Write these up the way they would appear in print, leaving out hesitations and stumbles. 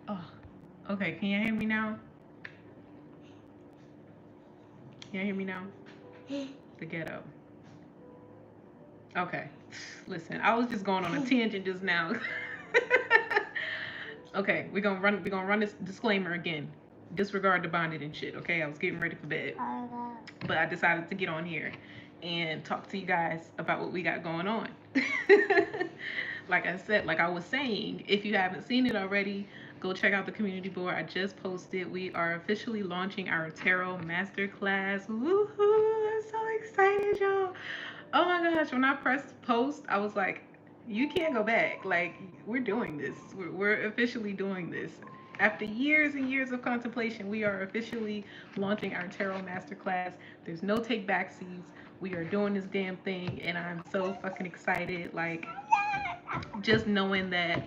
Oh, okay. Can you hear me now? Can you hear me now? The ghetto. Okay. Listen, I was just going on a tangent just now. Okay, we're gonna run this disclaimer again. Disregard the bonded and shit, okay? I was getting ready for bed. But I decided to get on here and talk to you guys about what we got going on. Like I said, like I was saying, if you haven't seen it already, go check out the community board. I just posted. We are officially launching our tarot masterclass. Woohoo! I'm so excited, y'all. Oh my gosh, when I pressed post, I was like, you can't go back. Like, we're doing this. We're officially doing this. After years and years of contemplation, we are officially launching our tarot masterclass. There's no take backsies. We are doing this damn thing, and I'm so fucking excited. Like, just knowing that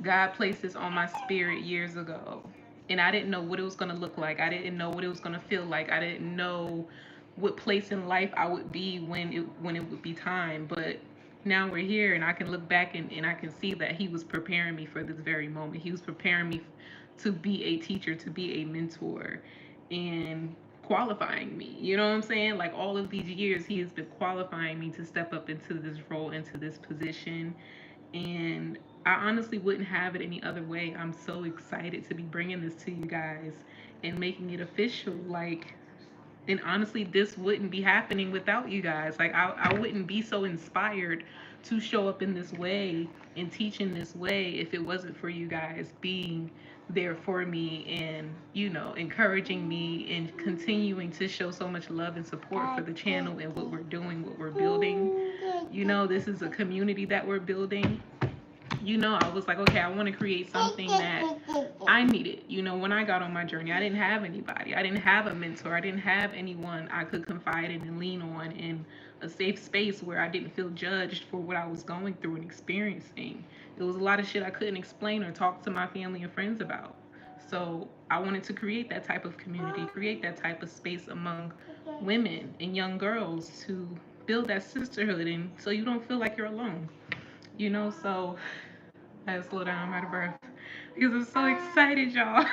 God placed this on my spirit years ago, and I didn't know what it was gonna look like. I didn't know what it was gonna feel like. I didn't know what place in life I would be when it would be time. But now we're here, and I can look back and I can see that He was preparing me for this very moment. He was preparing me to be a teacher, to be a mentor, and qualifying me. You know what I'm saying? Like all of these years, He has been qualifying me to step up into this role, into this position, and I honestly wouldn't have it any other way. I'm so excited to be bringing this to you guys and making it official. Like, and honestly, this wouldn't be happening without you guys. Like, I wouldn't be so inspired to show up in this way and teach in this way if it wasn't for you guys being there for me and, encouraging me and continuing to show so much love and support for the channel and what we're doing, what we're building. This is a community that we're building. I was like, okay, I want to create something that I needed. When I got on my journey, I didn't have anybody. I didn't have a mentor. I didn't have anyone I could confide in and lean on in a safe space where I didn't feel judged for what I was going through and experiencing. It was a lot of shit I couldn't explain or talk to my family and friends about. So I wanted to create that type of community, create that type of space among women and young girls to build that sisterhood and so you don't feel like you're alone. So I had to slow down. I'm out of breath because I'm so excited, y'all.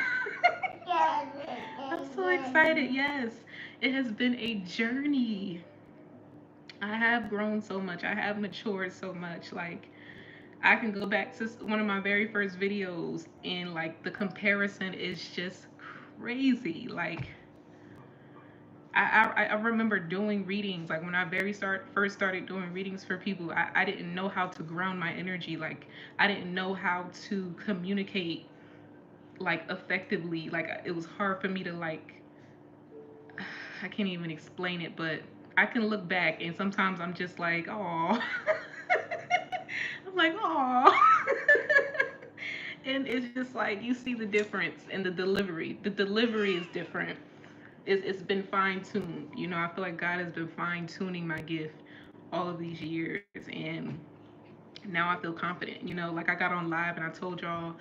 I'm so excited. Yes, it has been a journey. I have grown so much. I have matured so much. Like, I can go back to one of my very first videos, and like the comparison is just crazy. Like, I remember doing readings like when I first started doing readings for people. I didn't know how to ground my energy. Like, I didn't know how to communicate like effectively. Like, it was hard for me to like, I can't even explain it, but I can look back and sometimes I'm just like, oh. I'm like, oh. And it's just like you see the difference in the delivery. The delivery is different. It's been fine tuned. I feel like God has been fine tuning my gift all of these years, and now I feel confident. Like I got on live and I told y'all,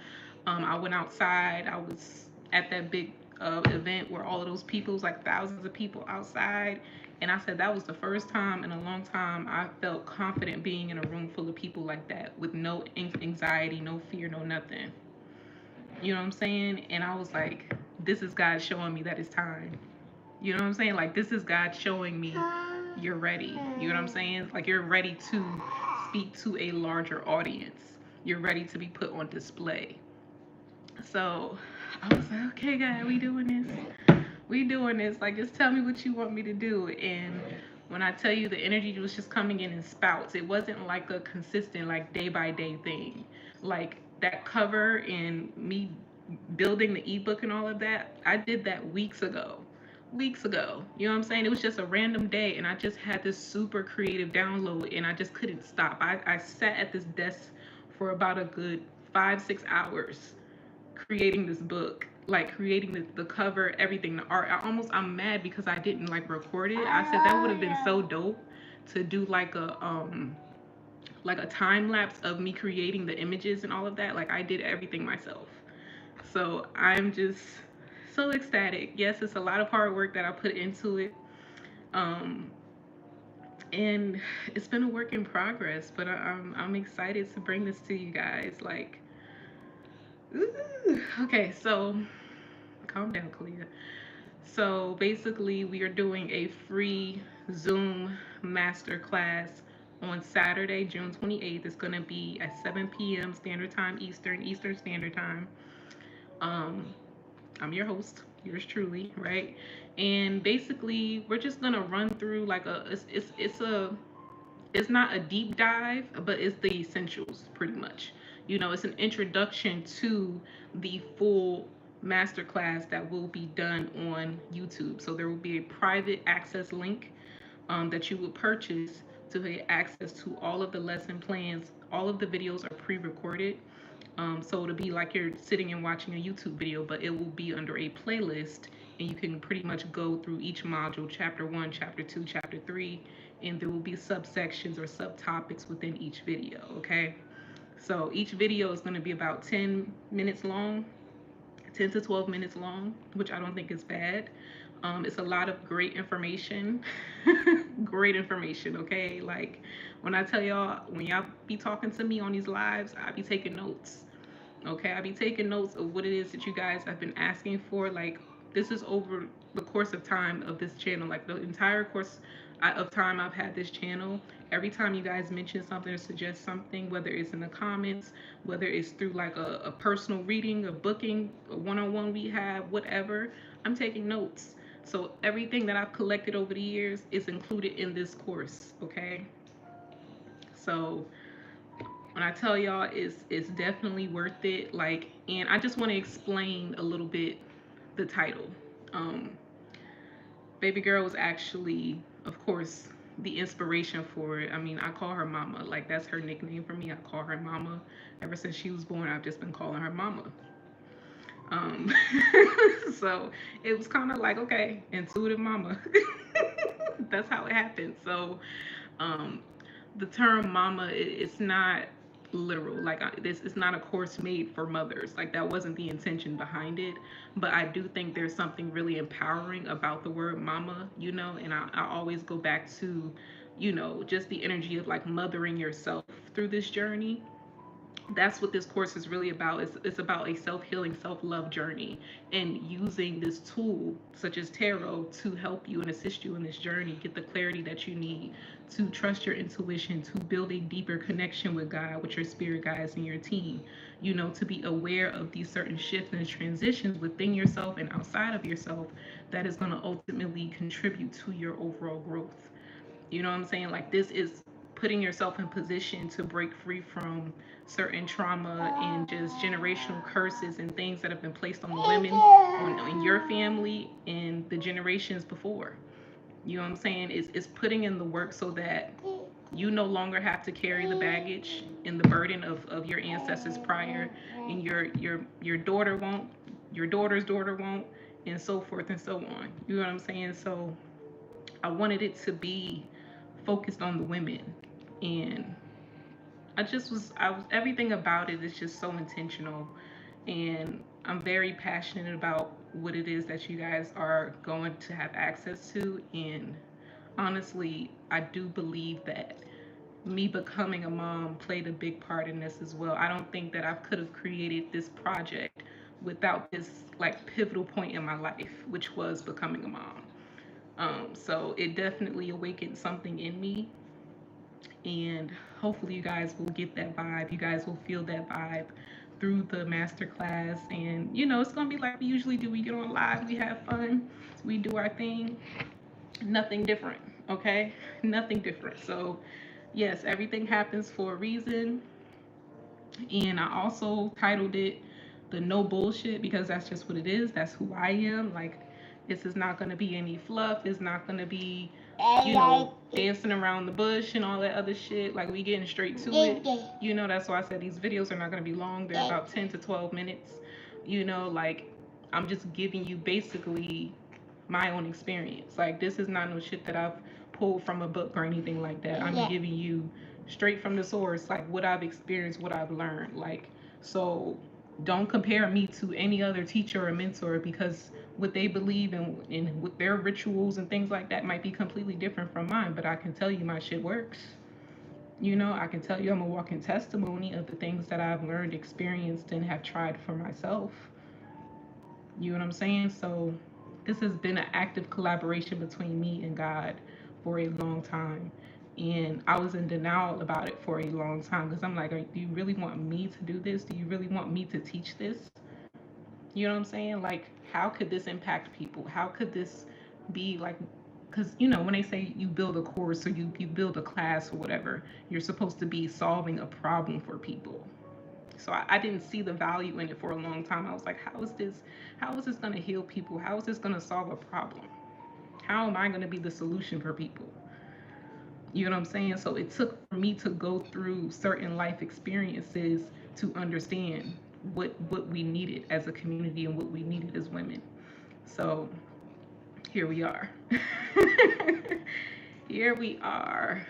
I went outside. I was at that big event where all of those people, it was like thousands of people outside, and I said that was the first time in a long time I felt confident being in a room full of people like that with no anxiety, no fear, no nothing. You know what I'm saying? And I was like, this is God showing me that it's time. You know what I'm saying? Like, this is God showing me you're ready. You know what I'm saying? Like, you're ready to speak to a larger audience. You're ready to be put on display. So I was like, okay, God, we doing this. We doing this. Like, just tell me what you want me to do. And when I tell you the energy was just coming in spouts, it wasn't like a consistent, like day by day thing. Like that cover and me building the ebook and all of that, I did that weeks ago. Weeks ago. You know what I'm saying? It was just a random day and I just had this super creative download and I just couldn't stop. I sat at this desk for about a good 5-6 hours creating this book, like creating the cover, everything, the art. I'm mad because I didn't like record it. I said that would have been so dope to do like a time lapse of me creating the images and all of that. Like I did everything myself. So I'm just so ecstatic. Yes, it's a lot of hard work that I put into it. Um and it's been a work in progress, but I'm excited to bring this to you guys. Like, Ooh, okay, so calm down, Kaliyyah. So basically, we are doing a free Zoom masterclass on Saturday, June 28th. It's going to be at 7 p.m. Standard Time, Eastern Standard Time. Um, I'm your host, yours truly, right? And basically, we're just gonna run through like it's not a deep dive, but it's the essentials pretty much. You know, it's an introduction to the full masterclass that will be done on YouTube. So there will be a private access link that you will purchase to get access to all of the lesson plans. All of the videos are pre-recorded. So it'll be like you're sitting and watching a YouTube video, but it will be under a playlist, and you can pretty much go through each module, chapter 1, chapter 2, chapter 3, and there will be subsections or subtopics within each video, okay? So each video is going to be about 10 minutes long, 10 to 12 minutes long, which I don't think is bad. It's a lot of great information. Great information, okay? Like when I tell y'all, when y'all be talking to me on these lives, I be taking notes. Okay, I be taking notes of what it is that you guys have been asking for. Like this is over the course of time of this channel, like the entire course of time I've had this channel. Every time you guys mention something or suggest something, whether it's in the comments, whether it's through like a personal reading, a booking, a one-on-one we have, whatever, I'm taking notes. So everything that I've collected over the years is included in this course, okay? So when I tell y'all it's definitely worth it. Like, and I just want to explain a little bit the title. Um, Baby girl was actually, of course, the inspiration for it. I mean, I call her Mama. Like that's her nickname for me. I call her Mama. Ever since she was born, I've just been calling her Mama. Um, so it was kind of like, okay, intuitive Mama. That's how it happened. So um, the term mama, it's not literal. Like this is not a course made for mothers. Like that wasn't the intention behind it. But I do think there's something really empowering about the word mama, you know, and I always go back to, you know, just the energy of like mothering yourself through this journey. That's what this course is really about. It's about a self-healing, self-love journey, and using this tool such as tarot to help you and assist you in this journey, get the clarity that you need to trust your intuition, to build a deeper connection with God, with your spirit guides and your team, you know, to be aware of these certain shifts and transitions within yourself and outside of yourself that is going to ultimately contribute to your overall growth. You know what I'm saying? Like this is putting yourself in position to break free from certain trauma and just generational curses and things that have been placed on the women in your family and the generations before. You know what I'm saying? It's putting in the work so that you no longer have to carry the baggage and the burden of your ancestors prior, and your daughter won't, your daughter's daughter won't, and so forth and so on. You know what I'm saying? So I wanted it to be focused on the women, and I was everything about it is just so intentional, and I'm very passionate about what it is that you guys are going to have access to. And honestly, I do believe that me becoming a mom played a big part in this as well. I don't think that I could have created this project without this like pivotal point in my life, which was becoming a mom. So it definitely awakened something in me, and hopefully you guys will get that vibe. You guys will feel that vibe through the masterclass, and you know it's gonna be like we usually do. We get on live, we have fun, we do our thing. Nothing different, okay? Nothing different. So yes, everything happens for a reason, and I also titled it the no bullshit because that's just what it is. That's who I am. Like this is not going to be any fluff. It's not going to be, you know, dancing around the bush and all that other shit. Like we getting straight to it. You know, that's why I said these videos are not going to be long. They're about 10 to 12 minutes. You know, like I'm just giving you basically my own experience. Like this is not no shit that I've pulled from a book or anything like that. I'm giving you straight from the source, like what I've experienced, what I've learned. Like, so don't compare me to any other teacher or mentor, because what they believe in with their rituals and things like that might be completely different from mine. But I can tell you my shit works. You know, I can tell you I'm a walking testimony of the things that I've learned, experienced, and have tried for myself. You know what I'm saying? So this has been an active collaboration between me and God for a long time. And I was in denial about it for a long time because I'm like, do you really want me to do this? Do you really want me to teach this? You know what I'm saying? Like, how could this impact people? How could this be like, because, you know, when they say you build a course or you build a class or whatever, you're supposed to be solving a problem for people. So I didn't see the value in it for a long time. I was like, how is this going to heal people? How is this going to solve a problem? How am I going to be the solution for people? You know what I'm saying? So it took for me to go through certain life experiences to understand what we needed as a community and what we needed as women. So here we are. Here we are.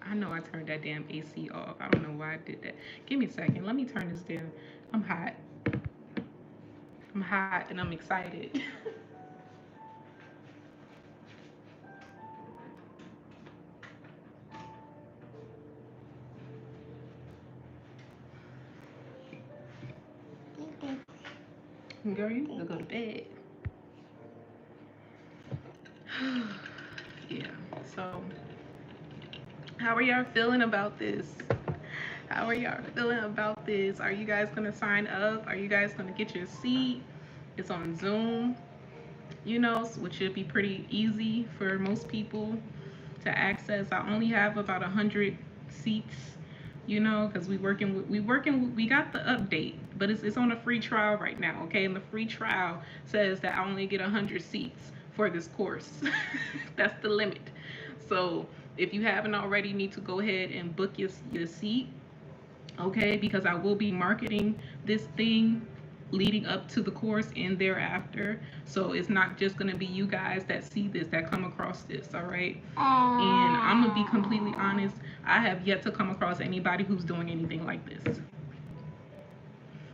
I know I turned that damn AC off. I don't know why I did that. Give me a second. Let me turn this down. I'm hot. I'm hot and I'm excited. Girl, you need to go to bed. Yeah. So, how are y'all feeling about this? How are y'all feeling about this? Are you guys gonna sign up? Are you guys gonna get your seat? It's on Zoom, you know, which should be pretty easy for most people to access. I only have about 100 seats, you know, because we got the update, but it's on a free trial right now, okay? And the free trial says that I only get 100 seats for this course. That's the limit. So if you haven't already, you need to go ahead and book your seat, okay? Because I will be marketing this thing leading up to the course and thereafter. So it's not just going to be you guys that see this, that come across this, all right? And I'm going to be completely honest, I have yet to come across anybody who's doing anything like this.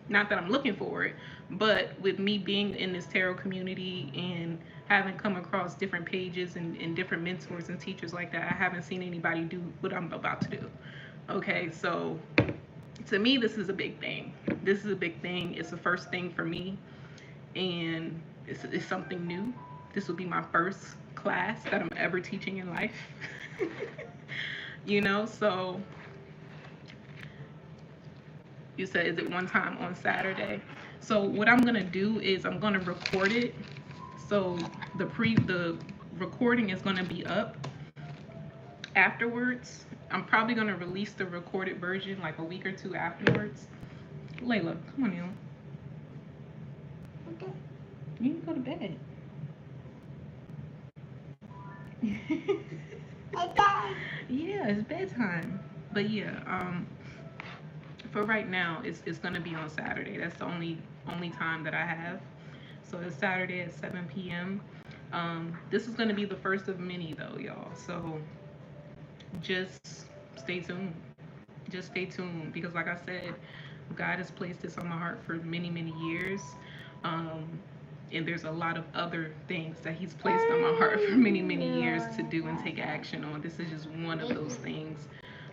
Not that I'm looking for it, but with me being in this tarot community and having come across different pages and different mentors and teachers like that, I haven't seen anybody do what I'm about to do. Okay, so to me, this is a big thing. This is a big thing. It's the first thing for me, and it's something new. This will be my first class that I'm ever teaching in life. You know, so you said, is it one time on Saturday? So what I'm gonna do is I'm gonna record it. So the recording is gonna be up afterwards. I'm probably gonna release the recorded version like a week or two afterwards. Layla, come on now. Okay. You need to go to bed. Yeah, it's bedtime. But yeah, for right now, it's gonna be on Saturday. That's the only time that I have. So it's Saturday at 7 p.m. This is gonna be the first of many though, y'all. So just stay tuned. Just stay tuned, because like I said, God has placed this on my heart for many, many years. And there's a lot of other things that he's placed on my heart for many, many years to do and take action on. This is just one of those things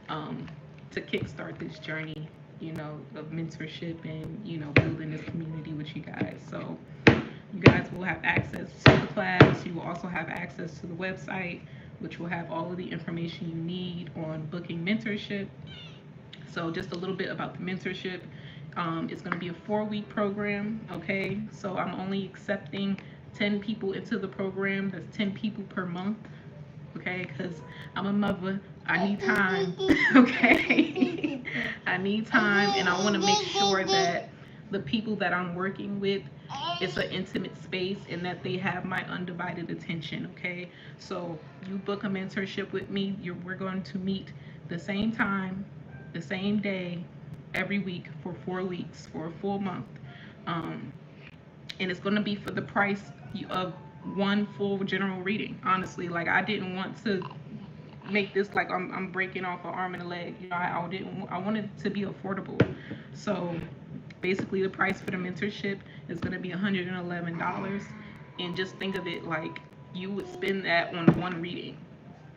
to kickstart this journey, you know, of mentorship and, you know, building this community with you guys. So you guys will have access to the class. You will also have access to the website, which will have all of the information you need on booking mentorship. So just a little bit about the mentorship. It's going to be a 4-week program, okay? So I'm only accepting 10 people into the program. That's 10 people per month, okay? Because I'm a mother. I need time, okay? I need time, and I want to make sure that the people that I'm working with, it's an intimate space and that they have my undivided attention, okay? So you book a mentorship with me, we're going to meet the same time, the same day, every week for 4 weeks, for a full month. And it's going to be for the price of one full general reading. Honestly, like, I didn't want to make this like I'm breaking off an arm and a leg. You know, I wanted it to be affordable. So basically the price for the mentorship is going to be $111. And just think of it like you would spend that on one reading.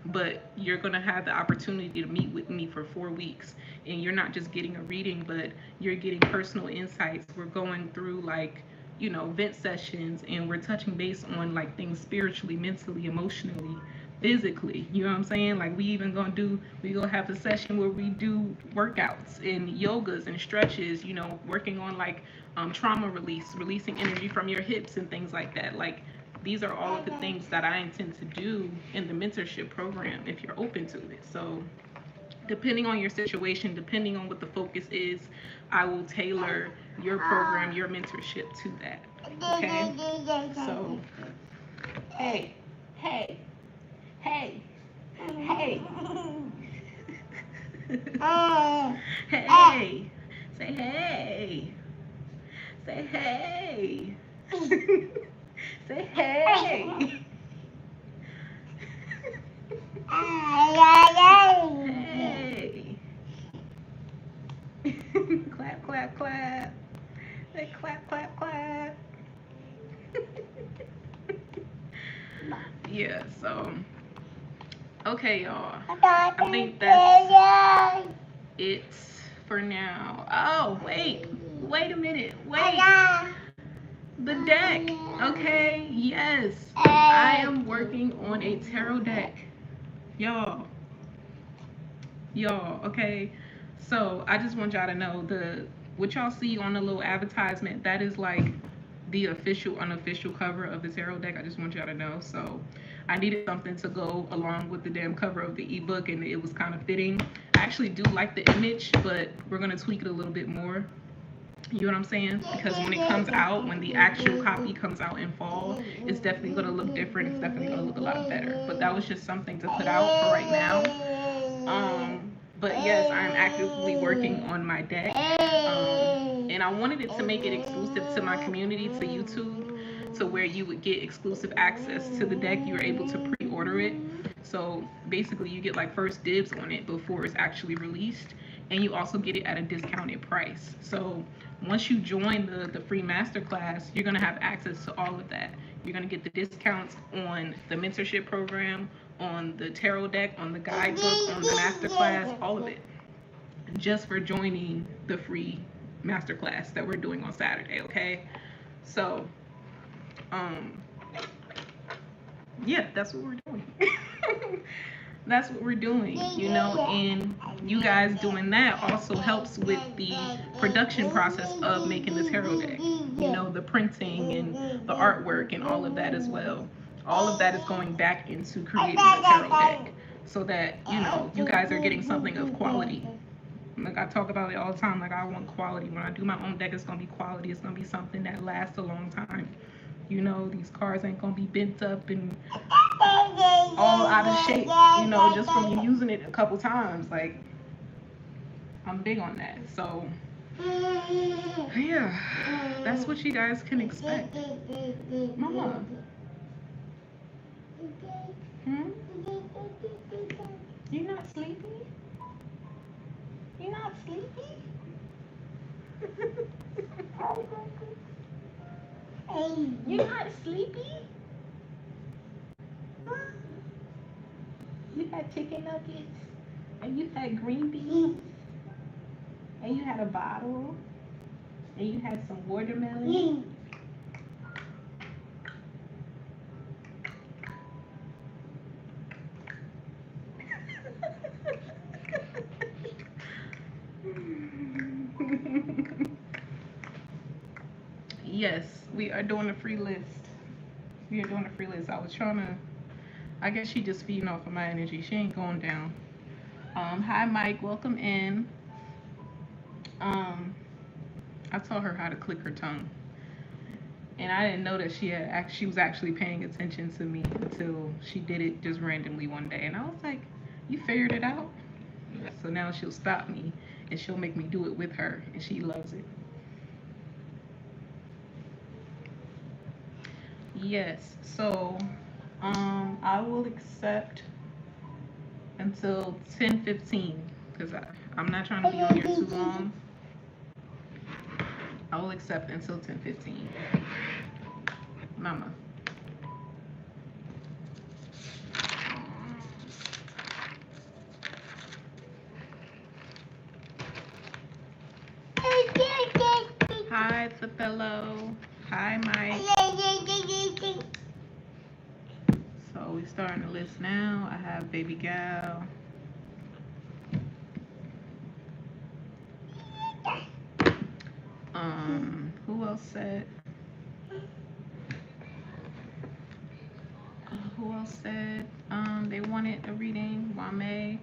but you're going to have the opportunity to meet with me for 4 weeks, and you're not just getting a reading, but you're getting personal insights. We're going through like, you know, vent sessions, and we're touching base on like things spiritually, mentally, emotionally, physically. You know what I'm saying? Like we gonna have a session where we do workouts and yogas and stretches, you know, working on like trauma release, releasing energy from your hips and things like that. Like these are all of the things that I intend to do in the mentorship program if you're open to it. So depending on your situation, depending on what the focus is, I will tailor your program, your mentorship to that. Okay? So, hey, hey, hey, hey. Hey. Say hey. Say hey. Say hey. Hey. Clap, clap, clap. Say clap, clap, clap. Yeah, so okay, y'all. I think that's it for now. Oh, wait a minute. Wait. The deck. Okay, yes. I am working on a tarot deck. Y'all, okay. So I just want y'all to know what y'all see on the little advertisement, that is like the official unofficial cover of the tarot deck. I just want y'all to know. So I needed something to go along with the damn cover of the ebook, and it was kind of fitting. I actually do like the image, but we're gonna tweak it a little bit more. You know what I'm saying? Because when it comes out, when the actual copy comes out in fall, it's definitely going to look different. It's definitely going to look a lot better. But that was just something to put out for right now. But yes, I'm actively working on my deck. And I wanted it to make it exclusive to my community, to YouTube, to where you would get exclusive access to the deck. You're able to pre-order it. So basically you get like first dibs on it before it's actually released. And you also get it at a discounted price. So once you join the free masterclass, you're going to have access to all of that. You're going to get the discounts on the mentorship program, on the tarot deck, on the guidebook, on the masterclass, all of it, just for joining the free masterclass that we're doing on Saturday. Okay, so yeah, that's what we're doing. That's what we're doing, you know, and you guys doing that also helps with the production process of making the tarot deck, you know, the printing and the artwork and all of that as well. All of that is going back into creating the tarot deck so that, you know, you guys are getting something of quality. Like I talk about it all the time, like I want quality. When I do my own deck, it's going to be quality. It's going to be something that lasts a long time. You know, these cards ain't going to be bent up and all out of shape, you know, just from you using it a couple times. Like, I'm big on that. So, yeah, that's what you guys can expect. Mama. You not sleepy? You not sleepy? You not sleepy? Huh? You had chicken nuggets, and you had green beans, and you had a bottle, and you had some watermelon. Yes, we are doing a free list. We are doing a free list. I guess she just feeding off of my energy. She ain't going down. Hi Mike, welcome in. I taught her how to click her tongue. And I didn't know that she was actually paying attention to me until she did it just randomly one day. And I was like, you figured it out? So now she'll stop me and she'll make me do it with her, and she loves it. Yes, so I will accept until 10:15 because I'm not trying to be on here too long. I will accept until 10:15. Mama. Hi, the fellow. Hi, Mike. So we starting the list now. I have baby gal. Who else said? Who else said they wanted a reading? Wame.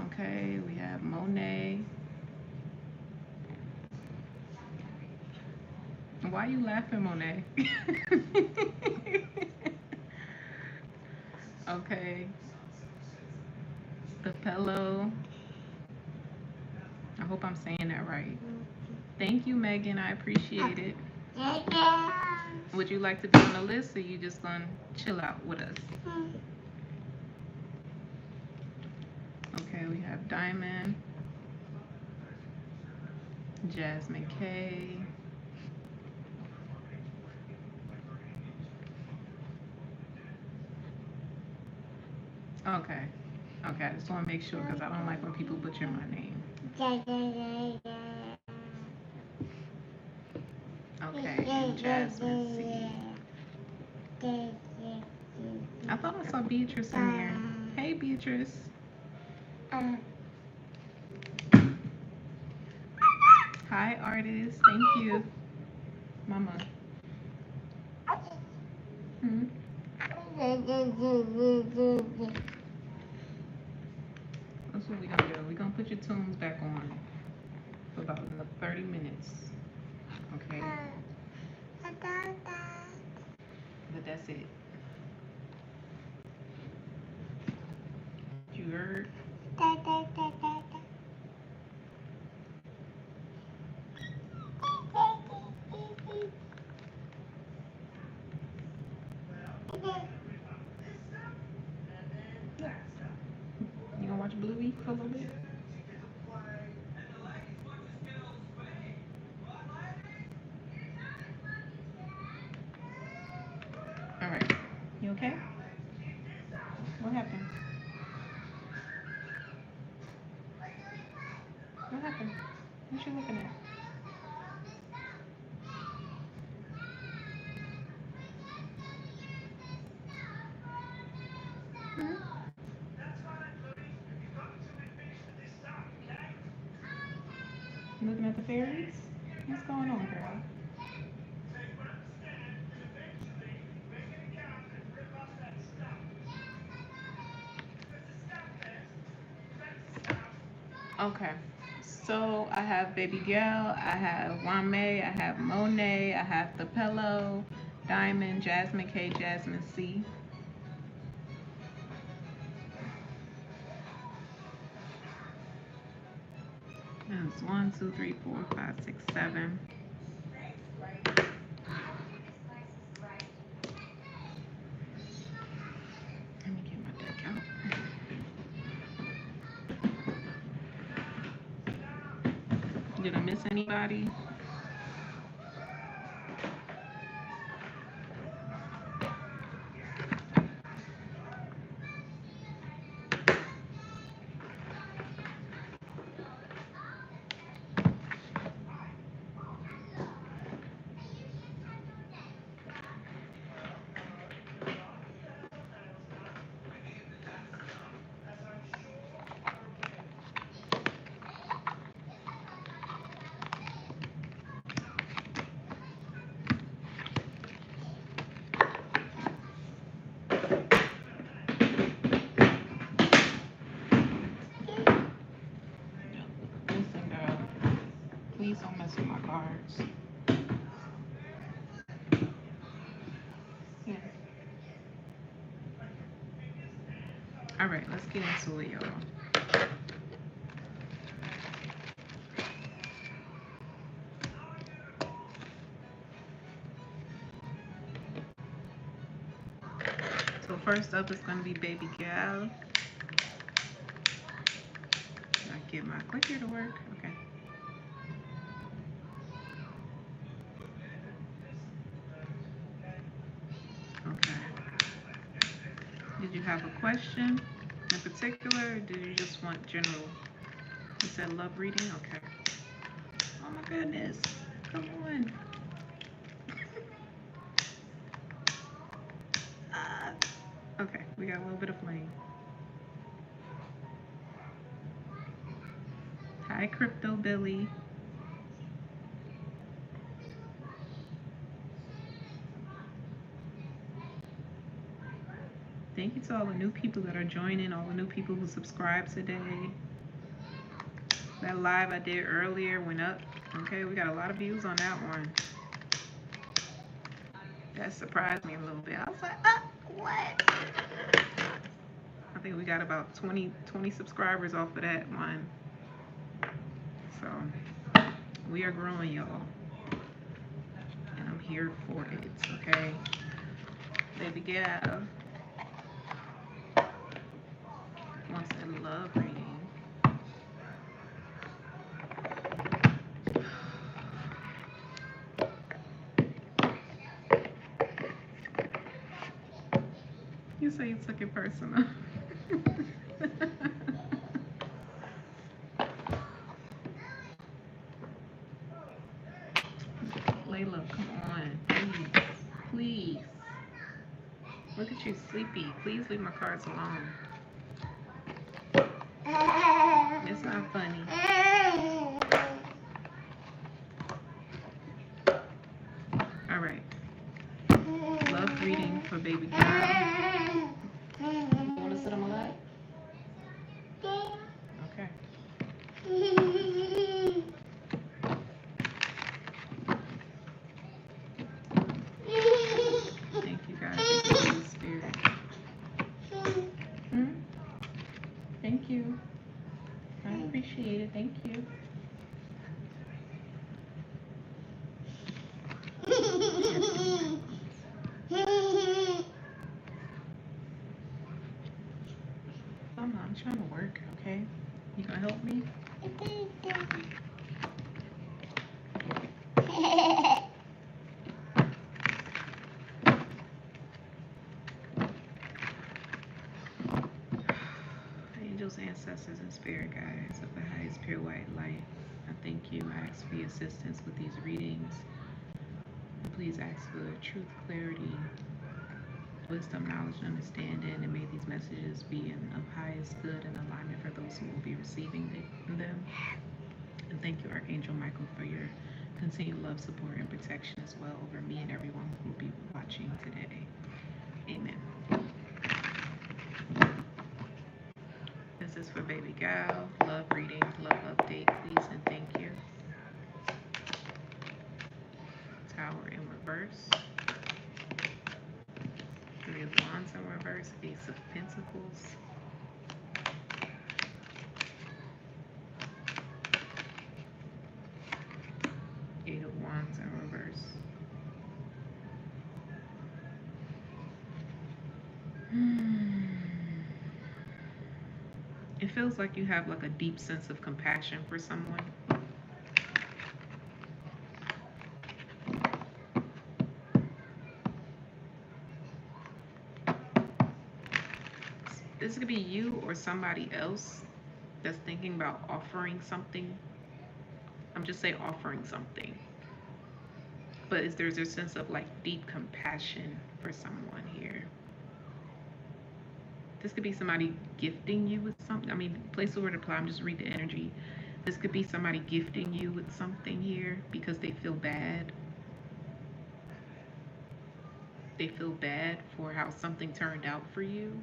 Okay, we have Monae. Why are you laughing, Monae? Okay. The fellow. I hope I'm saying that right. Thank you, Megan. I appreciate it. Would you like to be on the list, or you just gonna chill out with us? Okay, we have Diamond, Jasmine C. Okay. Okay, I just want to make sure because I don't like when people butcher my name. Okay, and Jasmine C. I thought I saw Beatrice in here. Hey, Beatrice. Hi, artist. Thank you. Mama. Hmm? That's what we're going to do. We're going to put your tunes back on for about another 30 minutes. Okay? But that's it. You heard? You gonna watch Bluey for a little bit? All right. You okay? What happened? What happened? What you looking at? Hmm? You looking at the fairies? What's going on, girl? Okay. So I have Baby Gal, I have Wame, I have Monae, I have The Pillow, Diamond, Jasmine C, Jasmine C. That's 1, 2, 3, 4, 5, 6, 7. Let me get my deck out. Did I miss anybody? Listen, girl. Please don't mess with my cards. Yeah. All right, let's get into it, y'all. So first up is going to be Baby Gal. I get my clicker to work. Okay. Okay. Did you have a question in particular, or did you just want general said love reading? Okay. Oh my goodness. Come on. Okay, we got a little bit of flame. Hi, Crypto Billy. Thank you to all the new people that are joining, all the new people who subscribed today. That live I did earlier went up. Okay, we got a lot of views on that one. That surprised me a little bit. I was like, what? I think we got about 20 subscribers off of that one. So we are growing, y'all. And I'm here for it, okay? Baby gal wants a love reading. You say you took it personal. Layla, come on, please, please. Look at you, sleepy. Please leave my cards alone. It's not funny. All right. Love reading for baby girl. You want to sit on my lap? Okay. Thank you guys. Thank you, Holy Spirit. Thank you. I appreciate it. Thank you. I'm trying to work, okay? You gonna help me? Angels, ancestors, and spirit guides of the highest pure white light, I thank you. I ask for your assistance with these readings. Please ask for truth, clarity, wisdom, knowledge, and understanding, and may these messages be of highest good and alignment for those who will be receiving them. And thank you, Archangel Michael, for your continued love, support, and protection as well over me and everyone who will be watching today. Amen. This is for baby gal. Love reading, love update, please, and thank you. Tower in reverse. Three of Wands in reverse. Ace of Pentacles. Eight of Wands in reverse. It feels like you have like a deep sense of compassion for someone. This could be you or somebody else that's thinking about offering something. I'm just saying offering something. But there's a sense of like deep compassion for someone here. This could be somebody gifting you with something. I mean, place the word apply. I'm just read the energy. This could be somebody gifting you with something here because they feel bad. They feel bad for how something turned out for you.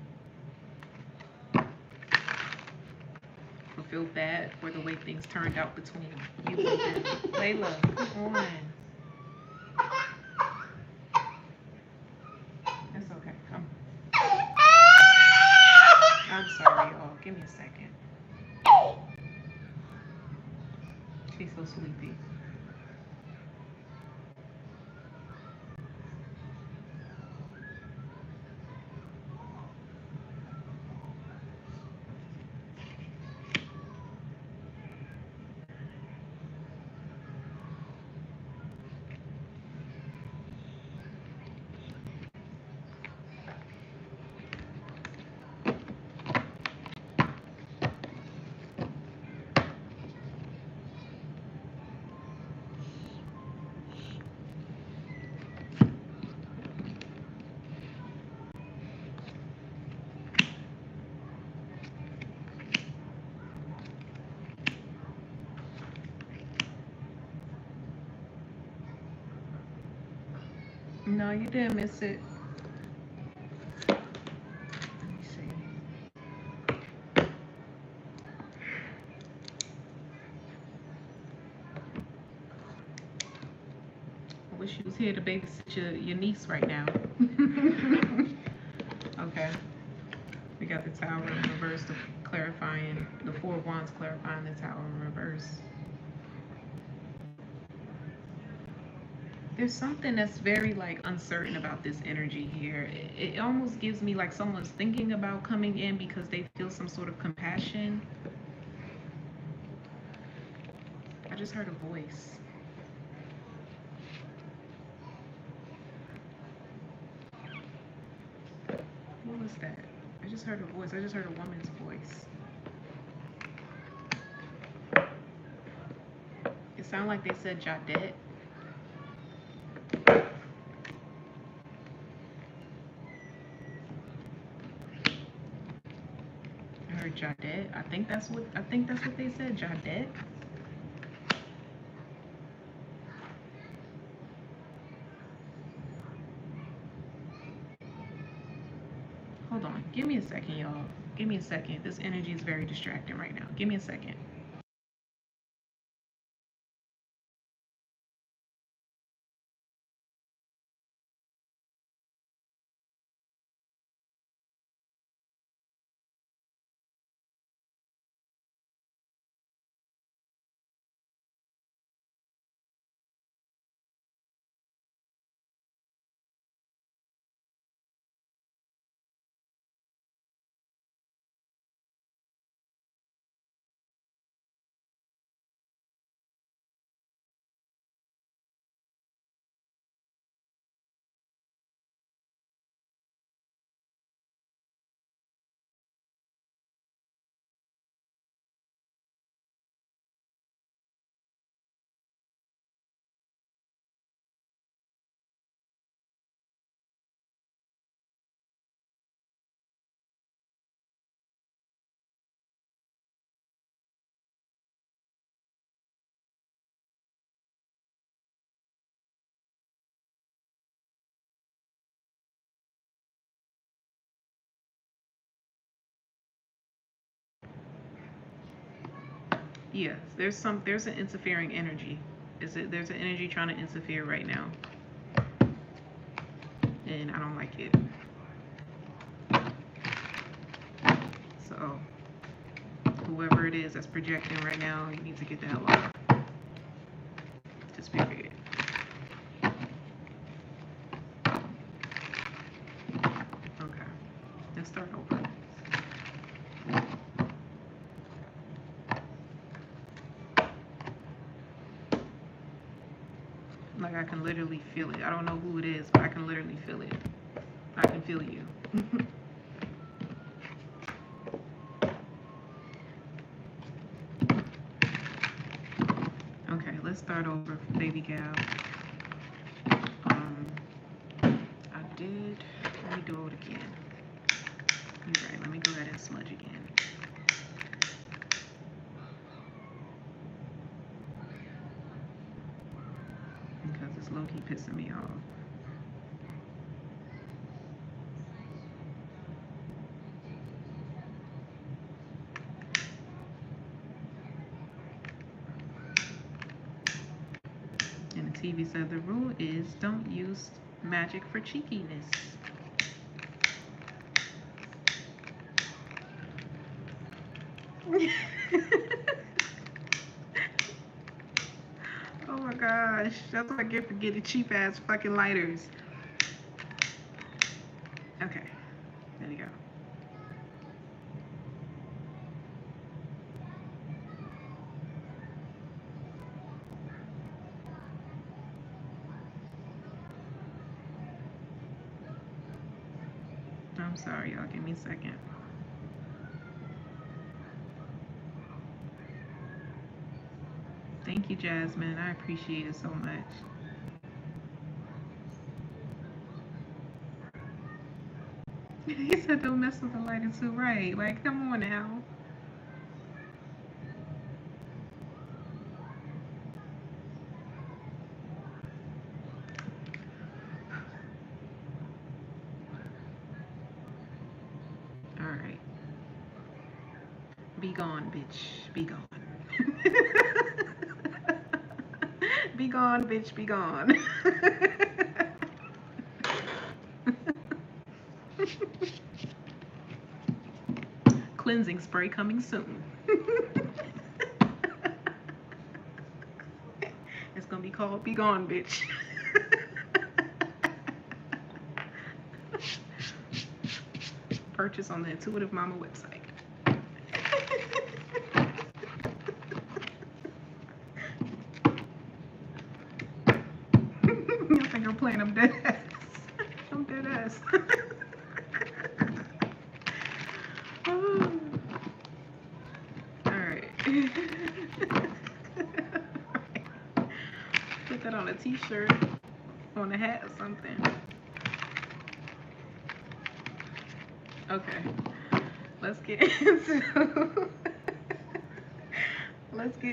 Or feel bad for the way things turned out between you and them. Layla, come on. It's okay. Come. I'm sorry, y'all. Give me a second. She's so sleepy. No, you didn't miss it. Let me see. I wish you was here to babysit your niece right now. Okay. We got the Tower in reverse, the clarifying, the Four of Wands clarifying the Tower in reverse. There's something that's very like uncertain about this energy here. It almost gives me like someone's thinking about coming in because they feel some sort of compassion. I just heard a voice. What was that? I just heard a voice. I just heard a woman's voice. It sounded like they said Jadette. I heard Jadette. I think that's what they said, Jadette. Hold on. Give me a second, y'all. Give me a second. This energy is very distracting right now. Give me a second. Yes, there's an interfering energy. There's an energy trying to interfere right now. And I don't like it. So whoever it is that's projecting right now, you need to get the hell off. Just period. Okay. Let's start over. Like I can literally feel it. I don't know who it is, but I can literally feel it. I can feel you. Okay, let's start over for baby gal. I did. Let me do it again. You're right. Let me go ahead and smudge again. Because it's low-key pissing me off. And the TV said the rule is don't use magic for cheekiness. Oh my gosh, that's what I get for getting cheap ass fucking lighters. Okay, there we go. I'm sorry, y'all. Give me a second. Thank you, Jasmine. I appreciate it so much. He said don't mess with the lighter too, right? Like, come on now. Be gone, bitch. Be gone. Be gone, bitch. Be gone. Cleansing spray coming soon. It's gonna be called Be Gone, bitch. Purchase on the Intuitive Mama website. You think I'm playing? I'm dead ass. I'm dead ass. Oh. All right. Put that on a t-shirt, on a hat or something. Okay. Let's get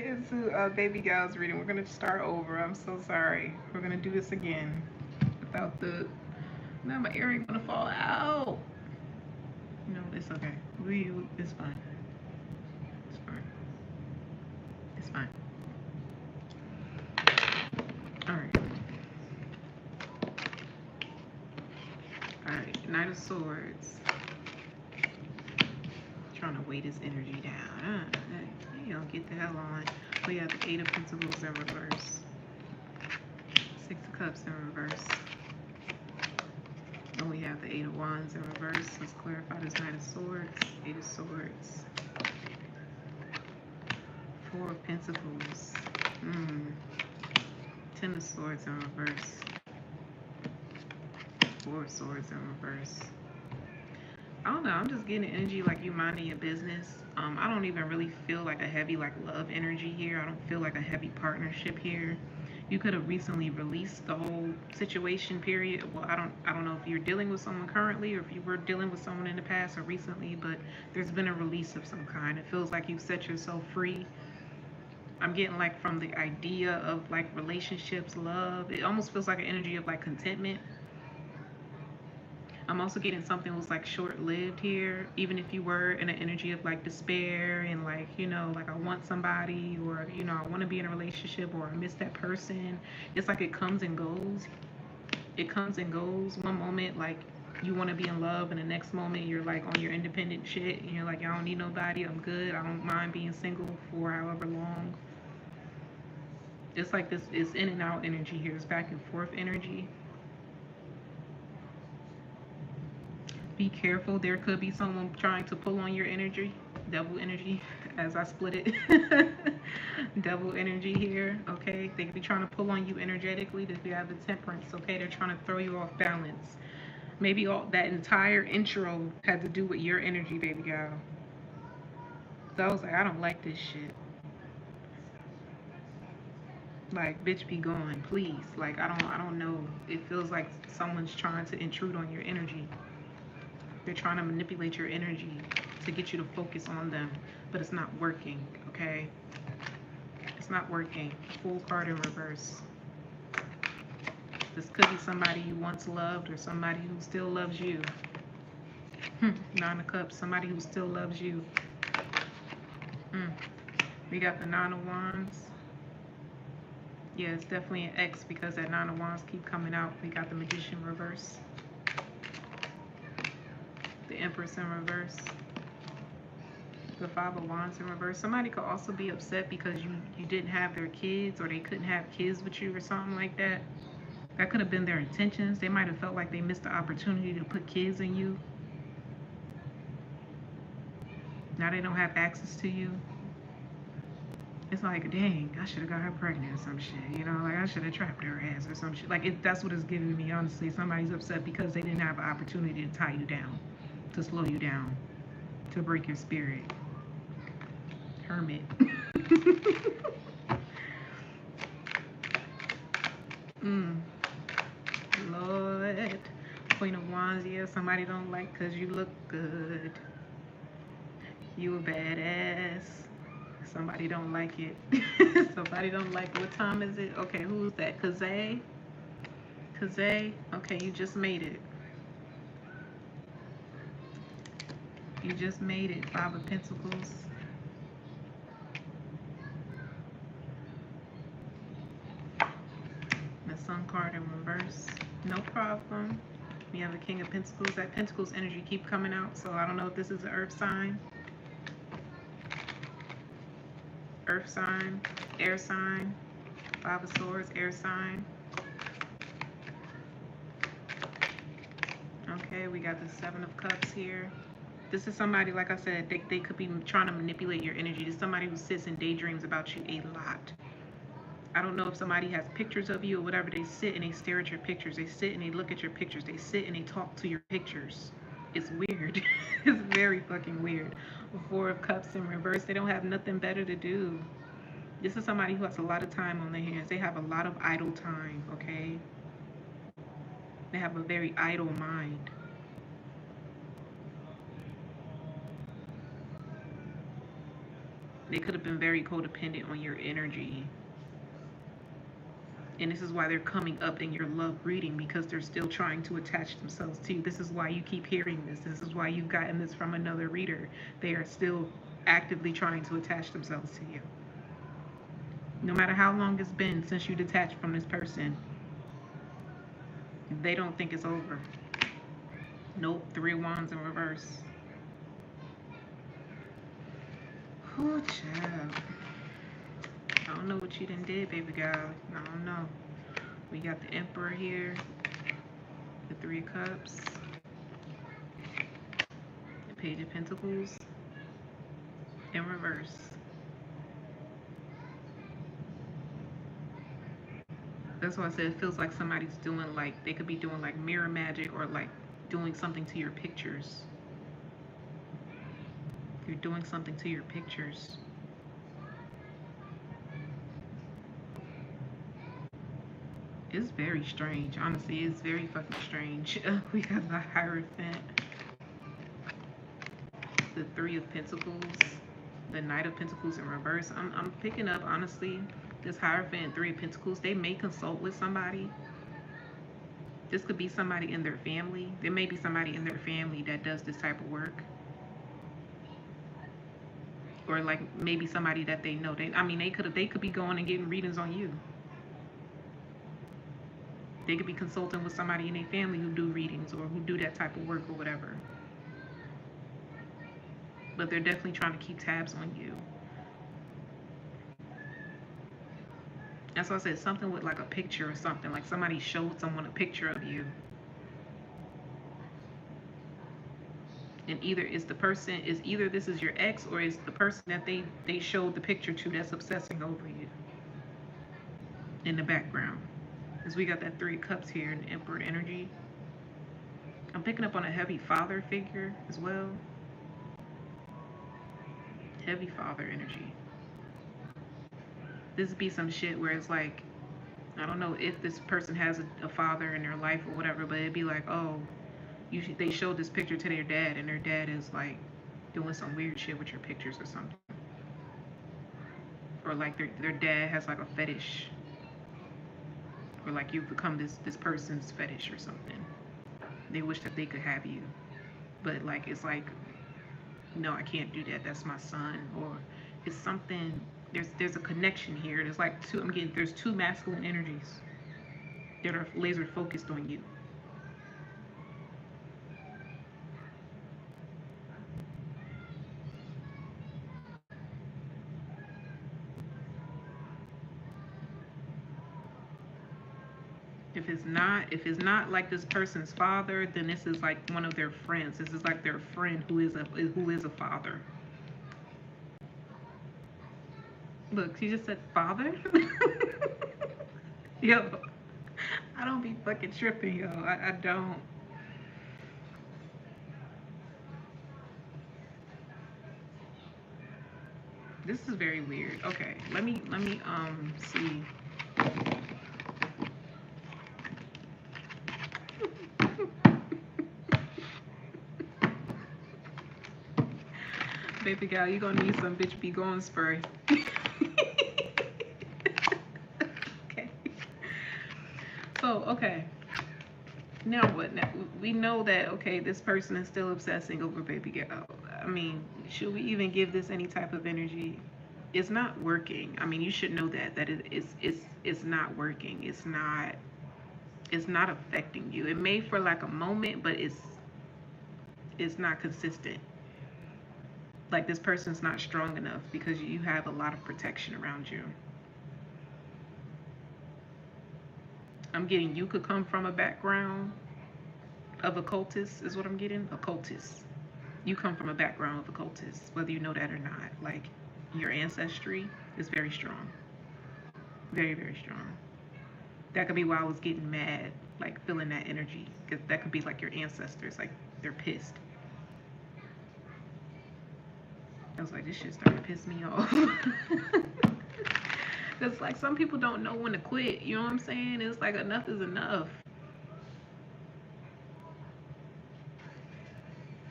into baby gal's reading. We're gonna start over. I'm so sorry. We're gonna do this again without the. Now my earring gonna fall out. No, it's okay. It's fine. It's fine. It's fine. All right. All right. Knight of Swords. Trying to weigh this energy down. You know, get the hell on. We have the 8 of Pentacles in reverse. 6 of Cups in reverse. And we have the 8 of Wands in reverse. Let's clarify this Knight of Swords. 8 of Swords. 4 of Pentacles. 10 of Swords in reverse. 4 of Swords in reverse. I don't know, I'm just getting energy like you minding your business. I don't even really feel like a heavy like love energy here. I don't feel like a heavy partnership here. You could have recently released the whole situation, period. Well, I don't know if you're dealing with someone currently or if you were dealing with someone in the past or recently, but there's been a release of some kind. It feels like you've set yourself free. I'm getting like from the idea of like relationships, love. It almost feels like an energy of like contentment. I'm also getting something was like short-lived here, even if you were in an energy of like despair and like, you know, like I want somebody, or, you know, I want to be in a relationship, or I miss that person. It's like it comes and goes. It comes and goes. One moment like you want to be in love, and the next moment you're like on your independent shit and you're like, I don't need nobody, I'm good, I don't mind being single for however long. It's like this is in and out energy here. It's back and forth energy. Be careful. There could be someone trying to pull on your energy. Double energy, as I split it. Double energy here, okay? They could be trying to pull on you energetically. If you have the Temperance, okay? They're trying to throw you off balance. Maybe all that entire intro had to do with your energy, baby girl. So I was like, I don't like this shit. Like, bitch, be gone, please. Like, I don't know. It feels like someone's trying to intrude on your energy. They're trying to manipulate your energy to get you to focus on them, but it's not working, okay? It's not working. Fool card in reverse. This could be somebody you once loved or somebody who still loves you. 9 of Cups, somebody who still loves you. We got the 9 of Wands. Yeah, it's definitely an X because that 9 of Wands keep coming out. We got the Magician reverse. The Empress in reverse. The 5 of Wands in reverse. Somebody could also be upset because you didn't have their kids, or they couldn't have kids with you or something like that. That could have been their intentions. They might have felt like they missed the opportunity to put kids in you. Now they don't have access to you. It's like, dang, I should have got her pregnant or some shit. You know, like I should have trapped her ass or some shit. Like that's what it's giving me, honestly. Somebody's upset because they didn't have an opportunity to tie you down, to slow you down, to break your spirit. Hermit. Lord. Queen of Wands, yeah, somebody don't like because you look good. You a badass. Somebody don't like it. Somebody don't like it. What time is it? Okay, who's that? Kazay? Kazay? Okay, you just made it. You just made it. 5 of Pentacles. one card in reverse. No problem. We have the King of Pentacles. That Pentacles energy keep coming out, so I don't know if this is an earth sign. Earth sign, air sign, Five of Swords, air sign. Okay, we got the Seven of Cups here. This is somebody, like I said, they could be trying to manipulate your energy. This is somebody who sits and daydreams about you a lot. I don't know if somebody has pictures of you or whatever. They sit and they stare at your pictures. They sit and they look at your pictures. They sit and they talk to your pictures. It's weird. It's very fucking weird. Four of Cups in reverse. They don't have nothing better to do. This is somebody who has a lot of time on their hands. They have a lot of idle time, okay? They have a very idle mind. They could have been very codependent on your energy. And this is why they're coming up in your love reading, because they're still trying to attach themselves to you. This is why you keep hearing this. This is why you've gotten this from another reader. They are still actively trying to attach themselves to you. No matter how long it's been since you detached from this person, they don't think it's over. Nope, Three of Wands in reverse. Oh, child. I don't know what you done did, baby girl. I don't know. We got the Emperor here. The Three of Cups. The Page of Pentacles. In reverse. That's why I said it feels like somebody's doing, like, they could be doing like mirror magic, or like doing something to your pictures. You're doing something to your pictures. It's very strange. Honestly, it's very fucking strange. We have the Hierophant. The Three of Pentacles. The Knight of Pentacles in reverse. I'm picking up, honestly, this Hierophant and Three of Pentacles. They may consult with somebody. This could be somebody in their family. There may be somebody in their family that does this type of work. Or like maybe somebody that they know. They could be going and getting readings on you. They could be consulting with somebody in their family who do readings or who do that type of work or whatever. But they're definitely trying to keep tabs on you. That's why I said something with like a picture or something. Like somebody showed someone a picture of you. And either this is your ex, or it's the person that they showed the picture to that's obsessing over you in the background. Because we got that Three of Cups here in Emperor energy. I'm picking up on a heavy father figure as well. Heavy father energy. This would be some shit where it's like, I don't know if this person has a father in their life or whatever, but it'd be like, oh, they showed this picture to their dad, and their dad is like doing some weird shit with your pictures or something. Or like their dad has like a fetish. Or like you've become this person's fetish or something. They wish that they could have you. But like, it's like, no, I can't do that. That's my son. Or it's something, there's a connection here. There's like there's two masculine energies that are laser focused on you. If it's not like this person's father, then this is like one of their friends. This is like their friend who is a father. Look, she just said father. Yo, I don't be fucking tripping, yo. I don't. This is very weird. Okay, let me see. Baby girl, you gonna need some bitch be going spray. Okay. So, okay. Now what? Now we know that, okay, this person is still obsessing over baby girl. I mean, should we even give this any type of energy? It's not working. I mean, you should know that it's not working. It's not. It's not affecting you. It may for like a moment, but it's not consistent. Like this person's not strong enough because you have a lot of protection around you. I'm getting you could come from a background of occultists is what I'm getting. Occultists. You come from a background of occultists, whether you know that or not. Like your ancestry is very strong. Very, very strong. That could be why I was getting mad, like feeling that energy. Because that could be like your ancestors, like they're pissed. I was like, this shit started to piss me off. Because like some people don't know when to quit. You know what I'm saying? It's like enough is enough.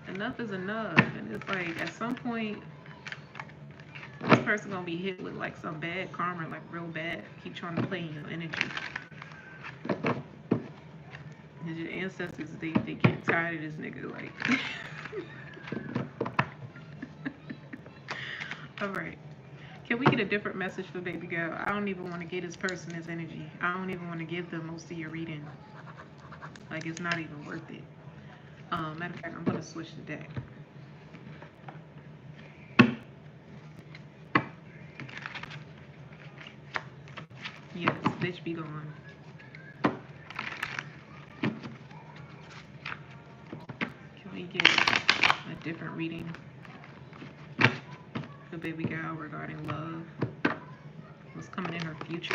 Enough is enough. And it's like at some point, this person gonna be hit with like some bad karma, like real bad. Keep trying to play in your energy. And your ancestors, they get tired of this nigga. Like, all right. Can we get a different message for baby girl? I don't even want to give this person this energy. I don't even want to give them most of your reading. Like, it's not even worth it. Matter of fact, I'm gonna switch the deck. Yes, bitch be gone. Can we get a different reading for baby girl regarding love? What's coming in her future?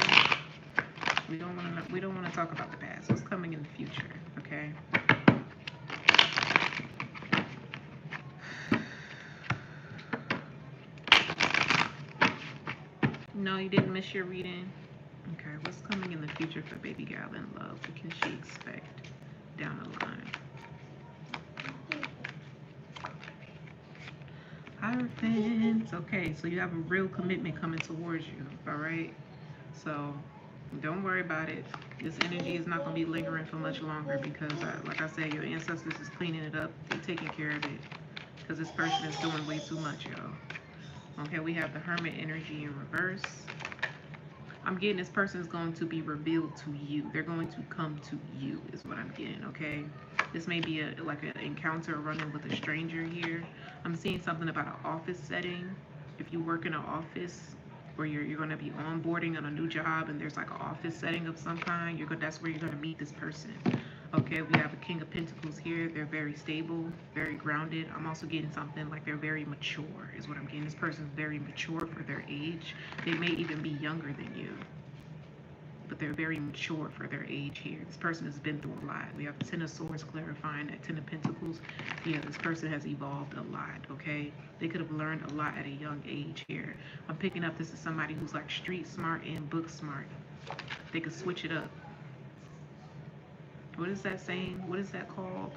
We don't want to talk about the past. What's coming in the future? Okay. No, you didn't miss your reading. Okay, what's coming in the future for baby gal in love? What can she expect down the line? Hierophant. Okay, so you have a real commitment coming towards you, all right? So don't worry about it. This energy is not going to be lingering for much longer because, like I said, your ancestors is cleaning it up. They're taking care of it because this person is doing way too much, y'all. Okay, we have the Hermit energy in reverse. I'm getting this person is going to be revealed to you. They're going to come to you is what I'm getting, okay? This may be like an encounter running with a stranger here. I'm seeing something about an office setting. If you work in an office or you're going to be onboarding on a new job and there's like an office setting of some kind, that's where you're going to meet this person. Okay, we have a King of Pentacles here. They're very stable, very grounded. I'm also getting something like they're very mature is what I'm getting. This person's very mature for their age. They may even be younger than you, but they're very mature for their age here. This person has been through a lot. We have Ten of Swords clarifying that Ten of Pentacles. Yeah, this person has evolved a lot, okay? They could have learned a lot at a young age here. I'm picking up this is somebody who's like street smart and book smart. They could switch it up. What is that saying? What is that called?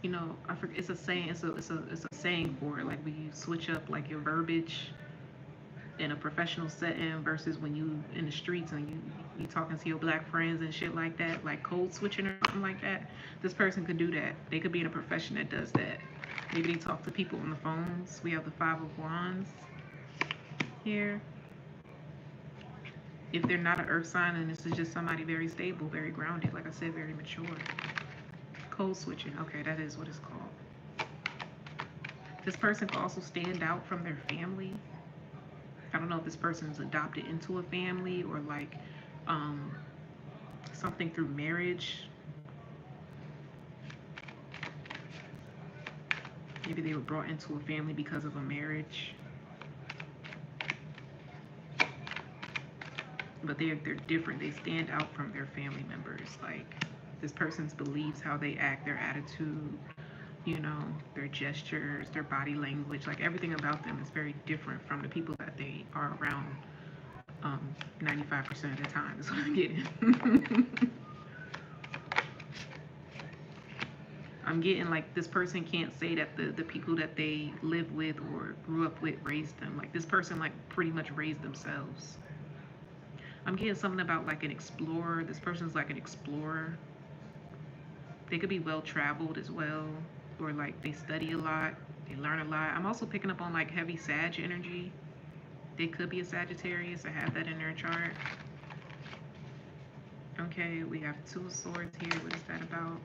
You know, I forget. It's a saying. It's a saying for it. Like when you switch up like your verbiage in a professional setting versus when you in the streets and you talking to your black friends and shit like that, like code switching or something like that. This person could do that. They could be in a profession that does that. Maybe they talk to people on the phones. We have the Five of Wands here. If they're not an earth sign and this is just somebody very stable, very grounded, like I said, very mature. Code switching. Okay, that is what it's called. This person can also stand out from their family. I don't know if this person is adopted into a family or like something through marriage. Maybe they were brought into a family because of a marriage. But they're different. They stand out from their family members. Like this person's beliefs, how they act, their attitude, you know, their gestures, their body language, like everything about them is very different from the people that they are around 95% of the time is what I'm getting. I'm getting like this person can't say that the people that they live with or grew up with raised them. Like this person like pretty much raised themselves. I'm getting something about like an explorer. This person's like an explorer. They could be well-traveled as well, or like they study a lot, they learn a lot. I'm also picking up on like heavy Sag energy. They could be a Sagittarius or have that in their chart. Okay, we have Two of Swords here. What is that about?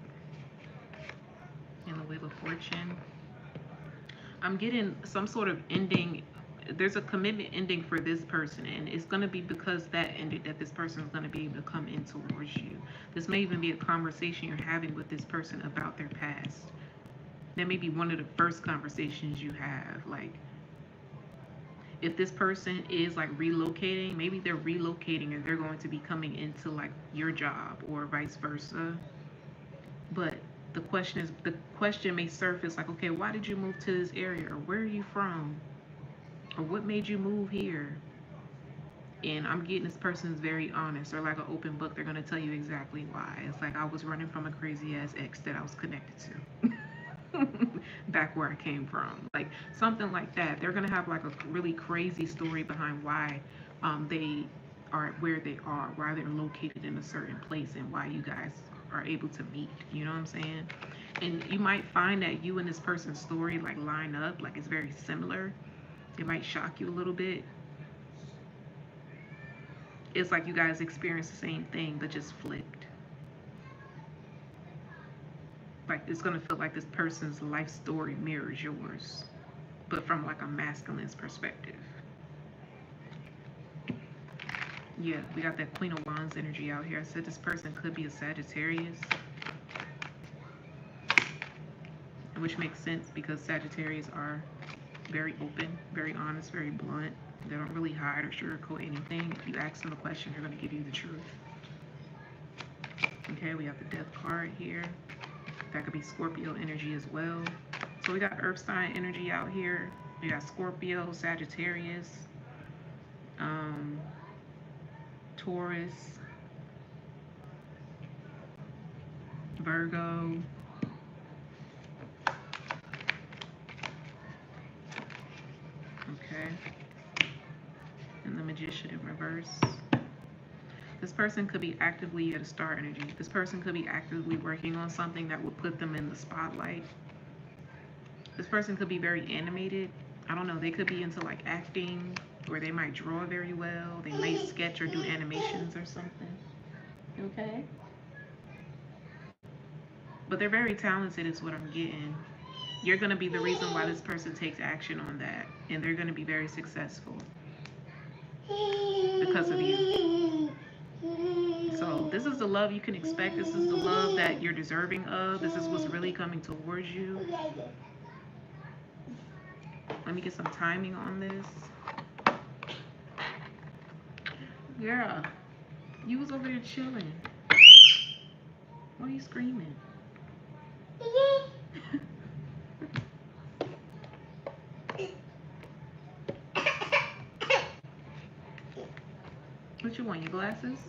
In the Wheel of Fortune. I'm getting some sort of ending. There's a commitment ending for this person, and it's going to be because that ended that this person is going to be able to come in towards you. This may even be a conversation you're having with this person about their past. That may be one of the first conversations you have. Like, if this person is like relocating, maybe they're relocating and they're going to be coming into like your job or vice versa. But the question may surface like, okay, why did you move to this area, or where are you from, or what made you move here? And I'm getting this person's very honest, or like an open book. They're gonna tell you exactly why. It's like, I was running from a crazy ass ex that I was connected to back where I came from, like something like that. They're gonna have like a really crazy story behind why they are where they are, why they're located in a certain place, and why you guys are able to meet. You know what I'm saying? And you might find that you and this person's story like line up, like it's very similar. It might shock you a little bit. It's like you guys experience the same thing, but just flipped. Like, it's gonna feel like this person's life story mirrors yours, but from like a masculine's perspective. Yeah, we got that Queen of Wands energy out here. I said this person could be a Sagittarius, which makes sense because Sagittarius are very open, very honest, very blunt. They don't really hide or sugarcoat anything. If you ask them a question, they're going to give you the truth. Okay, we have the Death card here. That could be Scorpio energy as well. So we got Earth sign energy out here. We got Scorpio, Sagittarius, Taurus, Virgo, okay, and the Magician in reverse. This person could be actively at a star energy. This person could be actively working on something that would put them in the spotlight. This person could be very animated. I don't know, they could be into like acting, or they might draw very well. They might sketch or do animations or something. Okay? But they're very talented is what I'm getting. You're going to be the reason why this person takes action on that. And they're going to be very successful because of you. So this is the love you can expect. This is the love that you're deserving of. This is what's really coming towards you. Let me get some timing on this. Girl, you was over there chilling. Why are you screaming? What you want, your glasses?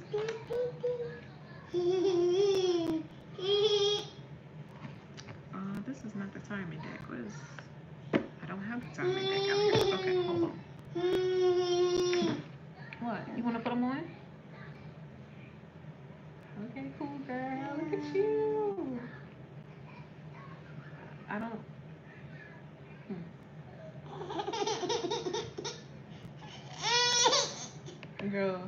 This is not the timing deck. What is... I don't have the timing deck out here. Okay, hold on. What? You want to put them on? Okay, cool, girl. Look at you. I don't... Girl.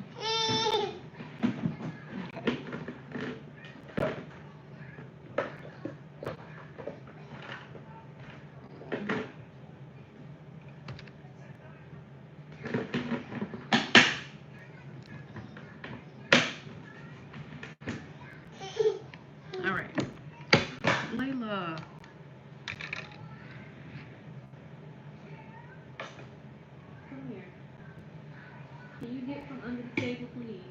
All right. Layla. Come here. Can you get from under the table, please?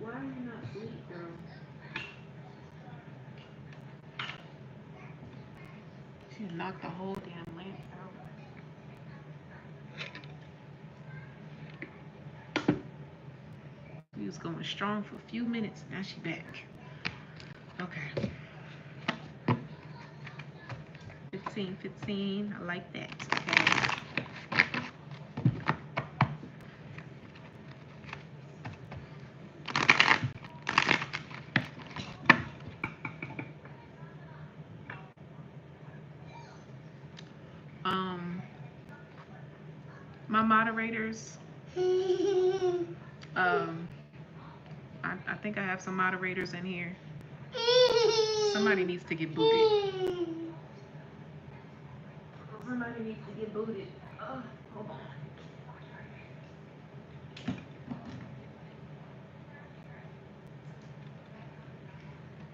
Why are you not asleep, girl? She knocked the whole damn lamp out. We was going strong for a few minutes. Now she back. Okay. 15. I like that. Okay. My moderators, I think I have some moderators in here. Somebody needs to get booted. Somebody needs to get booted. Hold on.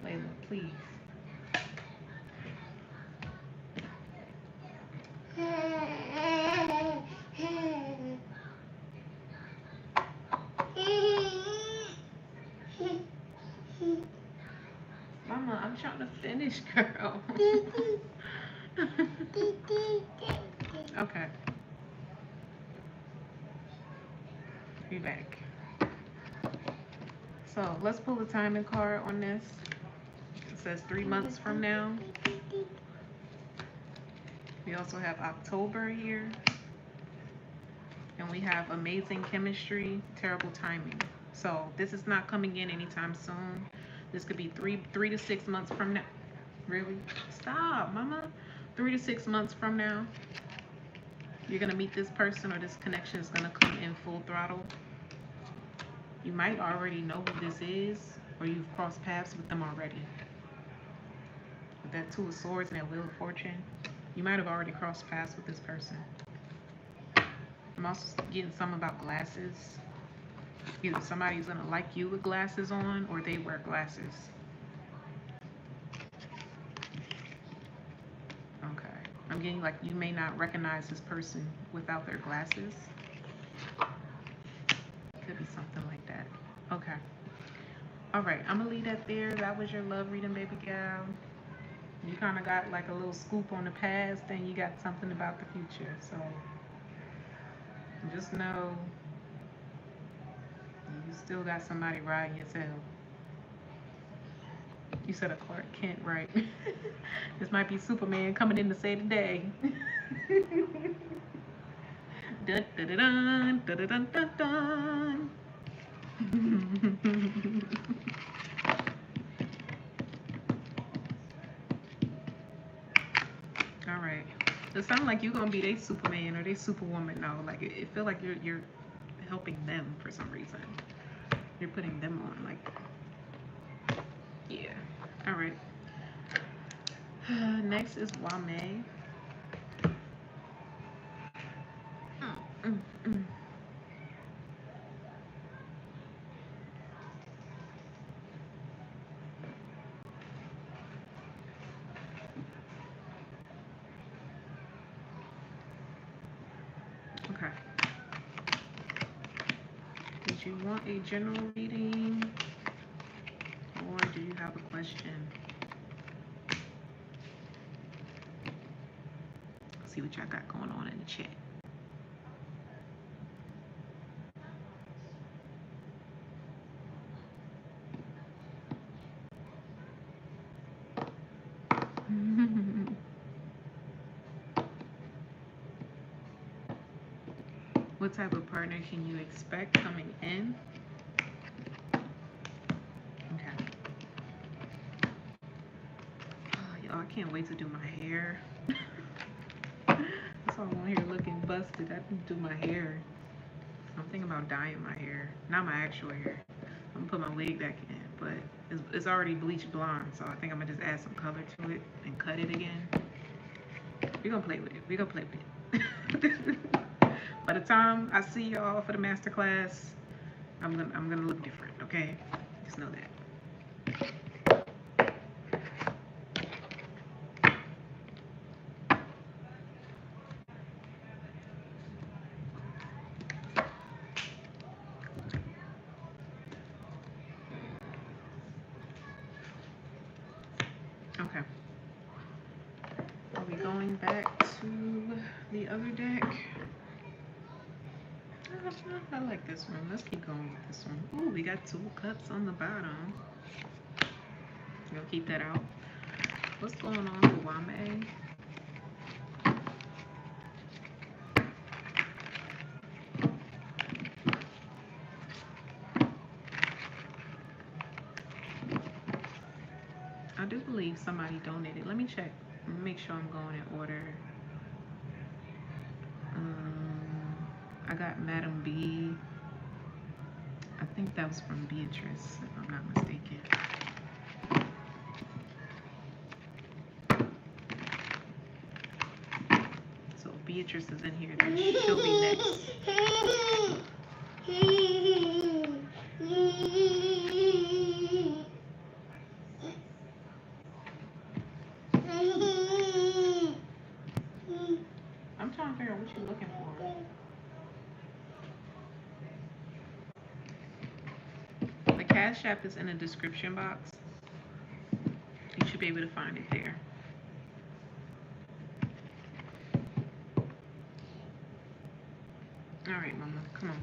Layla, please. Mama, I'm trying to finish, girl. Okay. Be back. So let's pull the timing card on this. It says 3 months from now. We also have October here. And we have amazing chemistry, terrible timing. So this is not coming in anytime soon. This could be three to 6 months from now. Really? Stop, mama. 3 to 6 months from now, you're gonna meet this person, or this connection is gonna come in full throttle. You might already know who this is, or you've crossed paths with them already. With that Two of Swords and that Wheel of Fortune, you might have already crossed paths with this person. I'm also getting some about glasses. Either somebody's gonna like you with glasses on, or they wear glasses. Okay. I'm getting like you may not recognize this person without their glasses. Could be something like that. Okay. All right. I'm gonna leave that there. That was your love reading, baby gal. You kind of got like a little scoop on the past, and you got something about the future. So just know you still got somebody riding your tail. You said a Clark Kent, right? This might be Superman coming in to save the day. Dun, dun, dun, dun, dun, dun, dun. All right. It sounds like you're gonna be their Superman or their Superwoman now. Like it feel like you're helping them for some reason. You're putting them on, like, yeah. All right. Next is Wame. Okay. Did you want a general reading, or do you have a question? Let's see what y'all got going on in the chat. What type of partner can you expect coming in? Okay. Oh, y'all, I can't wait to do my hair. That's why I'm on here looking busted. I can do my hair. I'm thinking about dyeing my hair. Not my actual hair. I'm gonna put my wig back in, but it's already bleached blonde, so I think I'm gonna just add some color to it and cut it again. We're gonna play with it. We're gonna play with it. By the time I see y'all for the masterclass, I'm gonna look different, okay? Just know that. Okay. Are we going back to the other deck? I like this one. Let's keep going with this one. Ooh, we got 2 cups on the bottom. We'll keep that out. What's going on with Wame? I do believe somebody donated. Let me check. Let me make sure I'm going in order. I got Madam B. I think that was from Beatrice, if I'm not mistaken. So if Beatrice is in here, then she'll be next. I'm trying to figure out what you're looking for. The Cashapp is in the description box. You should be able to find it there. All right, Mama, come on.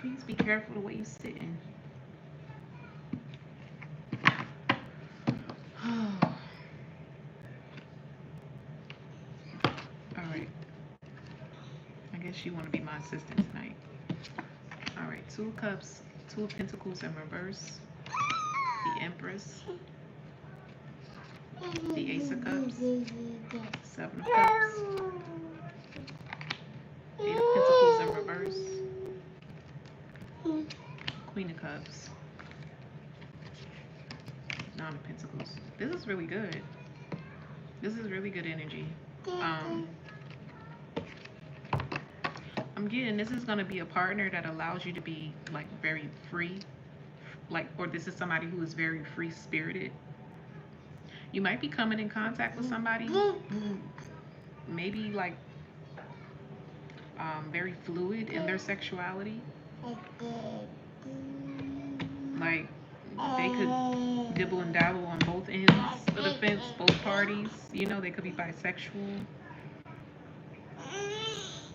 Please be careful the way you're sitting. All right. I guess you want to be my assistant tonight. All right, 2 of Cups, 2 of Pentacles in reverse, the Empress, the Ace of Cups, 7 of Cups, 8 of Pentacles in reverse, Queen of Cups, 9 of Pentacles. This is really good. This is really good energy. I'm getting this is going to be a partner that allows you to be like very free, like, or this is somebody who is very free spirited. You might be coming in contact with somebody who maybe like very fluid in their sexuality. Like they could dibble and dabble on both ends of the fence, both parties. You know, they could be bisexual.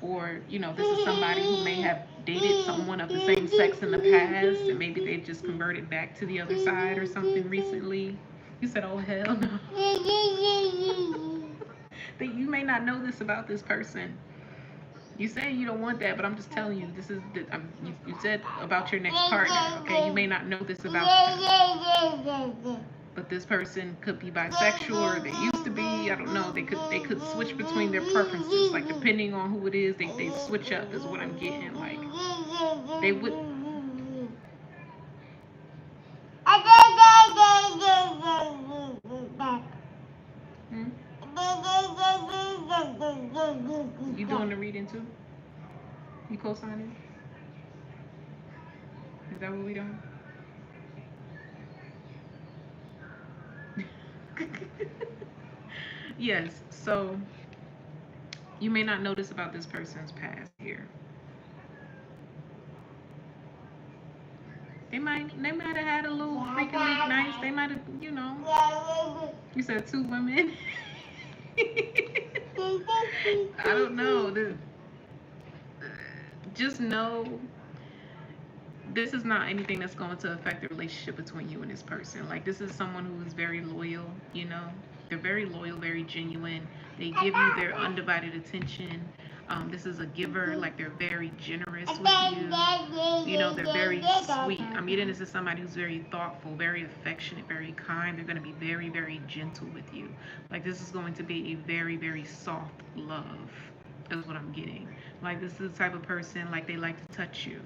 Or, you know, this is somebody who may have dated someone of the same sex in the past, and maybe they just converted back to the other side or something recently. You said, oh, hell no. That you may not know this about this person. You say you don't want that, but I'm just telling you, this is the, you said about your next partner, okay? You may not know this about them. But this person could be bisexual, or they used to be. I don't know. They could switch between their preferences, like depending on who it is. They switch up is what I'm getting. Like they would. You doing the reading too? You co-signing? Is that what we doing? Yes, so you may not notice about this person's past here. They might have had a little freaky leak nights. They might have, you know. You said 2 women. I don't know. Just know this is not anything that's going to affect the relationship between you and this person. Like, this is someone who is very loyal, you know. They're very loyal, very genuine. They give you their undivided attention. This is a giver. Like, they're very generous with you. You know, they're very sweet. I'm getting this is somebody who's very thoughtful, very affectionate, very kind. They're going to be very, very gentle with you. Like, this is going to be a very, very soft love is what I'm getting. Like, this is the type of person, like, they like to touch you.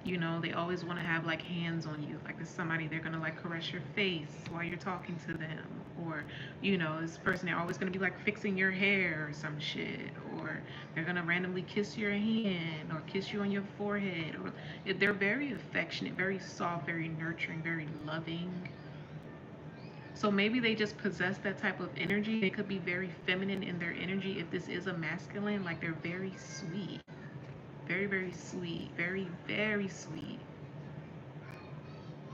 You know, they always want to have like hands on you. Like, this somebody, they're gonna like caress your face while you're talking to them, or, you know, this person, they're always gonna be like fixing your hair or some shit, or they're gonna randomly kiss your hand or kiss you on your forehead. Or they're very affectionate, very soft, very nurturing, very loving. So maybe they just possess that type of energy. They could be very feminine in their energy. If this is a masculine, like, they're very sweet. Very, very sweet. Very, very sweet.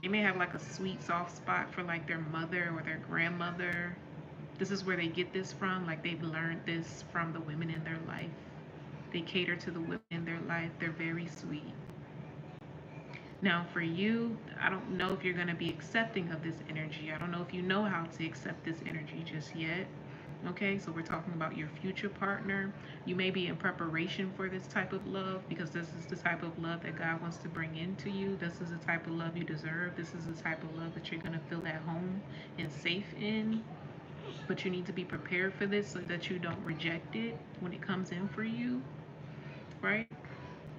They may have like a sweet soft spot for like their mother or their grandmother. This is where they get this from. Like, they've learned this from the women in their life. They cater to the women in their life. They're very sweet. Now for you, I don't know if you're going to be accepting of this energy. I don't know if you know how to accept this energy just yet. Okay, so we're talking about your future partner. You may be in preparation for this type of love, because this is the type of love that God wants to bring into you. This is the type of love you deserve. This is the type of love that you're going to feel at home and safe in. But you need to be prepared for this so that you don't reject it when it comes in for you, right?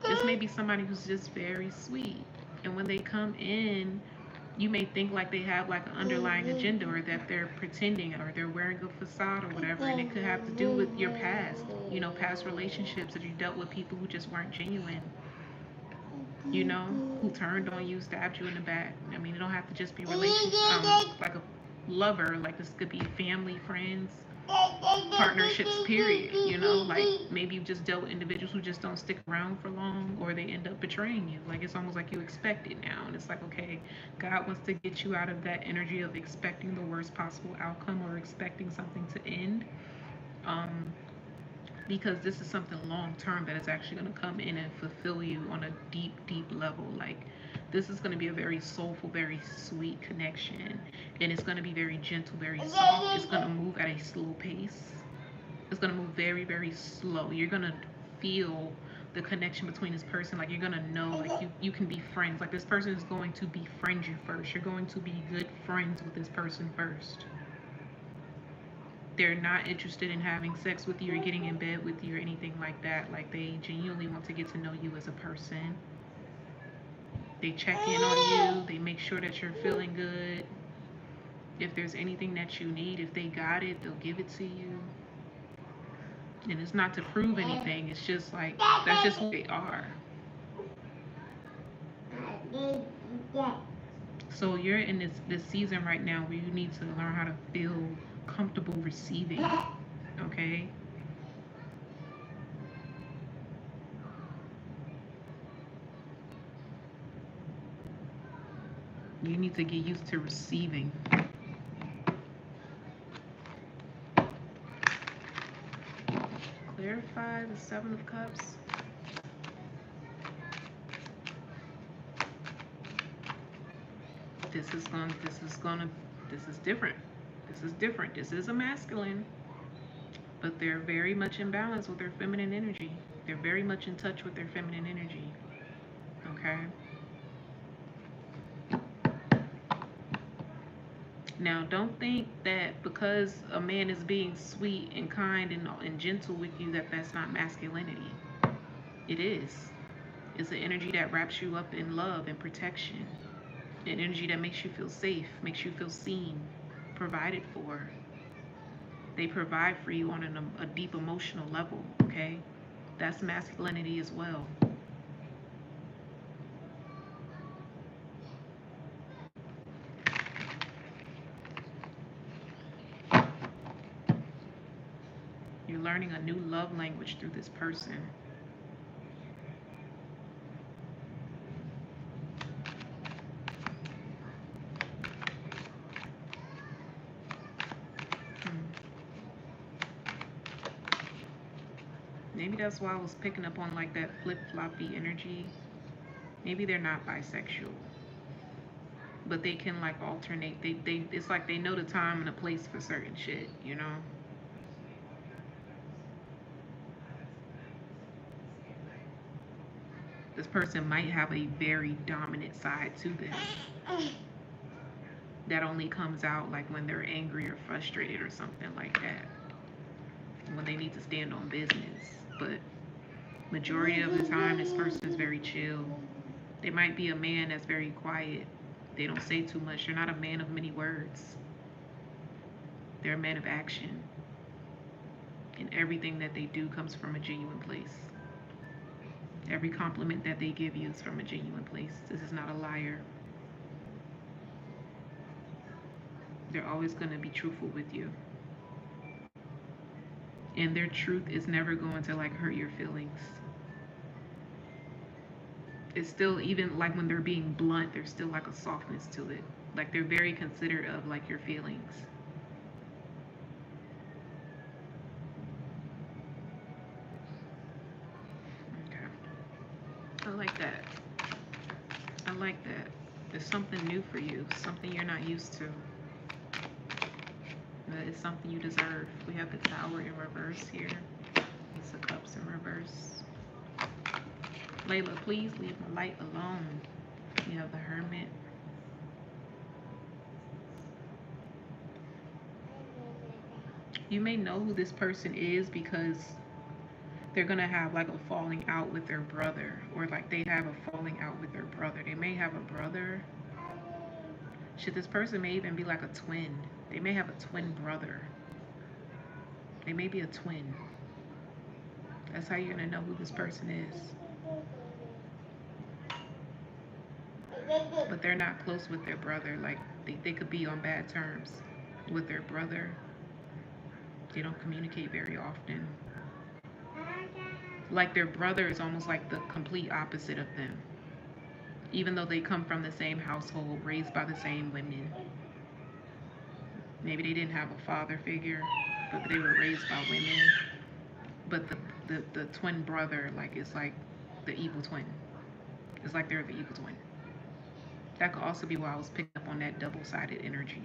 This may be somebody who's just very sweet. And when they come in, you may think like they have like an underlying agenda, or that they're pretending, or they're wearing a facade or whatever. And it could have to do with your past, you know, past relationships, that you dealt with people who just weren't genuine, you know, who turned on you, stabbed you in the back. I mean, it don't have to just be relationship, like a lover. Like this could be family, friends, partnerships, period. You know, like maybe you just dealt with individuals who just don't stick around for long, or they end up betraying you. Like it's almost like you expect it now, and it's like, okay, God wants to get you out of that energy of expecting the worst possible outcome, or expecting something to end. Um, because this is something long term that is actually going to come in and fulfill you on a deep, deep level. Like this is going to be a very soulful, very sweet connection, and it's going to be very gentle, very soft. It's going to move at a slow pace. It's going to move very, very slow. You're going to feel the connection between this person. Like you're going to know, like you can be friends. Like this person is going to befriend you first. You're going to be good friends with this person first. They're not interested in having sex with you or getting in bed with you or anything like that. Like they genuinely want to get to know you as a person. They check in on you. They make sure that you're feeling good. If there's anything that you need, if they got it, they'll give it to you. And it's not to prove anything. It's just like, that's just who they are. So you're in this season right now where you need to learn how to feel comfortable receiving, okay? You need to get used to receiving. Clarify the Seven of Cups. This is different. This is different. This is a masculine, but they're very much in balance with their feminine energy. They're very much in touch with their feminine energy, okay? Now, don't think that because a man is being sweet and kind and gentle with you, that that's not masculinity. It is. It's an energy that wraps you up in love and protection. An energy that makes you feel safe, makes you feel seen, provided for. They provide for you on a deep emotional level, okay? That's masculinity as well. You're learning a new love language through this person. Maybe that's why I was picking up on like that flip-floppy energy. Maybe they're not bisexual, but they can like alternate. It's like they know the time and the place for certain shit, you know? This person might have a very dominant side to them that only comes out like when they're angry or frustrated or something like that, when they need to stand on business. But majority of the time, this person is very chill. They might be a man that's very quiet. They don't say too much. They're not a man of many words. They're a man of action. And everything that they do comes from a genuine place. Every compliment that they give you is from a genuine place. This is not a liar. They're always going to be truthful with you. And their truth is never going to like hurt your feelings. It's still, even like when they're being blunt, there's still like a softness to it. Like they're very considerate of like your feelings. Okay. I like that. I like that. There's something new for you, something you're not used to. But it's something you deserve. We have the Tower in reverse here. Ace of Cups in reverse. Layla, please leave my light alone. We have the Hermit. You may know who this person is because they're gonna have like a falling out with their brother, or like they have a falling out with their brother. They may have a brother. Shit, this person may even be like a twin. They may have a twin brother. They may be a twin. That's how you're gonna know who this person is. But they're not close with their brother. Like they could be on bad terms with their brother. They don't communicate very often. Like their brother is almost like the complete opposite of them. Even though they come from the same household, raised by the same women. Maybe they didn't have a father figure, but they were raised by women. But the twin brother, like, is like the evil twin. It's like they're the evil twin. That could also be why I was picking up on that double-sided energy.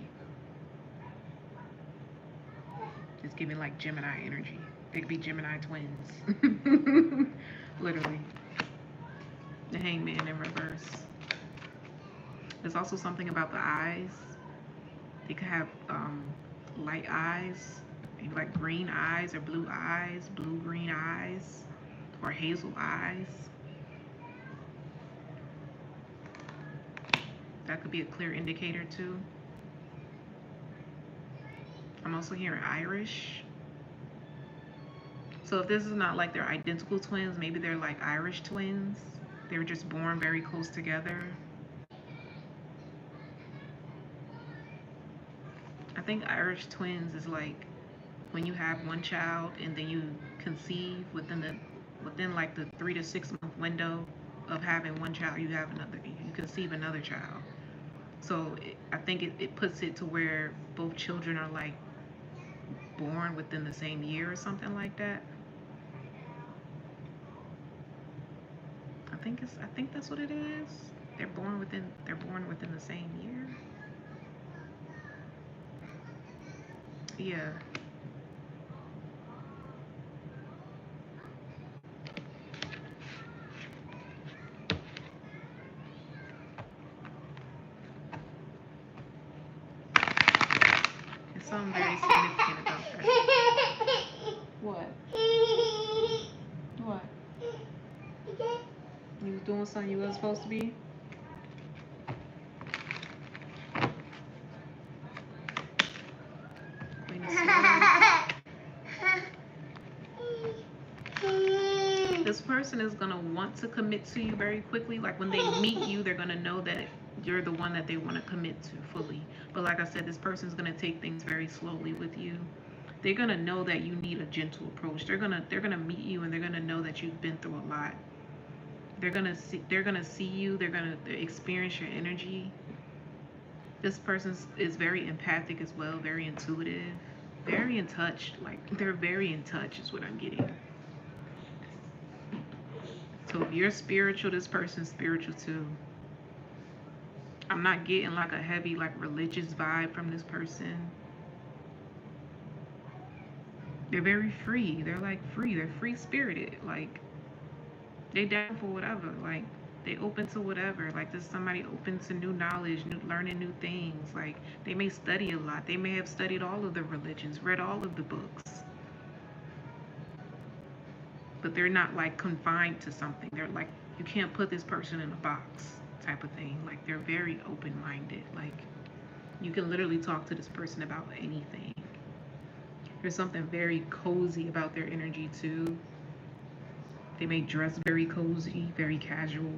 It's giving like Gemini energy. They could be Gemini twins. Literally. The Hangman in reverse. There's also something about the eyes. They could have light eyes, maybe like green eyes or blue eyes, blue-green eyes, or hazel eyes. That could be a clear indicator too. I'm also hearing Irish. So if this is not like they're identical twins, maybe they're like Irish twins. They were just born very close together. I think Irish twins is like when you have one child and then you conceive within like the 3 to 6 month window of having one child, you conceive another child. So I think it puts it to where both children are like born within the same year or something like that. I think that's what it is. They're born within the same year. Yeah. There's something very significant about that. What? What? You was doing something you wasn't supposed to be? This person is going to want to commit to you very quickly. Like when they meet you, they're going to know that you're the one that they want to commit to fully. But like I said, this person is going to take things very slowly with you. They're going to know that you need a gentle approach. They're going to meet you and they're going to know that you've been through a lot. They're going to see you. They're going to experience your energy. This person is very empathic as well, very intuitive, very in touch. Like they're very in touch is what I'm getting. So if you're spiritual, this person's spiritual too. I'm not getting like a heavy like religious vibe from this person. They're very free. They're like free. They're free spirited. Like they down for whatever. Like they open to whatever. Like there's somebody open to new knowledge, learning new things. Like they may study a lot. They may have studied all of the religions, read all of the books. But they're not like confined to something. They're like, you can't put this person in a box type of thing. Like they're very open-minded. Like you can literally talk to this person about anything. There's something very cozy about their energy too. They may dress very cozy, very casual,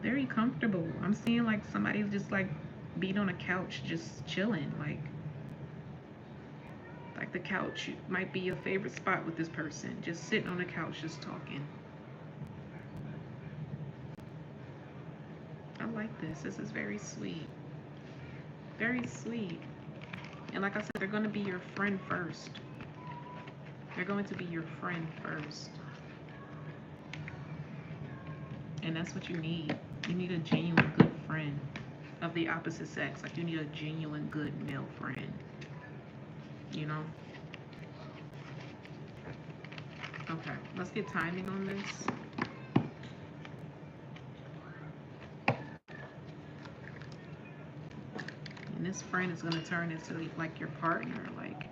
very comfortable. I'm seeing like somebody's just like being on a couch, just chilling. Like the couch might be your favorite spot with this person. Just sitting on the couch, just talking. I like this. This is very sweet. Very sweet. And like I said, they're going to be your friend first. They're going to be your friend first. And that's what you need. You need a genuine good friend of the opposite sex. Like you need a genuine good male friend. You know? Okay, let's get timing on this. And this friend is gonna turn into like your partner, like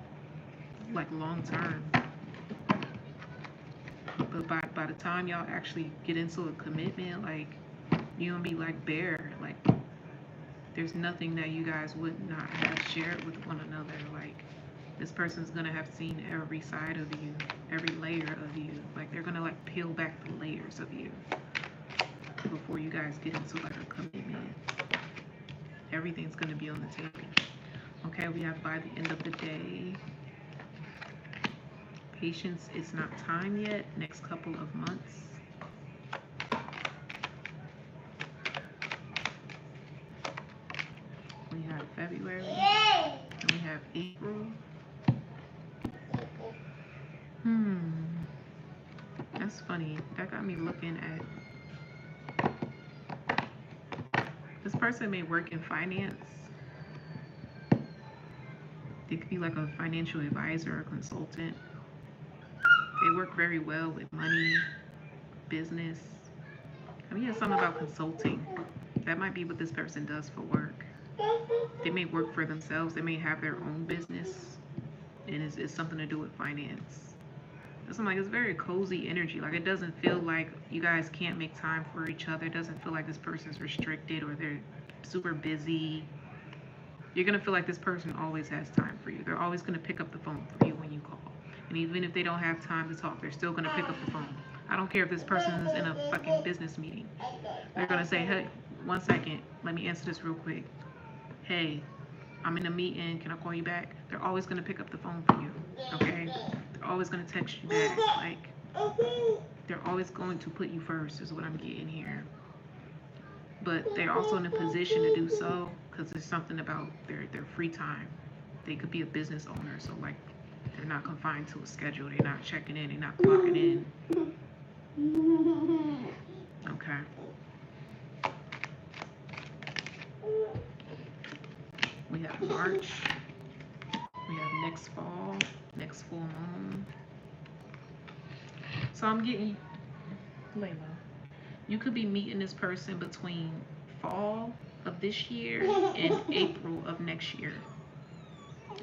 long term. But by the time y'all actually get into a commitment, like you're gonna be like bare. Like there's nothing that you guys would not have shared with one another. Like this person's gonna have seen every side of you, every layer of you. Like they're gonna like peel back the layers of you before you guys get into like a commitment. Everything's gonna be on the table. Okay, we have by the end of the day. Patience, it's not time yet. Next couple of months. We have February. And we have April. That's funny. That got me looking at. This person may work in finance. They could be like a financial advisor or consultant. They work very well with money, business. I mean, it's something about consulting. That might be what this person does for work. They may work for themselves. They may have their own business. And it's something to do with finance. It's like it's very cozy energy. Like it doesn't feel like you guys can't make time for each other. It doesn't feel like this person's restricted or they're super busy. You're going to feel like this person always has time for you. They're always going to pick up the phone for you when you call. And even if they don't have time to talk, they're still going to pick up the phone. I don't care if this person is in a fucking business meeting. They're going to say, hey, 1 second, let me answer this real quick. Hey, I'm in a meeting, can I call you back? They're always going to pick up the phone for you, okay? They're always going to text you back. Like, they're always going to put you first is what I'm getting here. But they're also in a position to do so because there's something about their free time. They could be a business owner, so like, they're not confined to a schedule. They're not checking in. They're not clocking in. Okay. We have March. We have next fall, next full moon. So I'm getting, Layla, you could be meeting this person between fall of this year and April of next year.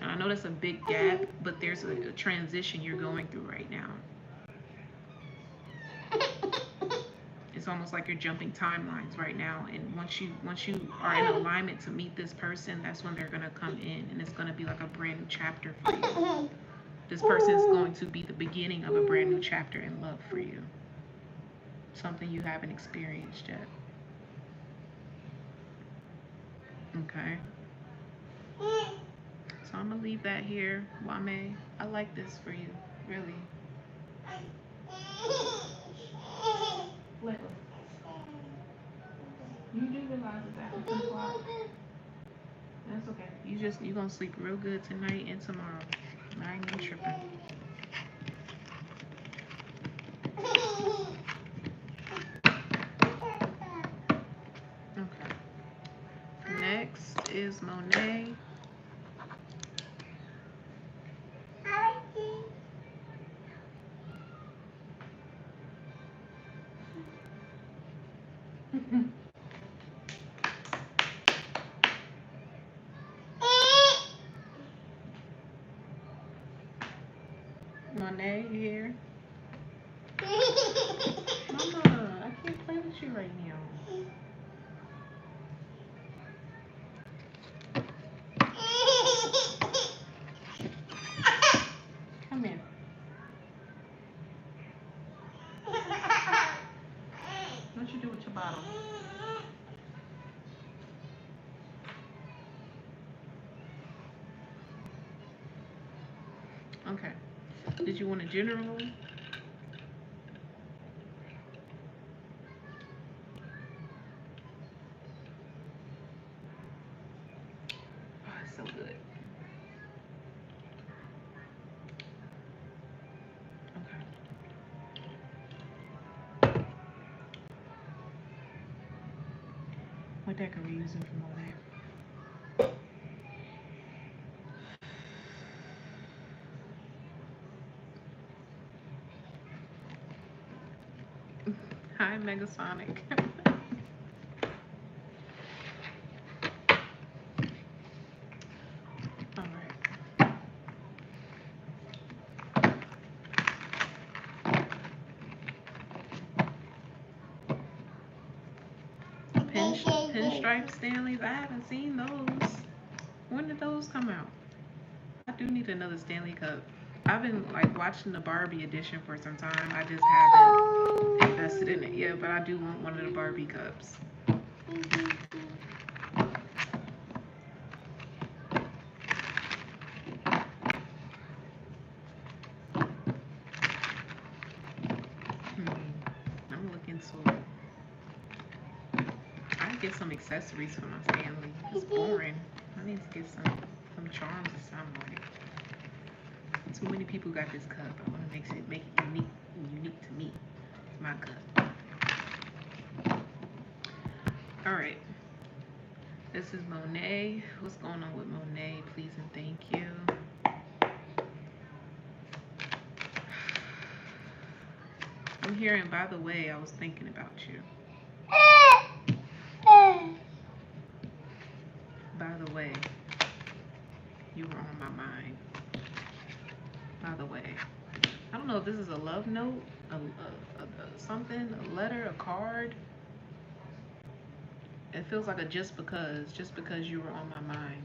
And I know that's a big gap, but there's a transition you're going through right now. It's almost like you're jumping timelines right now. And once you are in alignment to meet this person, that's when they're gonna come in, and it's gonna be like a brand new chapter for you. This person is going to be the beginning of a brand new chapter in love for you. Something you haven't experienced yet. Okay. So I'm gonna leave that here, Wame. I like this for you, really. You do realize it's after 2 o'clock. That's okay. You gonna sleep real good tonight and tomorrow. I ain't even tripping. Okay. Next is Monae. Monae, you here? Mama, I can't play with you right now. Come here. What you do with your bottle? Okay. Did you want a general? Oh, it's so good. Okay. What deck are we using for Monae? Hi, Megasonic. pinstripe Stanleys. I haven't seen those. When did those come out? I do need another Stanley Cup. I've been like watching the Barbie edition for some time. I just haven't invested in it yet, but I do want one of the Barbie cups. I'm looking so. I get some accessories for my Stanley. It's boring. I need to get some charms or something. Too many people got this cup. I want to make it unique to me. My cup. All right. This is Monae. What's going on with Monae? Please and thank you. I'm hearing, by the way, I was thinking about you. By the way, you were on my mind. By the way, I don't know if this is a love note, something, a letter, a card. It feels like a just because you were on my mind,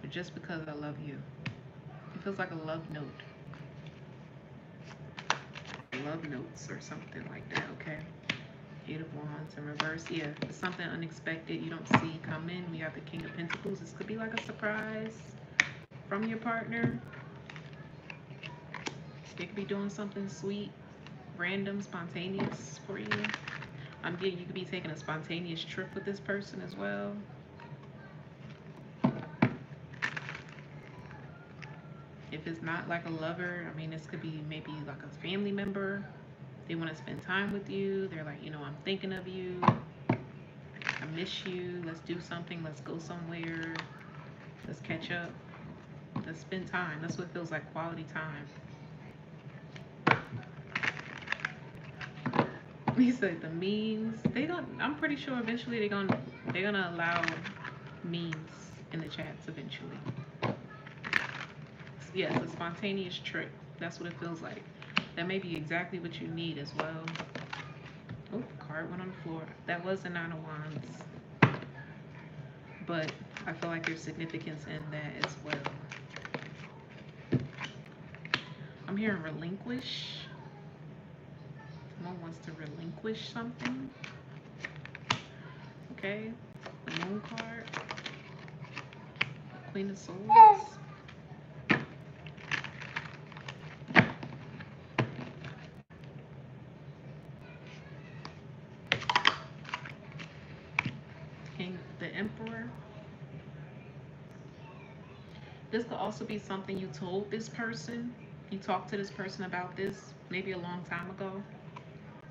or just because I love you. It feels like a love note, love notes or something like that. Okay. 8 of Wands in reverse. Yeah, it's something unexpected you don't see coming. We have the King of Pentacles. This could be like a surprise from your partner. They could be doing something sweet, random, spontaneous for you. I'm getting you could be taking a spontaneous trip with this person as well. If it's not like a lover, I mean, this could be maybe like a family member. They want to spend time with you. They're like, you know, I'm thinking of you. I miss you. Let's do something. Let's go somewhere. Let's catch up. Let's spend time. That's what feels like, quality time. He said the memes. I'm pretty sure eventually they're gonna allow memes in the chats eventually. Yes, a spontaneous trip. That's what it feels like. That may be exactly what you need as well. Oh, card went on the floor. That was the 9 of Wands. But I feel like there's significance in that as well. I'm hearing relinquish. Someone wants to relinquish something. Okay. The Moon card. Queen of Swords. The Emperor. This could also be something you told this person. You talked to this person about this maybe a long time ago.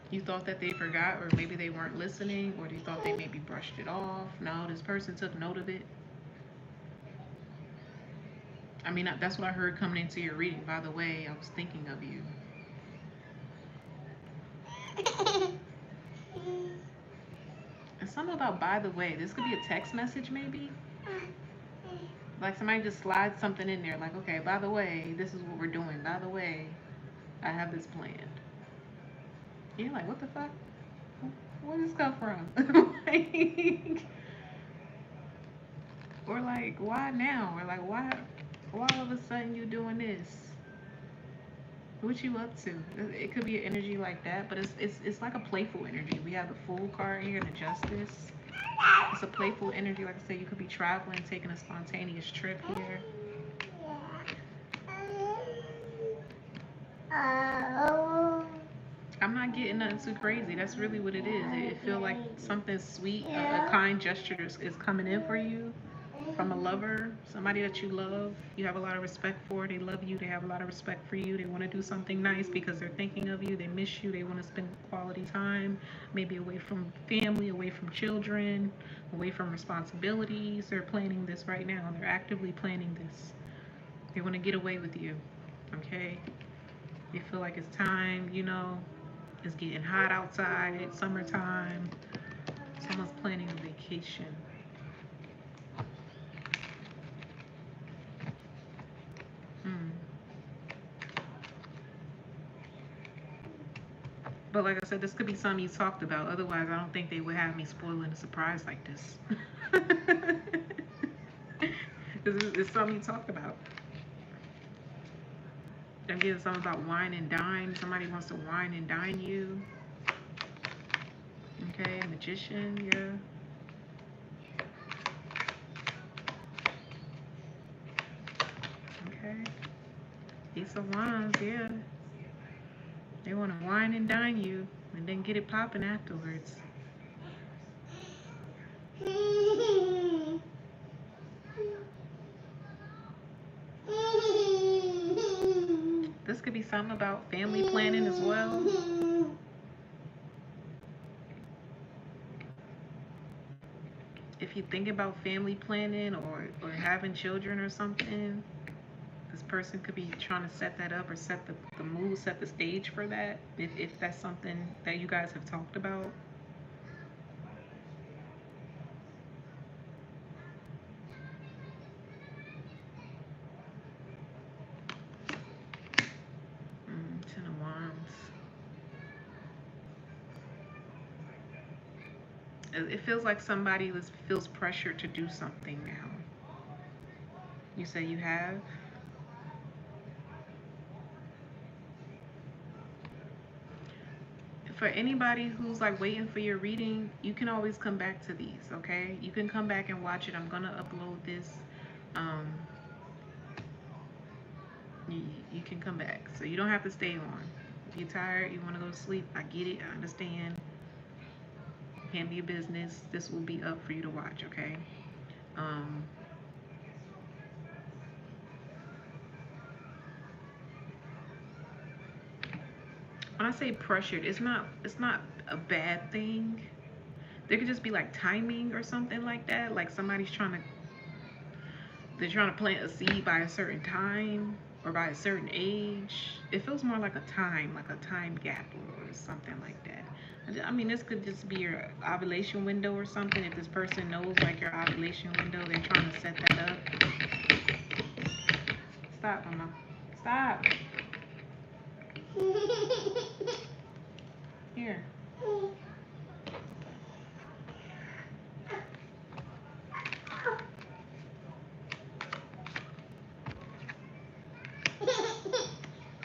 You thought that they forgot, or maybe they weren't listening, or you thought they maybe brushed it off. No, this person took note of it. I mean, that's what I heard coming into your reading. By the way, I was thinking of you. And something about by the way. This could be a text message maybe. Like somebody just slides something in there. Like, okay, by the way, this is what we're doing. By the way, I have this planned. You're like, what the fuck? Where did this come from? Like, or like, why now? Or like, why all of a sudden you doing this? What you up to? It could be an energy like that, but it's like a playful energy. We have the Fool card here, the Justice. It's a playful energy. Like I said, you could be traveling, taking a spontaneous trip here. I'm not getting nothing too crazy. That's really what it is. It feels like something sweet, a kind gesture is coming in for you from a lover, somebody that you love, you have a lot of respect for. They love you. They have a lot of respect for you. They want to do something nice because they're thinking of you. They miss you. They want to spend quality time, maybe away from family, away from children, away from responsibilities. They're planning this right now. They're actively planning this. They want to get away with you, okay? They feel like it's time, you know, it's getting hot outside, it's summertime. Someone's planning a vacation. But like I said, this could be something you talked about. Otherwise, I don't think they would have me spoiling a surprise like this. It's something you talked about. I'm getting something about wine and dine. Somebody wants to wine and dine you. Okay, magician, yeah. Okay. Ace of Wands, yeah. They want to wine and dine you and then get it popping afterwards. This could be something about family planning as well. If you think about family planning or having children or something, this person could be trying to set that up or set the mood, set the stage for that, if that's something that you guys have talked about. Ten of Wands. It feels like somebody feels pressure to do something now. You say you have? For anybody who's like waiting for your reading, you can always come back to these, okay? You can come back and watch it. I'm gonna upload this. You can come back, so you don't have to stay on. If you're tired, you want to go to sleep, I get it, I understand. Handle your business. This will be up for you to watch, okay? When I say pressured, it's not a bad thing. There could just be like timing or something like that. Like somebody's they're trying to plant a seed by a certain time or by a certain age. It feels more like a time gap or something like that. I mean, this could just be your ovulation window or something. If this person knows like your ovulation window, they're trying to set that up. Stop, Mama. Stop. Here.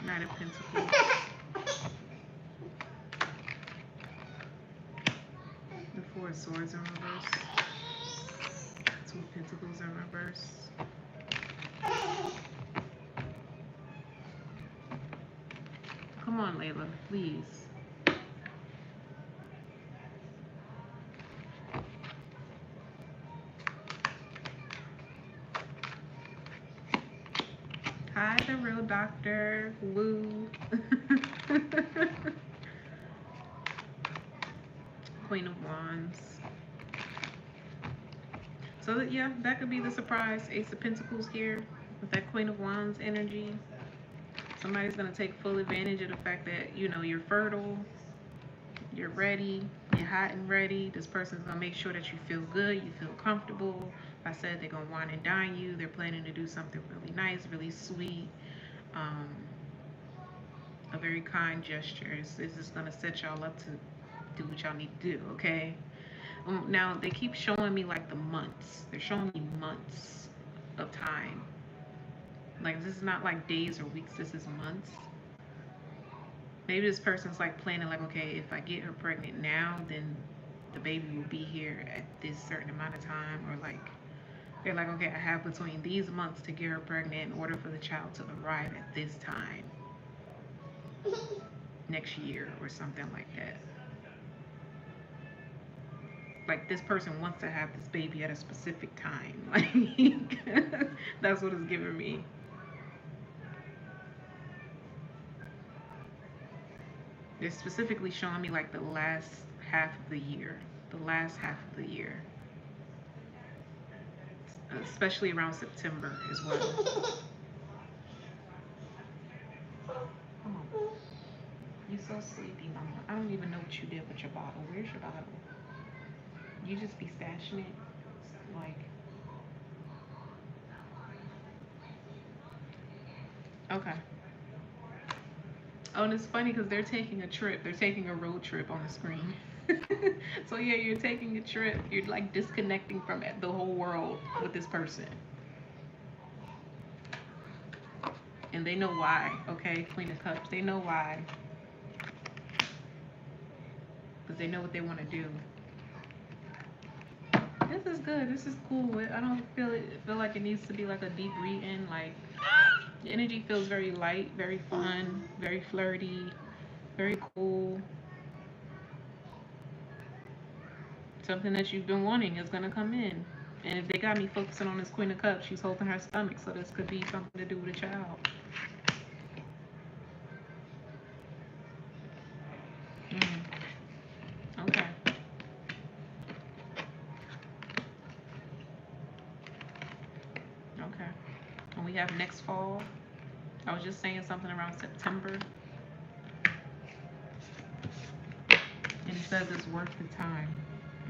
Knight of Pentacles. The Four of Swords in reverse. Two of Pentacles in reverse. Come on, Layla, please. Hi, the real doctor. Woo. Queen of Wands. So yeah, that could be the surprise. Ace of Pentacles here with that Queen of Wands energy. Somebody's going to take full advantage of the fact that, you know, you're fertile, you're ready, you're hot and ready. This person's going to make sure that you feel good, you feel comfortable. Like I said, they're going to wine and dine you. They're planning to do something really nice, really sweet. A very kind gesture. This is going to set y'all up to do what y'all need to do, okay? Now, they keep showing me like the months. They're showing me months of time. Like, this is not like days or weeks, this is months. Maybe this person's like planning like, okay, if I get her pregnant now, then the baby will be here at this certain amount of time. Or like, they're like, okay, I have between these months to get her pregnant in order for the child to arrive at this time next year or something like that. Like, this person wants to have this baby at a specific time. Like, that's what it's giving me. They're specifically showing me like the last half of the year. The last half of the year. Especially around September as well. Come on. You're so sleepy, Mama. I don't even know what you did with your bottle. Where's your bottle? You just be stashing it? Like... Okay. Oh, and it's funny because they're taking a trip. They're taking a road trip on the screen. So yeah, you're taking a trip. You're like disconnecting from the whole world with this person. And they know why, okay? Queen of Cups. They know why. Because they know what they want to do. This is good. This is cool. I don't feel like it needs to be like a deep reading. Like, the energy feels very light, very fun, very flirty, very cool. Something that you've been wanting is going to come in. And if they got me focusing on this Queen of Cups, she's holding her stomach, so this could be something to do with a child. Okay. Okay. And we have next fall. I was just saying something around September. And he says it's worth the time.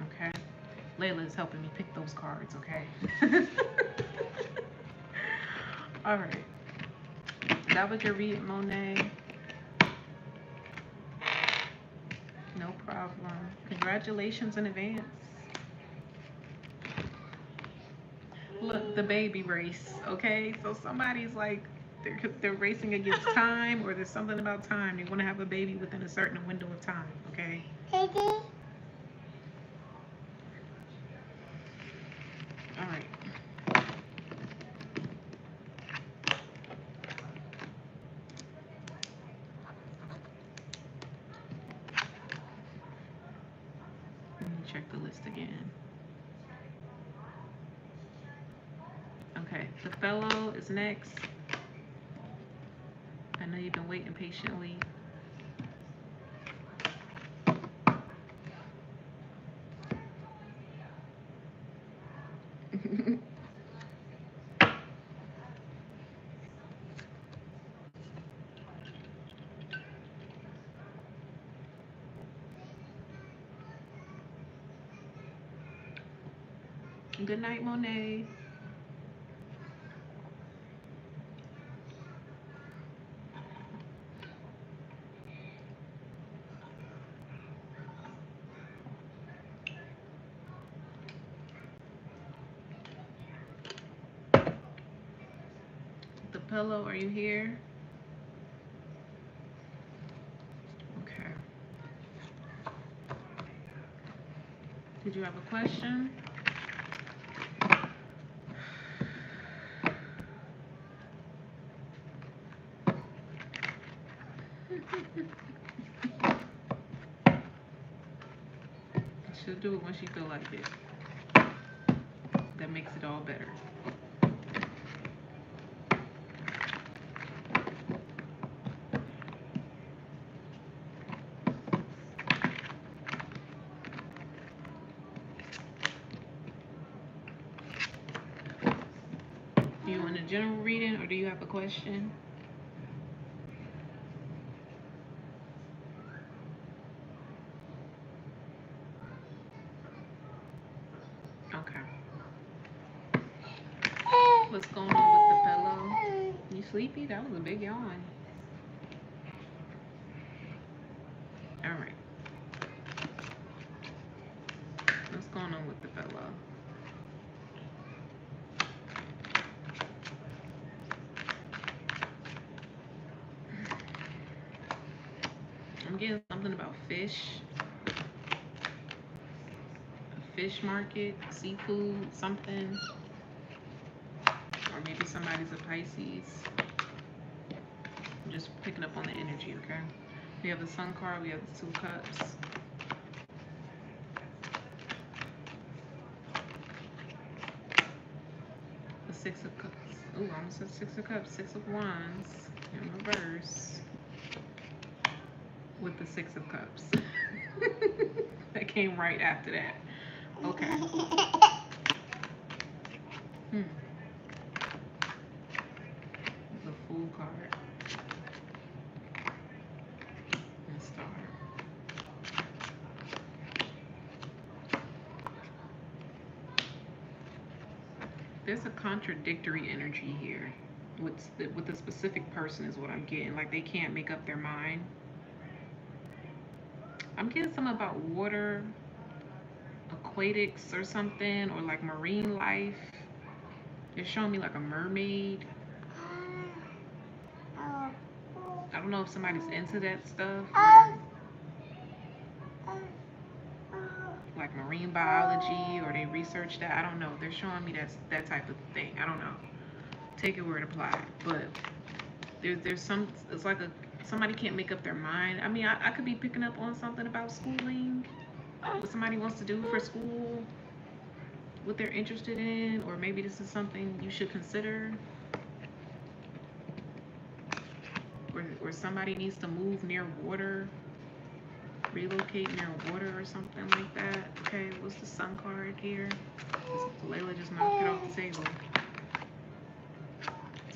Okay. Layla is helping me pick those cards, okay? All right. That was your read, Monae. No problem. Congratulations in advance. Look, the baby race, okay? So somebody's like, they're racing against time, or there's something about time. They want to have a baby within a certain window of time, okay? All right. Let me check the list again. Okay, the fellow is next. I know you've been waiting patiently. Good night, Monae. The pillow, are you here? Okay. Did you have a question? She'll do it when she feel like it. That makes it all better. Do you want a general reading, or do you have a question? Okay. What's going on with the pillow? You sleepy? That was a big yawn. All right. What's going on with the pillow? I'm getting something about fish. A fish market, seafood, something. Or maybe somebody's a Pisces. I'm just picking up on the energy, okay? We have the Sun card, we have the 2 cups. The 6 of cups. Oh, I almost said 6 of cups. 6 of wands in reverse. With the 6 of cups. That came right after that. Okay. The Fool card. And Star. There's a contradictory energy here. with a specific person is what I'm getting. Like they can't make up their mind. I'm getting something about water, aquatics or something, or like marine life. They're showing me like a mermaid. I don't know if somebody's into that stuff. Like marine biology, or they research that. I don't know. They're showing me that type of thing. I don't know. Take it where it applies. But there's some. It's like somebody can't make up their mind. I mean, I could be picking up on something about schooling, what somebody wants to do for school, what they're interested in, or maybe this is something you should consider. Or somebody needs to move near water, relocate near water or something like that. Okay, what's the sun card here? Layla just knocked it off the table.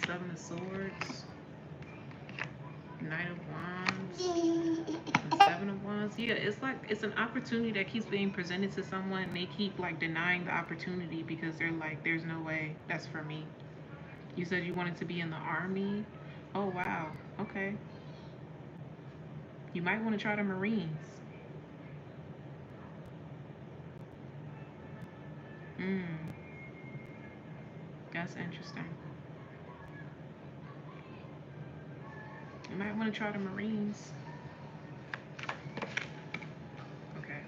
Seven of Swords, Knight of Wands, and Seven of Wands. Yeah, it's like it's an opportunity that keeps being presented to someone, and they keep like denying the opportunity because they're like, there's no way that's for me. You said you wanted to be in the army. Oh wow, okay. You might want to try the Marines. That's interesting. You might want to try the Marines. Okay.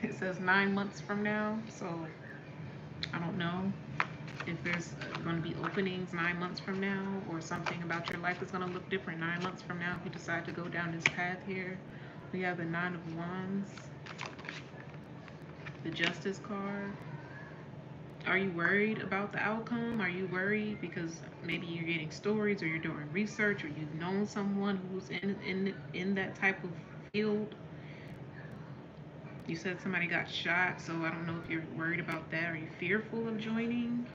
It says 9 months from now, so I don't know if there's going to be openings 9 months from now, or something about your life is going to look different 9 months from now if you decide to go down this path here. We have the Nine of Wands, the Justice card. Are you worried about the outcome? Are you worried because maybe you're getting stories, or you're doing research, or you've known someone who's in that type of field? You said somebody got shot, so I don't know if you're worried about that. Are you fearful of joining?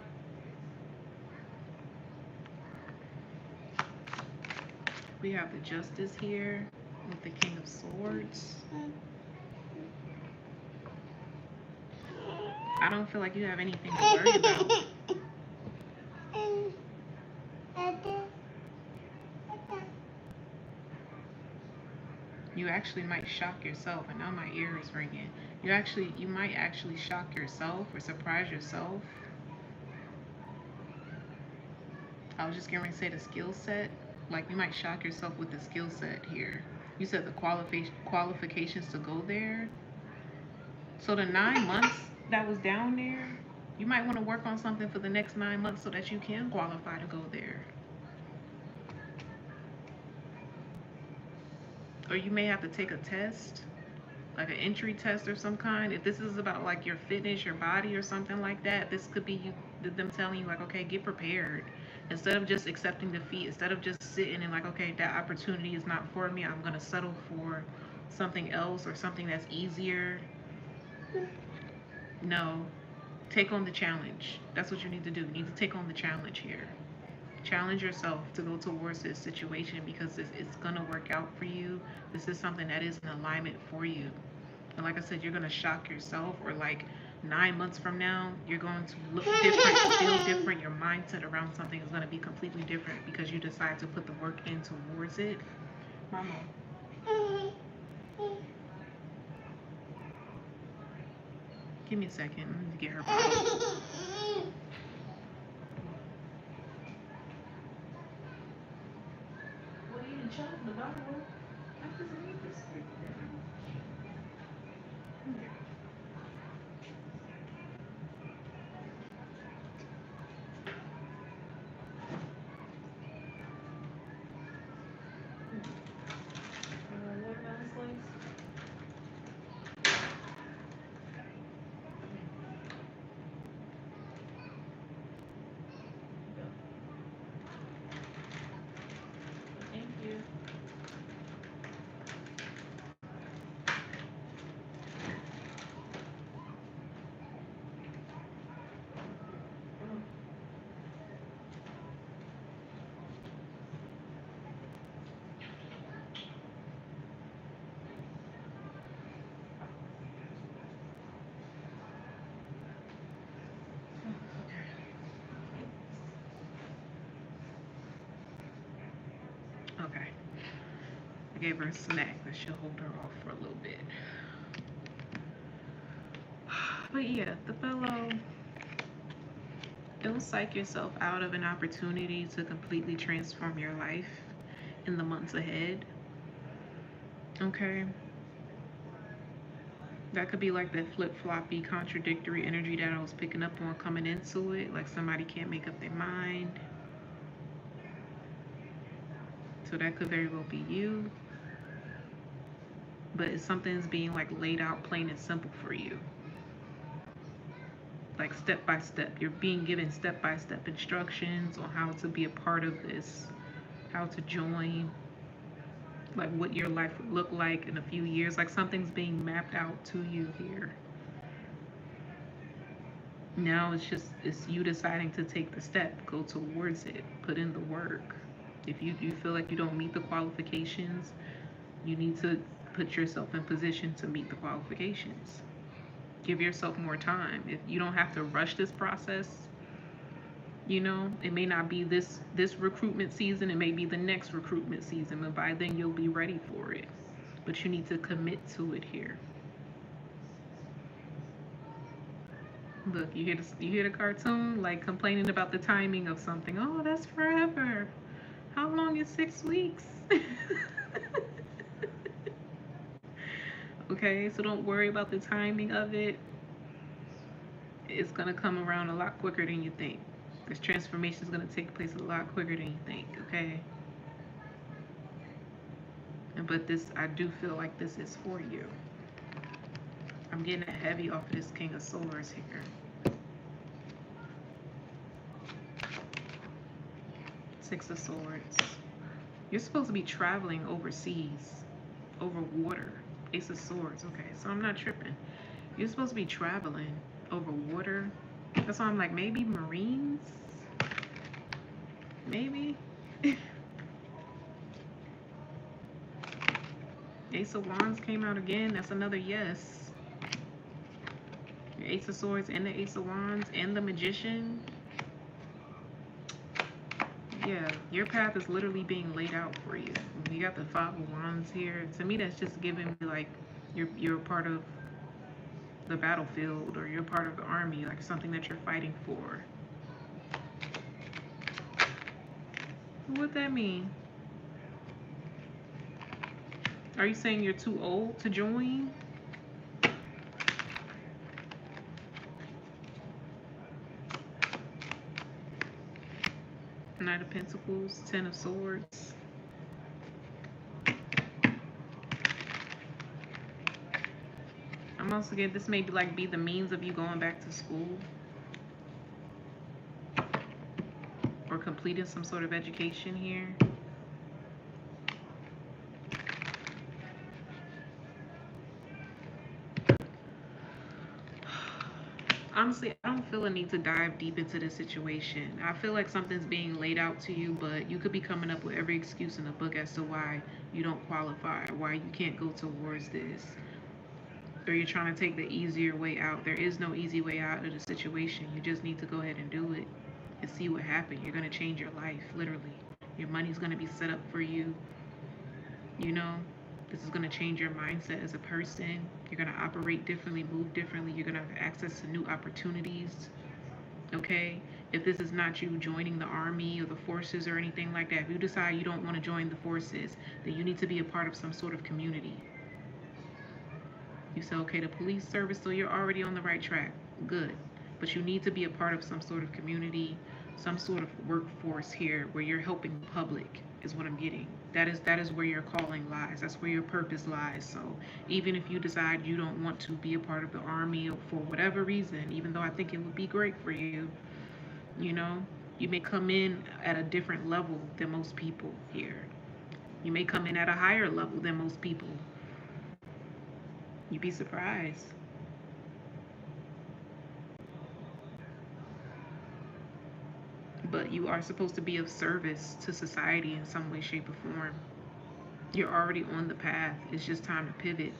We have the Justice here with the King of Swords. I don't feel like you have anything to worry about. You actually might shock yourself, and now my ear is ringing. You might actually shock yourself or surprise yourself. I was just going to say the skill set. Like you might shock yourself with the skill set here. You said the qualifications to go there. So the 9 months that was down there, you might want to work on something for the next 9 months so that you can qualify to go there. Or you may have to take a test, like an entry test or some kind. If this is about like your fitness, your body or something like that, this could be them telling you like, okay, get prepared. Instead of just accepting defeat, instead of just sitting and like, okay, that opportunity is not for me, I'm going to settle for something else or something that's easier. No, take on the challenge. That's what you need to do. You need to take on the challenge here. Challenge yourself to go towards this situation because it's going to work out for you. This is something that is in alignment for you. And like I said, you're going to shock yourself, or like 9 months from now, you're going to look different, feel different. Your mindset around something is going to be completely different because you decide to put the work in towards it. Mama. Give me a second. Let me get her bottle. What are you choking the bottle? I just need this. Okay. I gave her a snack that she'll hold her off for a little bit. But yeah, the fellow, don't psych yourself out of an opportunity to completely transform your life in the months ahead. Okay? That could be like that flip-floppy, contradictory energy that I was picking up on coming into it. Like somebody can't make up their mind. So that could very well be you. But something's being like laid out plain and simple for you. Like step by step. You're being given step-by-step instructions on how to be a part of this, how to join, like what your life would look like in a few years. Like something's being mapped out to you here. Now it's you deciding to take the step, go towards it, put in the work. If you feel like you don't meet the qualifications, you need to put yourself in position to meet the qualifications. Give yourself more time. If you don't have to rush this process, you know, it may not be this recruitment season, it may be the next recruitment season, but by then you'll be ready for it. But you need to commit to it here. Look, you hear the cartoon, like complaining about the timing of something. Oh, that's forever. How long is 6 weeks? Okay, so don't worry about the timing of it. It's gonna come around a lot quicker than you think. This transformation is gonna take place a lot quicker than you think, okay? But this, I do feel like this is for you. I'm getting a heavy off of this King of Swords here. 6 of Swords. You're supposed to be traveling overseas, over water. Ace of Swords. Okay, so I'm not tripping. You're supposed to be traveling over water. That's why I'm like, maybe Marines? Maybe? Ace of Wands came out again. That's another yes. Your Ace of Swords and the Ace of Wands and the Magician. Yeah, your path is literally being laid out for you. You got the Five of Wands here. To me, that's just giving me like you're a part of the battlefield, or you're part of the army, like something that you're fighting for. What that mean? Are you saying you're too old to join? Knight of Pentacles, Ten of Swords. I'm also getting this may be like be the means of you going back to school or completing some sort of education here. Honestly, I don't feel a need to dive deep into this situation. I feel like something's being laid out to you, but you could be coming up with every excuse in the book as to why you don't qualify, why you can't go towards this. Or you're trying to take the easier way out. There is no easy way out of the situation. You just need to go ahead and do it and see what happens. You're going to change your life, literally. Your money's going to be set up for you. You know, this is going to change your mindset as a person. You're going to operate differently, move differently. You're going to have access to new opportunities. Okay? If this is not you joining the army or the forces or anything like that, if you decide you don't want to join the forces, then you need to be a part of some sort of community. You say, okay, the police service, so you're already on the right track. Good. But you need to be a part of some sort of community, some sort of workforce here where you're helping the public is what I'm getting. That is where your calling lies. That's where your purpose lies. So even if you decide you don't want to be a part of the army or for whatever reason, even though I think it would be great for you, you know, you may come in at a different level than most people here. You may come in at a higher level than most people. You'd be surprised. But you are supposed to be of service to society in some way, shape, or form. You're already on the path. It's just time to pivot.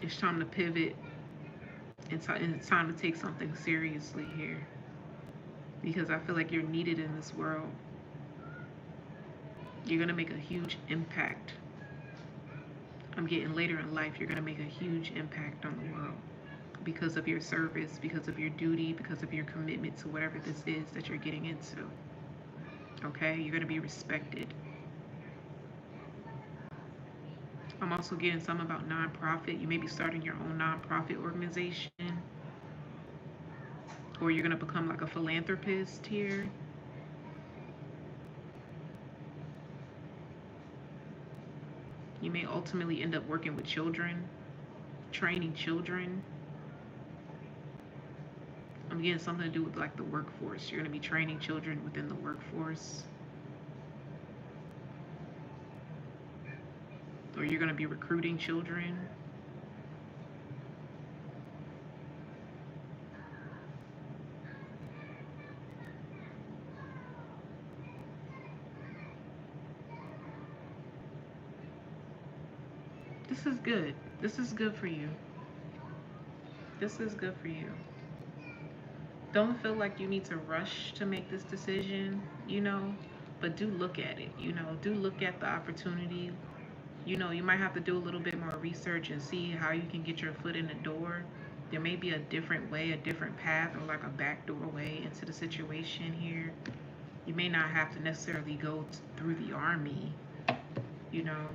It's time to pivot. And it's time to take something seriously here. Because I feel like you're needed in this world. You're going to make a huge impact. I'm getting later in life, you're going to make a huge impact on the world because of your service, because of your duty, because of your commitment to whatever this is that you're getting into. Okay? You're going to be respected. I'm also getting some about nonprofit. You may be starting your own nonprofit organization, or you're going to become like a philanthropist here. You may ultimately end up working with children, training children. I'm getting something to do with like the workforce. You're going to be training children within the workforce. Or you're going to be recruiting children. This is good. This is good for you. This is good for you. Don't feel like you need to rush to make this decision, you know, but do look at it, you know, do look at the opportunity. You know, you might have to do a little bit more research and see how you can get your foot in the door. There may be a different way, a different path, or like a backdoor way into the situation here. You may not have to necessarily go through the army, you know,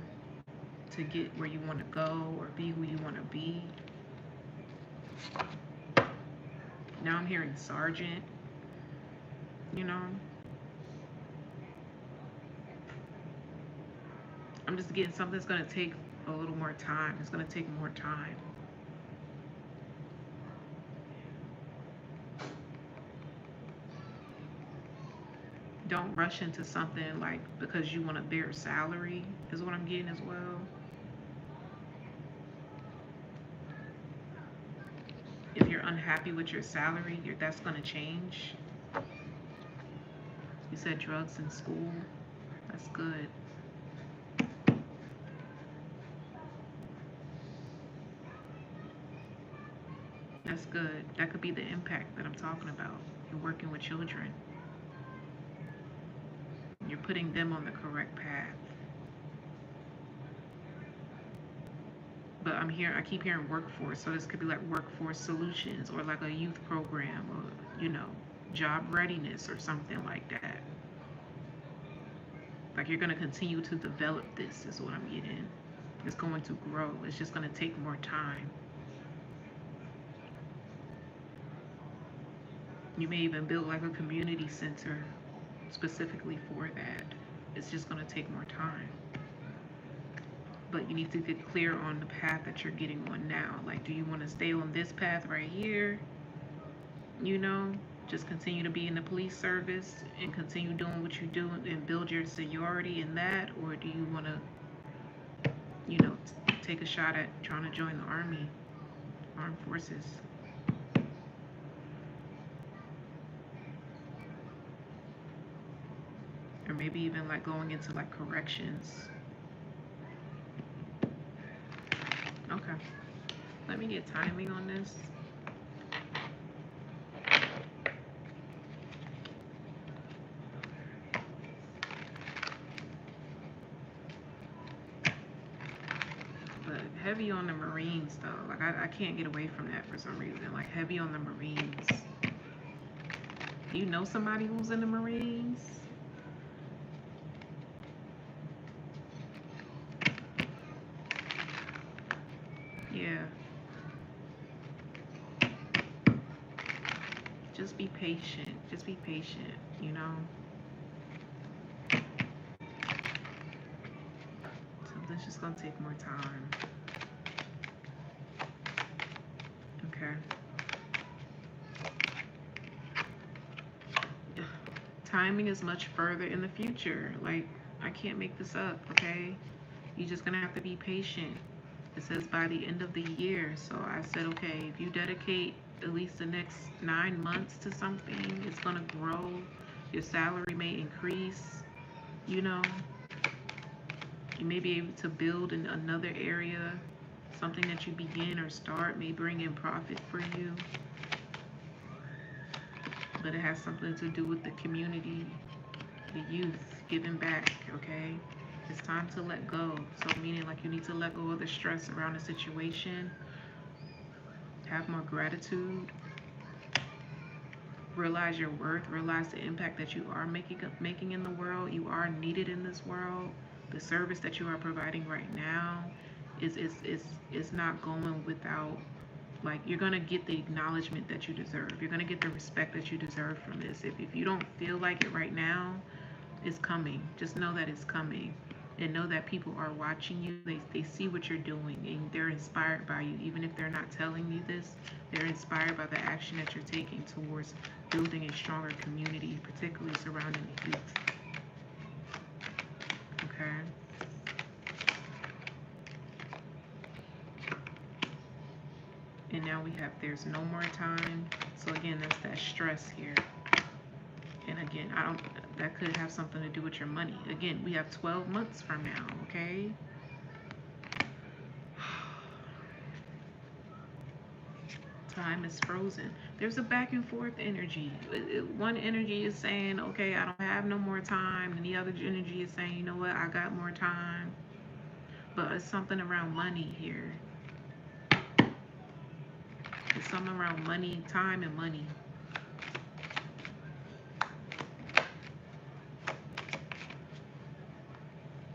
to get where you want to go or be who you want to be. Now I'm hearing sergeant, you know. I'm just getting something that's going to take a little more time. It's going to take more time. Don't rush into something like because you want a bigger salary is what I'm getting as well. If you're unhappy with your salary, that's going to change. You said drugs in school. That's good. That's good. That could be the impact that I'm talking about. You're working with children. You're putting them on the correct path. But I keep hearing workforce, so this could be like workforce solutions or like a youth program or, you know, job readiness or something like that. Like you're going to continue to develop this is what I'm getting. It's going to grow. It's just going to take more time. You may even build like a community center specifically for that. It's just going to take more time. But you need to get clear on the path that you're getting on now. Like, do you want to stay on this path right here? You know, just continue to be in the police service and continue doing what you do and build your seniority in that? Or do you want to, you know, take a shot at trying to join the army, armed forces? Or maybe even like going into like corrections. Okay. Let me get timing on this. But heavy on the Marines though. Like I can't get away from that for some reason. Like heavy on the Marines. You know somebody who's in the Marines? Yeah. Just be patient. Just be patient, you know? Something's just gonna take more time. Okay. Timing is much further in the future. Like, I can't make this up, okay? You're just gonna have to be patient. It says by the end of the year. So I said, okay, if you dedicate at least the next 9 months to something, it's gonna grow. Your salary may increase, you know. You may be able to build in another area. Something that you begin or start may bring in profit for you. But it has something to do with the community, the youth, giving back, okay? It's time to let go. So meaning like you need to let go of the stress around the situation. Have more gratitude. Realize your worth. Realize the impact that you are making in the world. You are needed in this world. The service that you are providing right now is not going without, like, you're going to get the acknowledgement that you deserve. You're going to get the respect that you deserve from this. If you don't feel like it right now, it's coming. Just know that it's coming. And know that people are watching you. They see what you're doing and they're inspired by you. Even if they're not telling you this, they're inspired by the action that you're taking towards building a stronger community, particularly surrounding the youth. Okay? And now we have there's no more time. So again, that's that stress here. And again, that could have something to do with your money. Again, we have 12 months from now, okay? Time is frozen. There's a back and forth energy. One energy is saying, okay, I don't have no more time. And the other energy is saying, you know what, I got more time. But it's something around money here. It's something around money, time and money.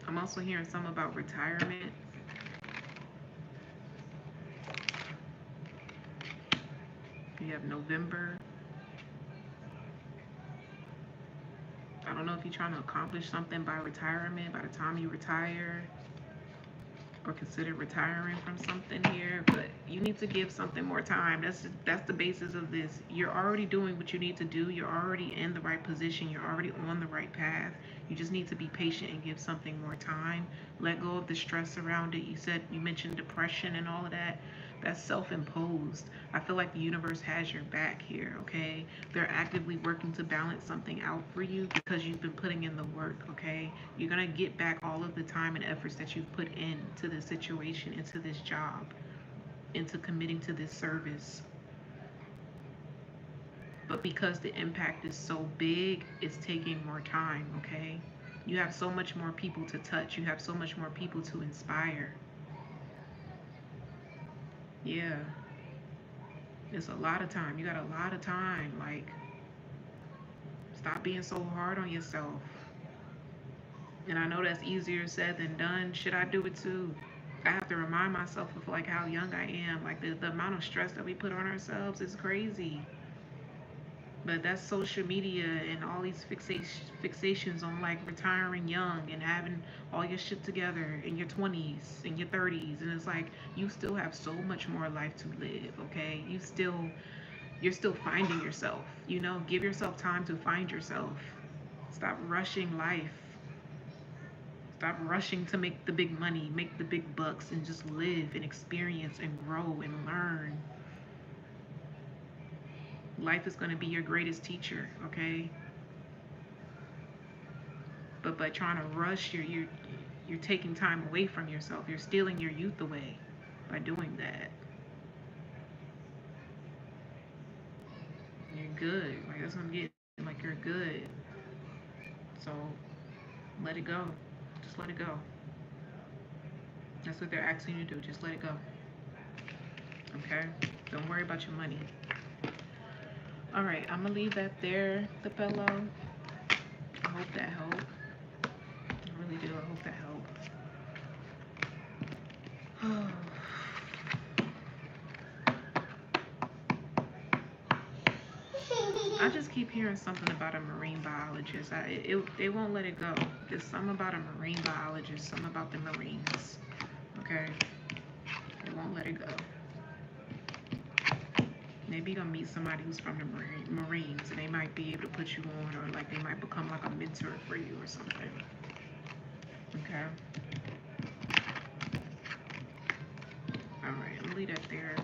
I'm also hearing something about retirement. You have November. I don't know if you're trying to accomplish something by retirement, by the time you retire, or consider retiring from something here, but you need to give something more time. That's the basis of this. You're already doing what you need to do. You're already in the right position. You're already on the right path. You just need to be patient and give something more time. Let go of the stress around it. You mentioned depression and all of that. That's self-imposed. I feel like the universe has your back here, okay? They're actively working to balance something out for you because you've been putting in the work, okay? You're going to get back all of the time and efforts that you've put into this situation, into this job, into committing to this service. But because the impact is so big, it's taking more time, okay? You have so much more people to touch. You have so much more people to inspire. Yeah. It's a lot of time. You got a lot of time. Like, stop being so hard on yourself. And I know that's easier said than done. Should I do it too? I have to remind myself of like how young I am. Like the amount of stress that we put on ourselves is crazy. But that's social media and all these fixations on like retiring young and having all your shit together in your 20s and your 30s. And it's like you still have so much more life to live, okay? You're still finding yourself, you know? Give yourself time to find yourself. Stop rushing life. Stop rushing to make the big money, make the big bucks, and just live and experience and grow and learn. Life is going to be your greatest teacher, okay? But by trying to rush, you're taking time away from yourself. You're stealing your youth away by doing that. You're good. Like, that's what I'm getting. Like, you're good. So, let it go. Just let it go. That's what they're asking you to do. Just let it go. Okay? Don't worry about your money. All right, I'm going to leave that there, the pillow. I hope that helped. I really do. I hope that helped. I just keep hearing something about a marine biologist. They won't let it go. There's something about a marine biologist, something about the Marines. Okay? They won't let it go. Maybe you're gonna meet somebody who's from the Marines and they might be able to put you on, or like they might become like a mentor for you or something. Okay? Alright, I'm gonna leave that there.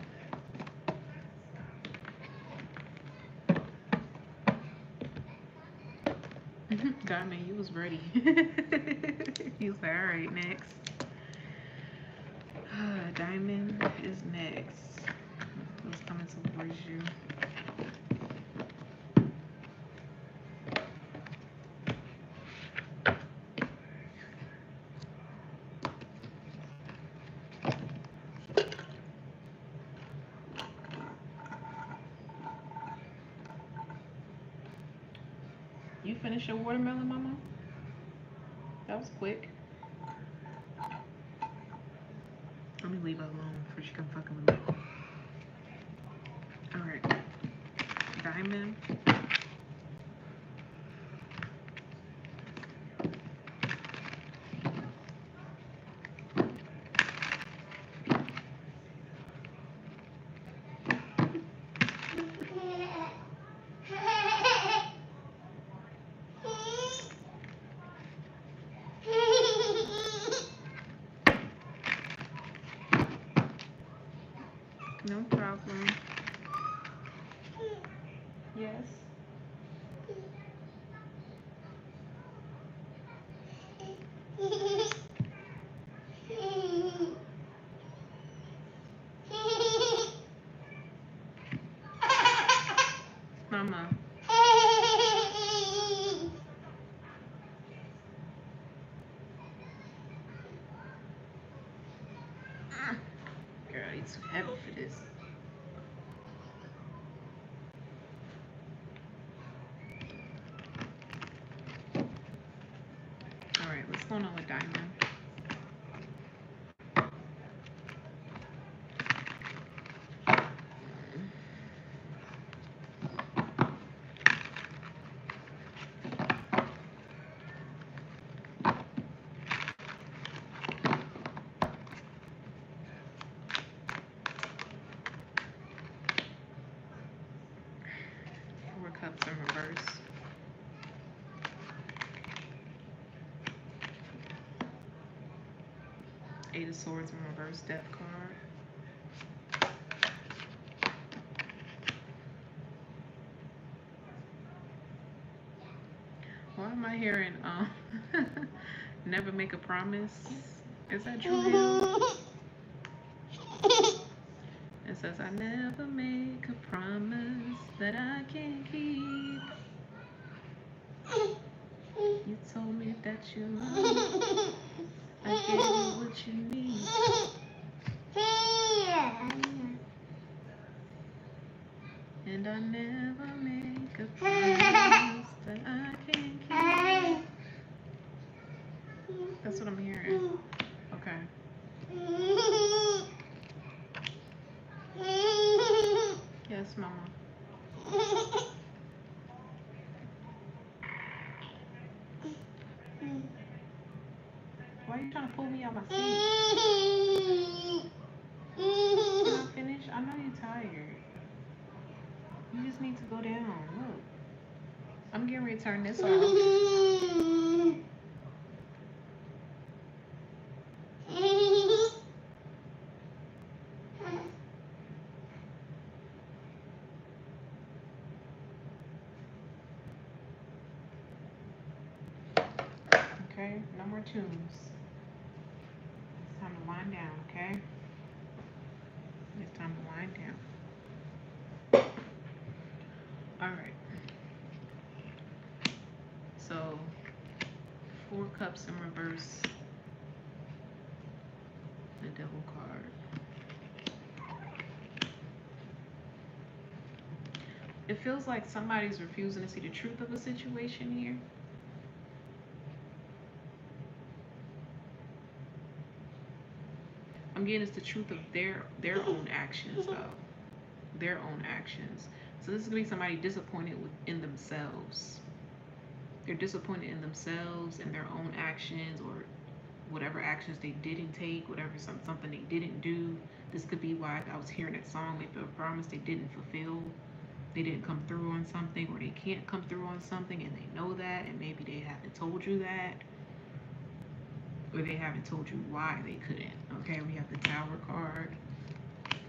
God, man, you was ready. He was like, alright, next. Diamond is next. Who's coming towards you? You finished your watermelon, mama? That was quick. Let me leave her alone before she come fucking with me. Alright. Diamond. No problem. Yes. Mama. Girl, it's too heavy for this. Alright, what's going on with Diamond? 4 cups in reverse. Eight of Swords in reverse, Death card. Why am I hearing never make a promise? Is that true? It says I never make a promise that I can't keep. You told me that you love me. I gave you what you need. And I never make a promise that I can't keep. That's what I'm hearing. Okay. Yes, Mama. Why are you trying to pull me out my seat? Can I finish? I know you're tired. You just need to go down. Look. I'm getting ready to turn this off. Okay, no more tunes. It's time to wind down, okay? It's time to wind down. Alright. So, 4 cups in reverse. The Devil card. It feels like somebody's refusing to see the truth of a situation here. I'm getting it's the truth of their own actions, though. Their own actions. So this is going to be somebody disappointed in themselves. They're disappointed in themselves and their own actions, or whatever actions they didn't take, whatever something they didn't do. This could be why I was hearing that song, maybe a promise they didn't fulfill. They didn't come through on something, or they can't come through on something, and they know that, and maybe they haven't told you that, or they haven't told you why they couldn't. Okay, we have the Tower card,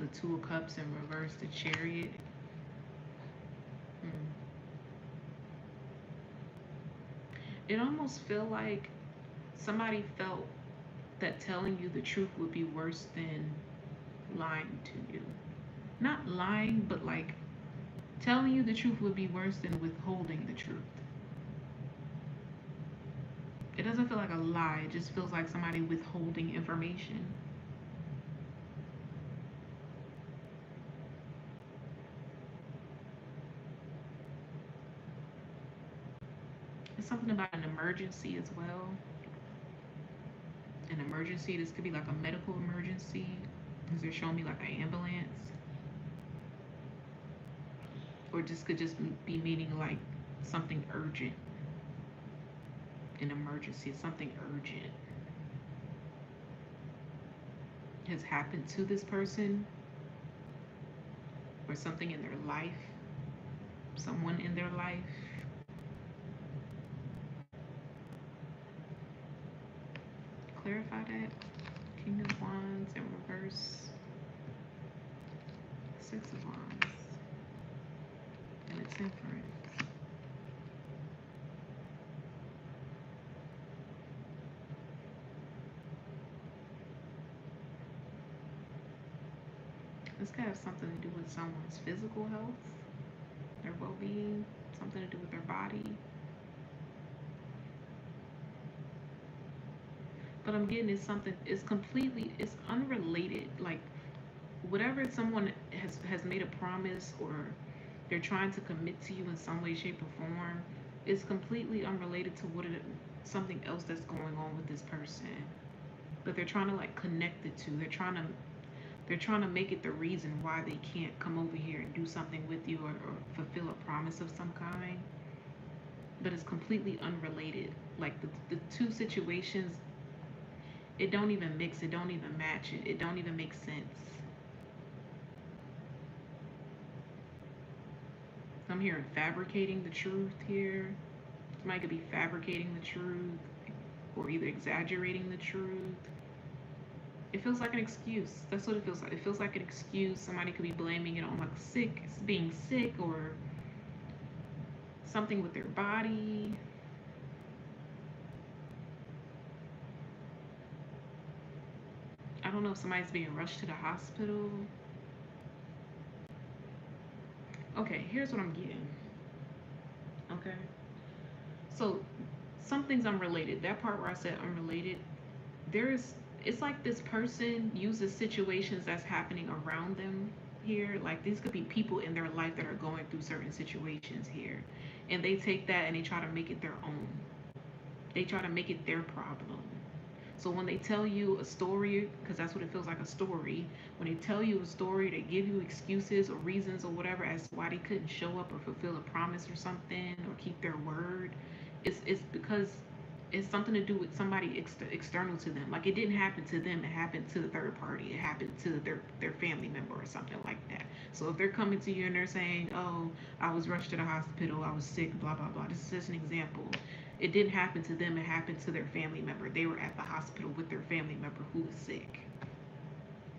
the 2 of Cups in reverse, the Chariot. It almost feel like somebody felt that telling you the truth would be worse than lying to you. Not lying, but like telling you the truth would be worse than withholding the truth. It doesn't feel like a lie. It just feels like somebody withholding information. There's something about an emergency as well. An emergency, this could be like a medical emergency, because they're showing me like an ambulance. Or just could just be meaning like something urgent. An emergency, something urgent has happened to this person, or something in their life, someone in their life. Clarify that. King of Wands in reverse. Six of Wands. And the Temperance. This could have something to do with someone's physical health, their well-being, something to do with their body. But I'm getting is something, it's completely, it's unrelated. Like whatever someone has made a promise, or they're trying to commit to you in some way, shape, or form, is completely unrelated to something else that's going on with this person. But they're trying to like connect it to. They're trying to make it the reason why they can't come over here and do something with you, or fulfill a promise of some kind. But it's completely unrelated. Like the two situations, it don't even mix, it don't even match, it don't even make sense. I'm hearing fabricating the truth here. Somebody could be fabricating the truth, or either exaggerating the truth. It feels like an excuse. That's what it feels like. It feels like an excuse. Somebody could be blaming it on like being sick, or something with their body. I don't know if somebody's being rushed to the hospital. Okay, here's what I'm getting. Okay. So some things unrelated. That part where I said unrelated, it's like this person uses situations that's happening around them here. Like these could be people in their life that are going through certain situations here. And they take that and they try to make it their own. They try to make it their problem. So when they tell you a story, because that's what it feels like, a story, when they tell you a story, they give you excuses or reasons or whatever as to why they couldn't show up or fulfill a promise or something, or keep their word. It's because it's something to do with somebody external to them. Like it didn't happen to them, it happened to the third party. It happened to their family member or something like that. So if they're coming to you and they're saying, oh, I was rushed to the hospital, I was sick, blah, blah, blah. This is just an example. It didn't happen to them, it happened to their family member. They were at the hospital with their family member who was sick.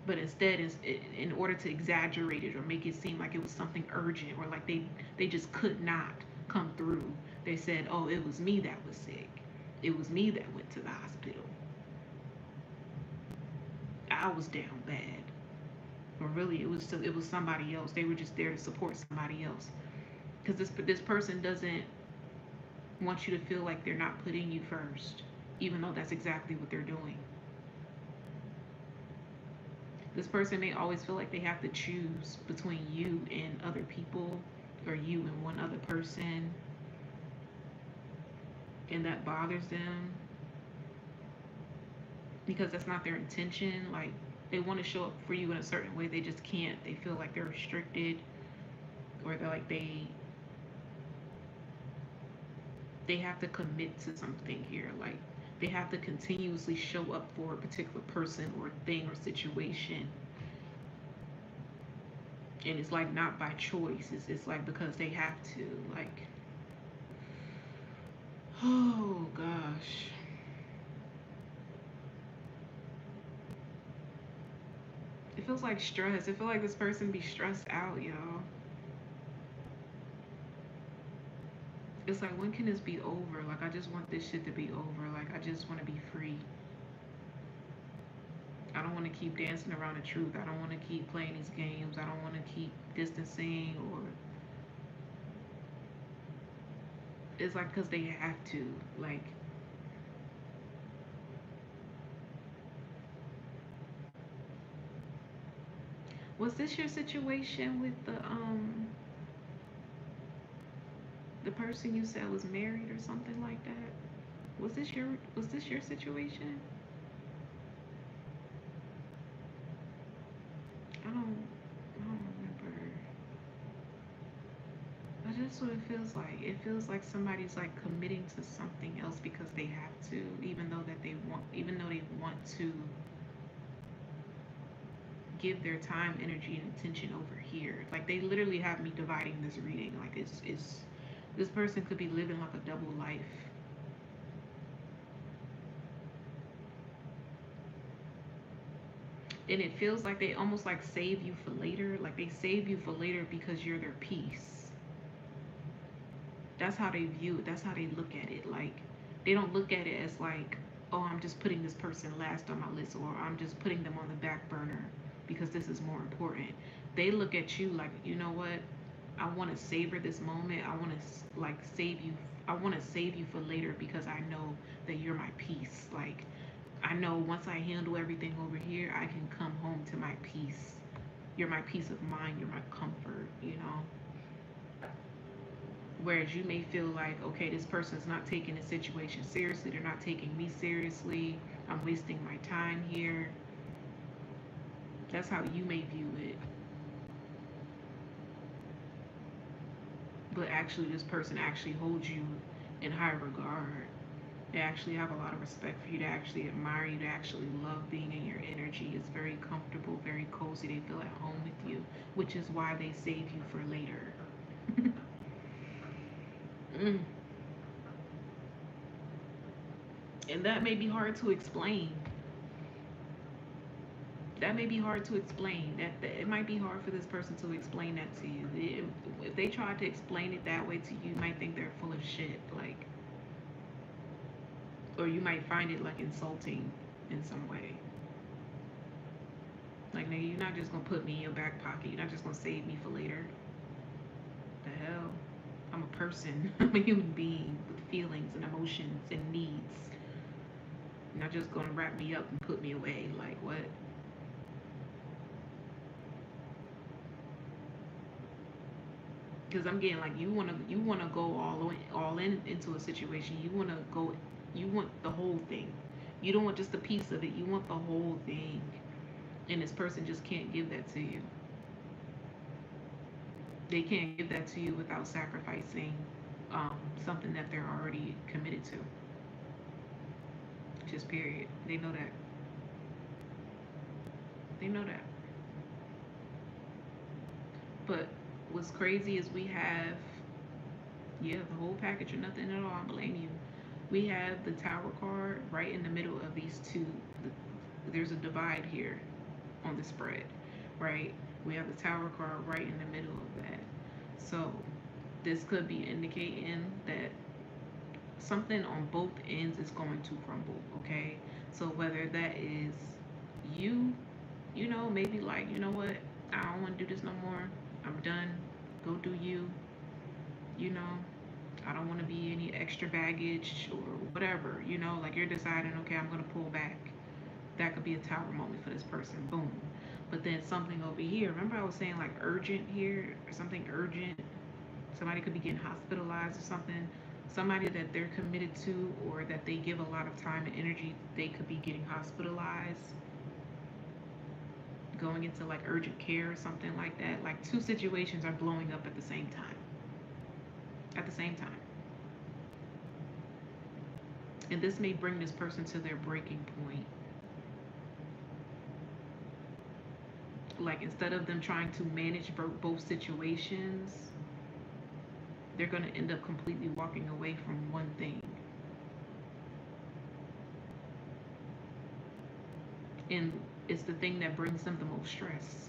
But instead, in order to exaggerate it or make it seem like it was something urgent, or like they just could not come through, they said, oh, it was me that was sick. It was me that went to the hospital. I was down bad. But really, it was somebody else. They were just there to support somebody else. Because this person doesn't want you to feel like they're not putting you first, even though that's exactly what they're doing. This person may always feel like they have to choose between you and other people, or you and one other person, and that bothers them because that's not their intention. Like they want to show up for you in a certain way, they just can't. They feel like they're restricted, or they're like they have to commit to something here. Like they have to continuously show up for a particular person or thing or situation. And it's like not by choice. It's like because they have to. Like, oh gosh. It feels like stress. It feels like this person be stressed out, y'all. It's like, when can this be over? Like, I just want this shit to be over. Like, I just want to be free. I don't want to keep dancing around the truth. I don't want to keep playing these games. I don't want to keep distancing, or it's like because they have to. Like, was this your situation with The person you said was married or something like that. Was this your situation? I don't remember. But that's what it feels like. It feels like somebody's like committing to something else because they have to, even though they want to give their time, energy, and attention over here. Like they literally have me dividing this reading. Like it's this person could be living like a double life. And it feels like they almost like save you for later. Like they save you for later because you're their peace. That's how they view it. That's how they look at it. Like they don't look at it as like, oh, I'm just putting this person last on my list, or I'm just putting them on the back burner because this is more important. They look at you like, you know what? I want to savor this moment. I want to like save you. I want to save you for later because I know that you're my peace. Like I know once I handle everything over here, I can come home to my peace. You're my peace of mind. You're my comfort, you know? Whereas you may feel like, okay, this person's not taking the situation seriously. They're not taking me seriously. I'm wasting my time here. That's how you may view it. But actually, this person actually holds you in high regard. They actually have a lot of respect for you. They actually admire you. They actually love being in your energy. It's very comfortable, very cozy. They feel at home with you, which is why they save you for later. Mm. And that may be hard to explain. That may be hard to explain. That it might be hard for this person to explain that to you. If they try to explain it that way to you, you might think they're full of shit. Like, or you might find it like insulting in some way. Like, nigga, you're not just gonna put me in your back pocket. You're not just gonna save me for later. The hell? I'm a person. I'm a human being with feelings and emotions and needs. You're not just gonna wrap me up and put me away. Like, what? Because I'm getting like you wanna go all in into a situation. You want the whole thing. You don't want just a piece of it. You want the whole thing. And this person just can't give that to you. They can't give that to you without sacrificing something that they're already committed to. Just period. They know that. They know that. But what's crazy is we have, yeah, the whole package or nothing at all. I blame you. We have the Tower card right in the middle of these two. There's a divide here on the spread, right? We have the Tower card right in the middle of that. So this could be indicating that something on both ends is going to crumble, okay? So whether that is you, you know, maybe like, you know what, I don't want to do this no more. I'm done. Go do you, you know. I don't want to be any extra baggage or whatever, you know, like you're deciding, okay, I'm going to pull back. That could be a tower moment for this person. Boom. But then something over here. Remember I was saying like urgent here or something urgent. Somebody could be getting hospitalized or something. Somebody that they're committed to or that they give a lot of time and energy, they could be getting hospitalized, going into like urgent care or something like that. Like two situations are blowing up at the same time. At the same time. And this may bring this person to their breaking point. Like instead of them trying to manage both situations, they're going to end up completely walking away from one thing. And it's the thing that brings them the most stress.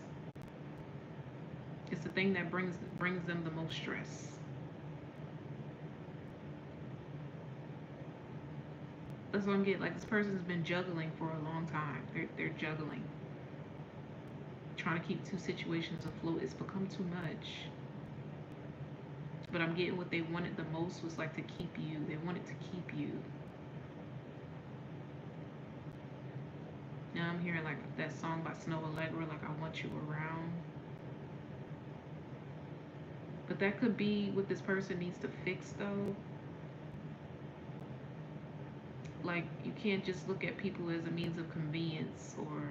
It's the thing that brings them the most stress. That's what I'm getting. Like this person's been juggling for a long time. They're juggling. Trying to keep two situations afloat. It's become too much. But I'm getting what they wanted the most was like to keep you. They wanted to keep you. Now I'm hearing like that song by Snow Allegra, like I want you around. But But that could be what this person needs to fix, though. Like, you can't just look at people as a means of convenience, or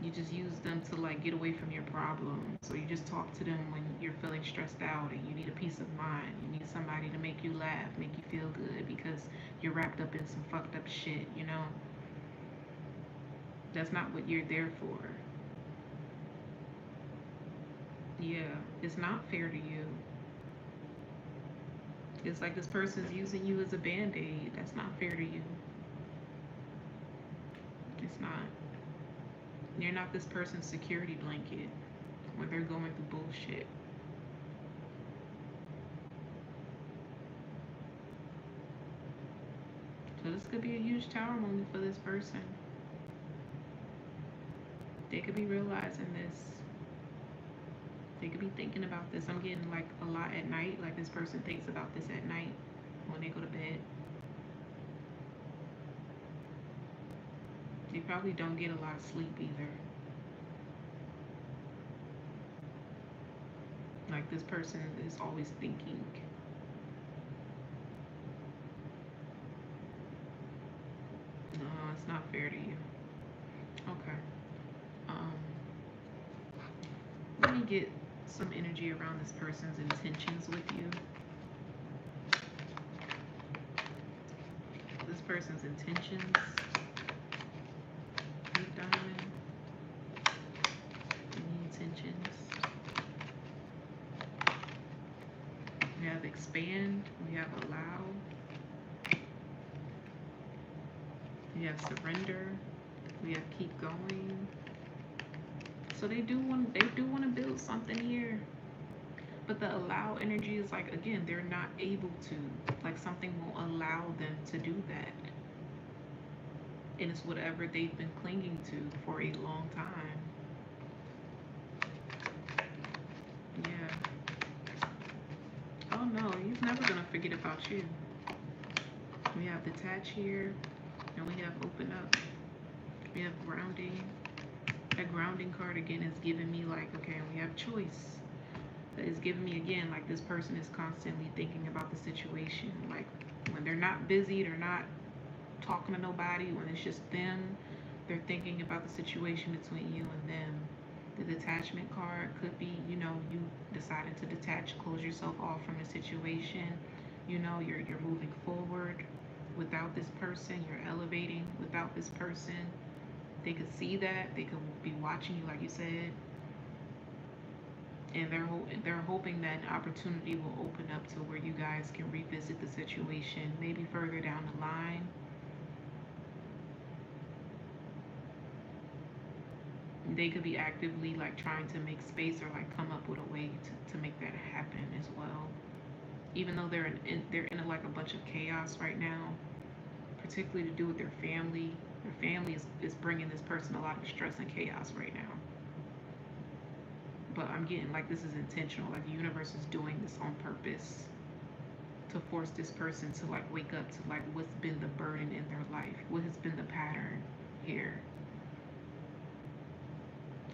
you just use them to like get away from your problems. So you just talk to them when you're feeling stressed out and you need a peace of mind. You need somebody to make you laugh, make you feel good because you're wrapped up in some fucked up shit, you know? That's not what you're there for. Yeah, it's not fair to you. It's like this person's using you as a band-aid. That's not fair to you. It's not. You're not this person's security blanket when they're going through bullshit. So this could be a huge tower moment for this person. They could be realizing this. They could be thinking about this. I'm getting like a lot at night. Like this person thinks about this at night when they go to bed. They probably don't get a lot of sleep either. Like this person is always thinking. No, it's not fair to you. Okay. Let me get some energy around this person's intentions with you. This person's intentions. Diamond. Any intentions? We have expand. We have allow. We have surrender. We have keep going. So they do want to build something here. But the allow energy is like, again, they're not able to. Like something won't allow them to do that. And it's whatever they've been clinging to for a long time. Yeah. Oh no, he's never gonna forget about you. We have detach here, and we have open up. We have grounding. That grounding card again is giving me like, okay, we have choice. That is giving me again like this person is constantly thinking about the situation. Like when they're not busy, they're not talking to nobody, when it's just them, they're thinking about the situation between you and them. The detachment card could be, you know, you decided to detach, close yourself off from the situation. You know, you're moving forward without this person, you're elevating without this person. They could see that, they could be watching you like you said, and they're hoping that an opportunity will open up to where you guys can revisit the situation maybe further down the line. They could be actively like trying to make space or like come up with a way to make that happen as well. Even though they're in like a bunch of chaos right now, particularly to do with their family. Their family is bringing this person a lot of stress and chaos right now. But I'm getting like this is intentional. Like the universe is doing this on purpose to force this person to like wake up to like what's been the burden in their life, what has been the pattern here.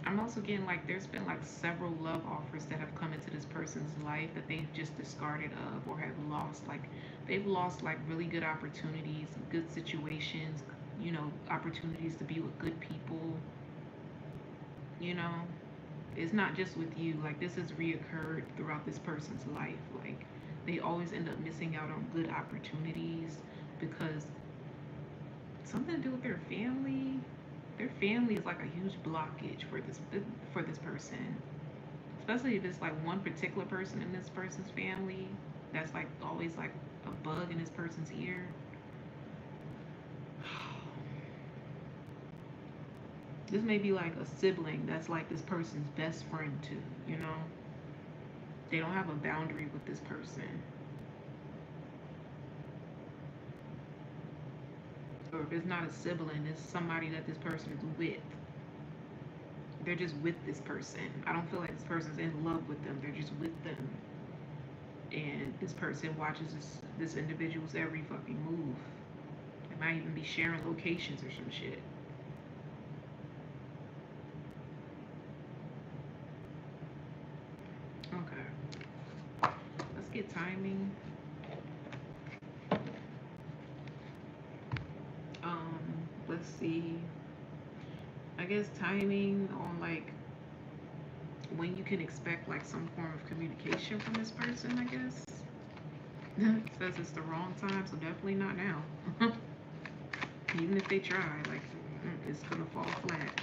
I'm also getting like there's been like several love offers that have come into this person's life that they've just discarded of or have lost. Like they've lost like really good opportunities, good situations, you know, opportunities to be with good people. You know, it's not just with you. Like this has reoccurred throughout this person's life. Like they always end up missing out on good opportunities because something to do with their family. Their family is like a huge blockage for this person, especially if it's like one particular person in this person's family that's like always like a bug in this person's ear. This may be like a sibling that's like this person's best friend too, you know? They don't have a boundary with this person. Or if it's not a sibling, it's somebody that this person is with. They're just with this person. I don't feel like this person's in love with them. They're just with them. And this person watches this individual's every fucking move. They might even be sharing locations or some shit. get timing. Let's see. I guess timing on like when you can expect like some form of communication from this person, I guess. It says it's the wrong time, so definitely not now. Even if they try, like, it's gonna fall flat.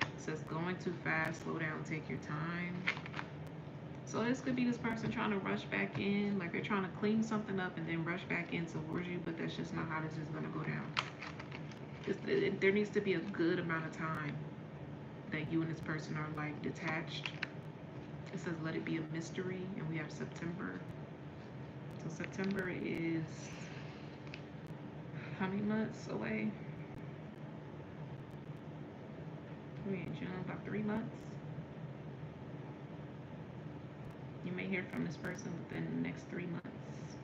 It says going too fast, slow down, take your time. So this could be this person trying to rush back in, like they're trying to clean something up and then rush back in towards you, but that's just not how this is gonna go down. There needs to be a good amount of time that you and this person are like detached. It says let it be a mystery, and we have September. So September is how many months away? We're in June, about 3 months. You may hear from this person within the next 3 months.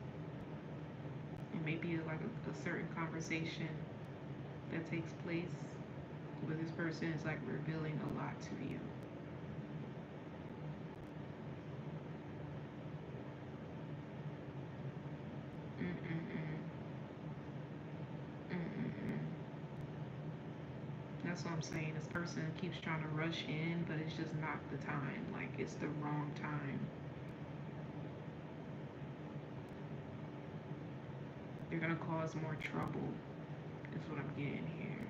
It may be like a certain conversation that takes place where this person is like revealing a lot to you. That's what I'm saying. This person keeps trying to rush in, but it's just not the time. Like, it's the wrong time. They're gonna cause more trouble, is what I'm getting here.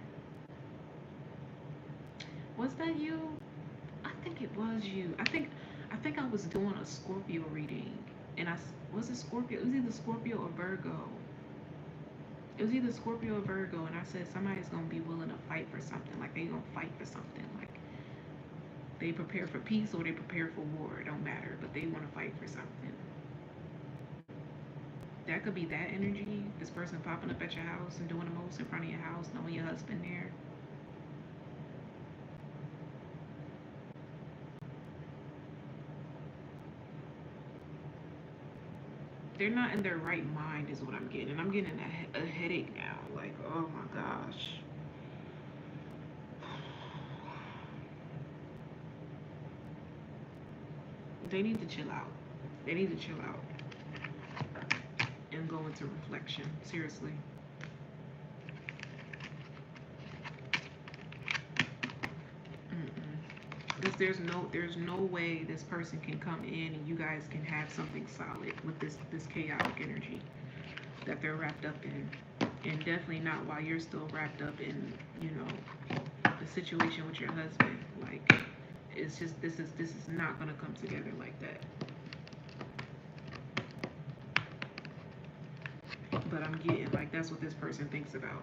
Was that you? I think it was you. I think I was doing a Scorpio reading, and was it Scorpio? It was either Scorpio or Virgo. It was either Scorpio or Virgo, and I said somebody's gonna be willing to fight for something. Like they gonna fight for something. Like they prepare for peace or they prepare for war. It don't matter, but they want to fight for something. That could be that energy. This person popping up at your house and doing the most in front of your house, knowing your husband there. They're not in their right mind is what I'm getting. I'm getting a headache now. Like, oh my gosh. They need to chill out. They need to chill out and go into reflection. Seriously. Because there's no way this person can come in and you guys can have something solid with this chaotic energy that they're wrapped up in, and definitely not while you're still wrapped up in, you know, the situation with your husband. Like, it's just this is not gonna come together like that. But I'm getting like that's what this person thinks about.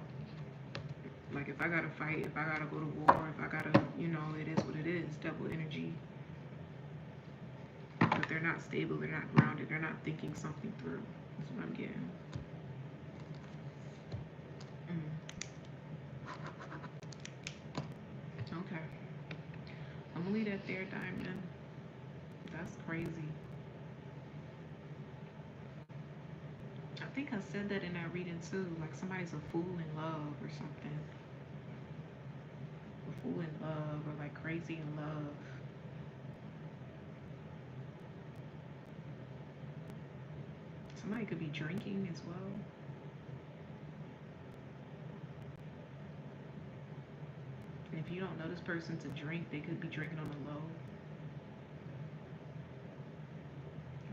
Like, if I gotta fight, if I gotta go to war, if I gotta, you know, it is what it is. Double energy. But they're not stable, they're not grounded, they're not thinking something through. That's what I'm getting. Okay. I'm gonna leave that there, Diamond. That's crazy. I think I said that in that reading too. Like, somebody's a fool in love or something. A fool in love, or like crazy in love. Somebody could be drinking as well. And if you don't know this person to drink, they could be drinking on the low.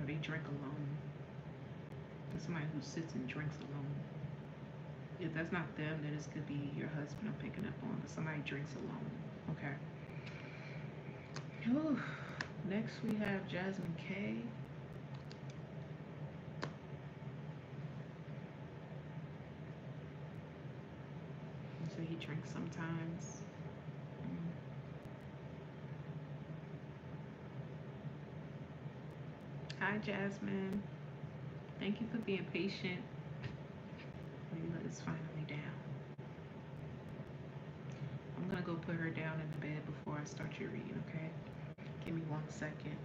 Or they drink alone. There's somebody who sits and drinks alone. If that's not them, then this could be your husband I'm picking up on, but somebody drinks alone. Okay. Whew. Next we have Jasmine C. So he drinks sometimes. Hi, Jasmine. Thank you for being patient. Kaliyyah is finally down. I'm gonna go put her down in the bed before I start your reading, okay? Give me 1 second.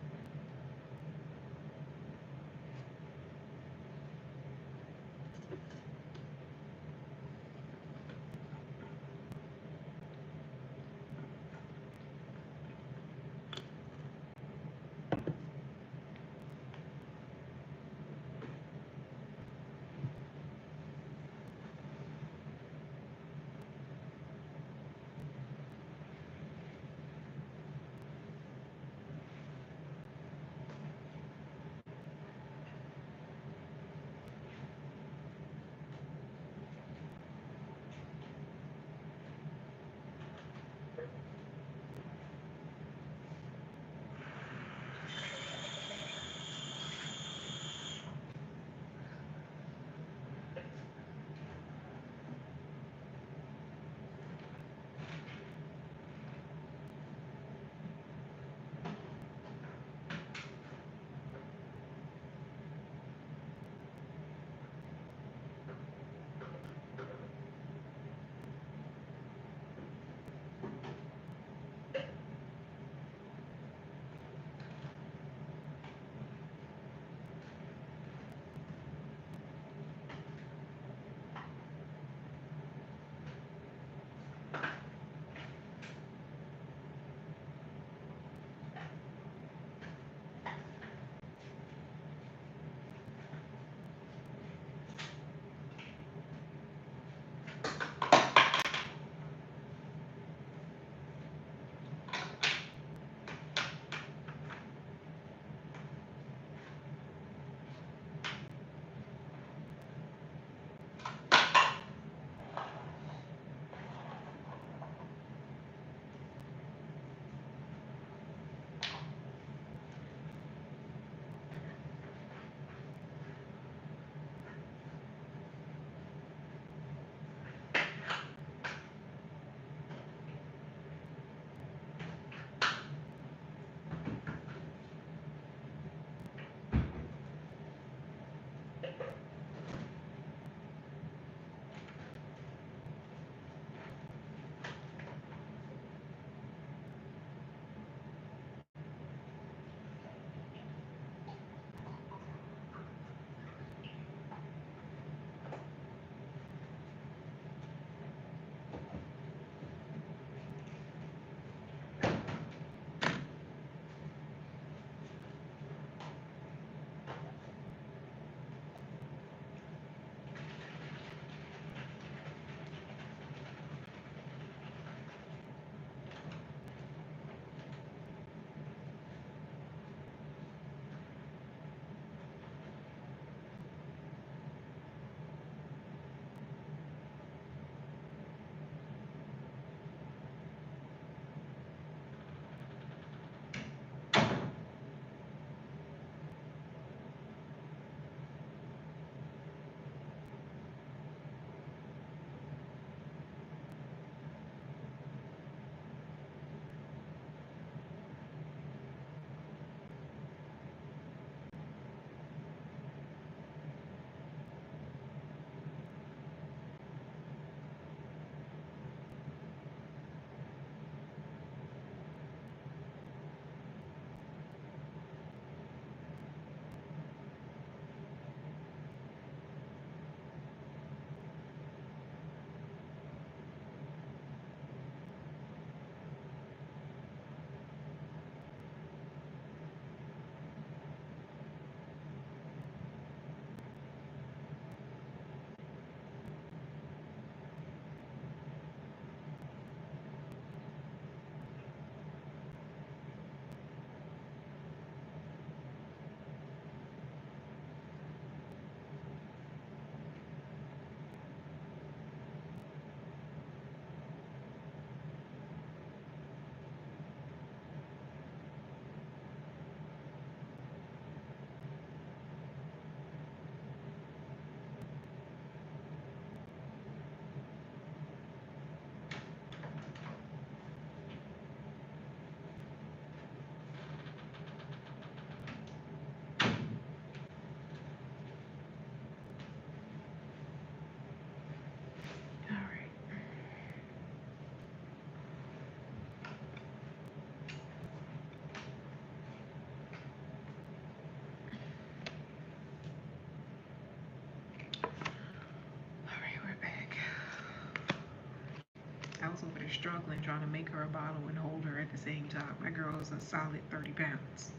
struggling trying to make her a bottle and hold her at the same time. My girl is a solid 30 pounds.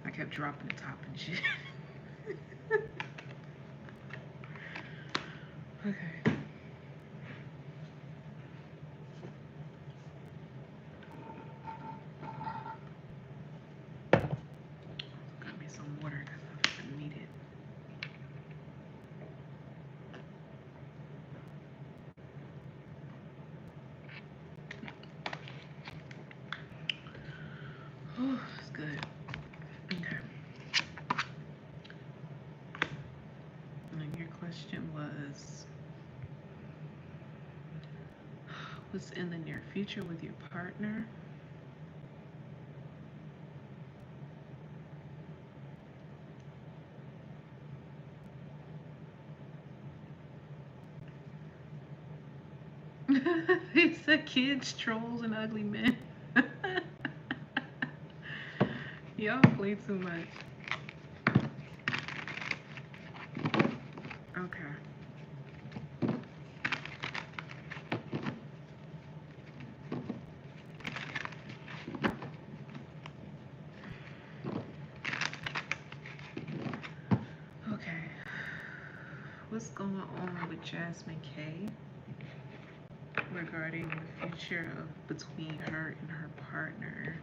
I kept dropping the top and shit. Okay. Got me some water because I need it. Oh, it's good. Okay. And your question was, what's in the near future with your partner? He said kids, trolls, and ugly men. Y'all play too much. Okay. Okay. What's going on with Jasmine C regarding the future of between her and her partner?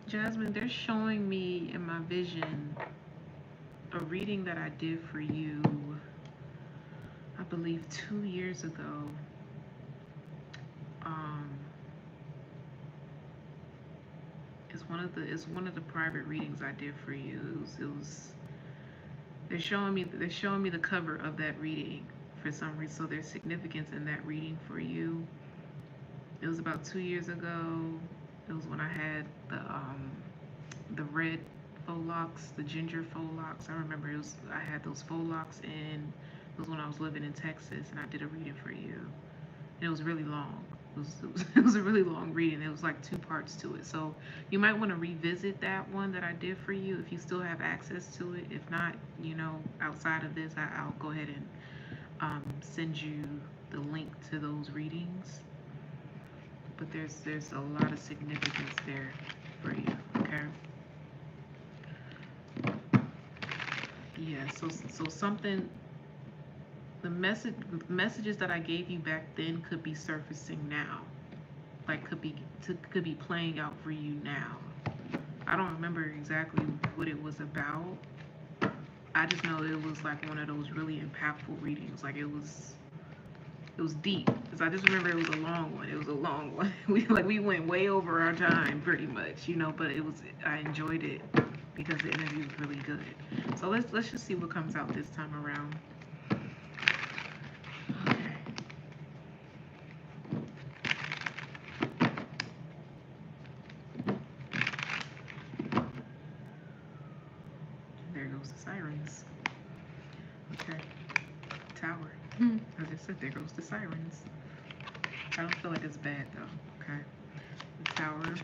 Jasmine, they're showing me in my vision a reading that I did for you, I believe 2 years ago. It's one of the private readings I did for you. They're showing me the cover of that reading for some reason. So there's significance in that reading for you. It was about 2 years ago. It was when I had the red faux locks, the ginger faux locks. I remember I had those faux locks in. It was when I was living in Texas, and I did a reading for you. And it was really long. It was a really long reading. It was like 2 parts to it. So you might want to revisit that one that I did for you if you still have access to it. If not, outside of this, I'll go ahead and send you the link to those readings. But there's a lot of significance there for you, okay? Yeah, so something, the messages that I gave you back then could be surfacing now. Like could be playing out for you now. I don't remember exactly what it was about. I just know it was like one of those really impactful readings. Like it was deep. Because I just remember it was a long one. It was a long one. We went way over our time pretty much, but I enjoyed it because the energy was really good. So let's just see what comes out this time around. Sirens. Okay. Tower. As I said, there goes the sirens. I don't feel like it's bad though. Okay. The Tower.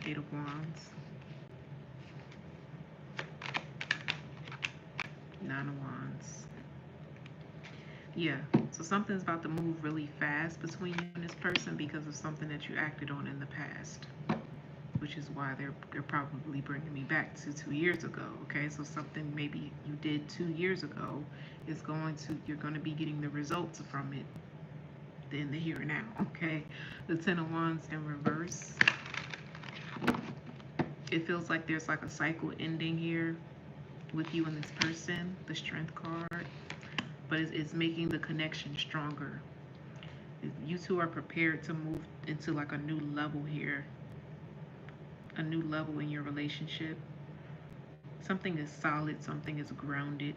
8 of Wands. 9 of Wands. Yeah. So something's about to move really fast between you and this person because of something that you acted on in the past. Which is why they're probably bringing me back to 2 years ago. Okay, so something maybe you did 2 years ago is you're going to be getting the results from it in the here and now. Okay, the 10 of Wands in reverse. It feels like there's like a cycle ending here with you and this person, the Strength card, but it's making the connection stronger. You two are prepared to move into like a new level here. A new level in your relationship. Something is solid, something is grounded.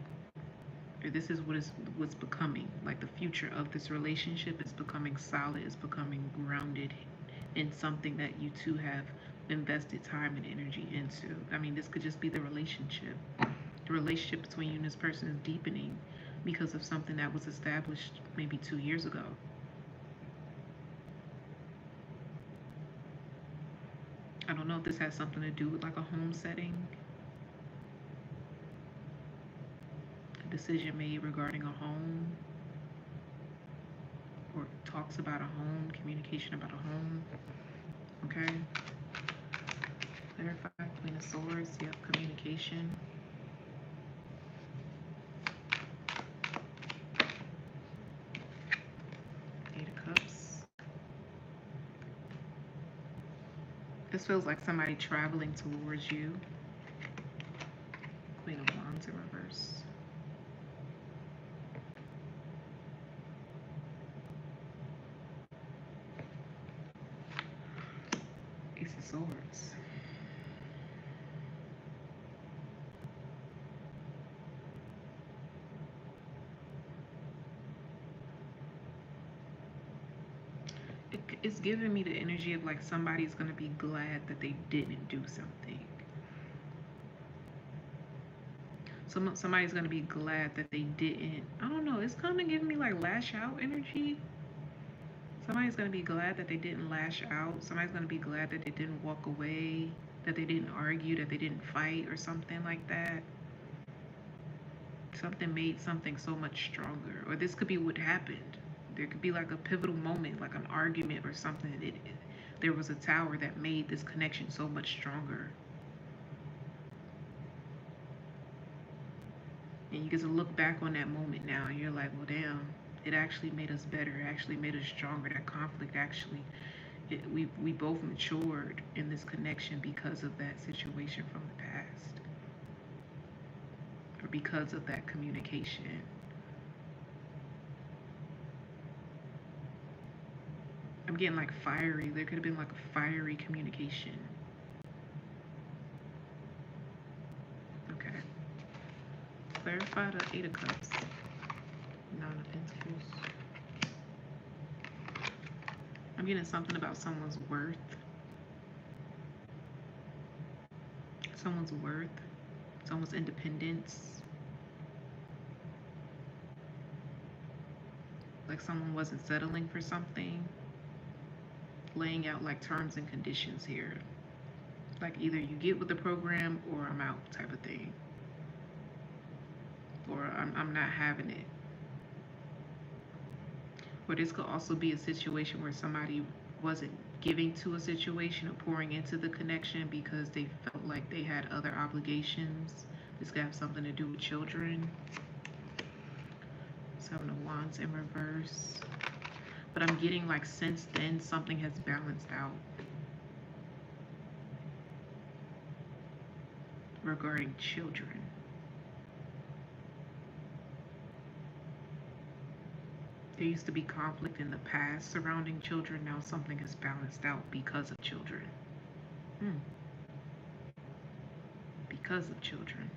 This is what's becoming. Like the future of this relationship is becoming solid, is becoming grounded in something that you two have invested time and energy into. I mean, this could just be the relationship. The relationship between you and this person is deepening because of something that was established maybe 2 years ago. I don't know if this has something to do with like a home setting, a decision made regarding a home, or talks about a home, communication about a home. Okay. Clarify Queen of Swords. You have communication. Eight of Cups. This feels like somebody traveling towards you. Queen of Wands in reverse. Ace of Swords. It's giving me the energy of like somebody's gonna be glad that they didn't do something. Somebody's gonna be glad that they didn't. I don't know. It's kind of giving me like lash out energy. Somebody's gonna be glad that they didn't lash out. Somebody's gonna be glad that they didn't walk away, that they didn't argue, that they didn't fight or something like that. Something made something so much stronger. Or this could be what happened. There could be like a pivotal moment, like an argument or something. There was a tower that made this connection so much stronger. And you get to look back on that moment now and you're like, well, damn, it actually made us better. It actually made us stronger. That conflict actually, we both matured in this connection because of that situation from the past. Or because of that communication. I'm getting like fiery. There could have been like a fiery communication. Okay. Clarify the Eight of Cups. Nine of Pentacles. I'm getting something about someone's worth. Someone's worth. Someone's independence. Like someone wasn't settling for something. Laying out like terms and conditions here. Like either you get with the program or I'm out type of thing. Or I'm not having it. Or this could also be a situation where somebody wasn't giving to a situation or pouring into the connection because they felt like they had other obligations. This could have something to do with children. Seven of Wands in reverse. But I'm getting like since then something has balanced out regarding children. There used to be conflict in the past surrounding children. Now something has balanced out because of children. Because of children.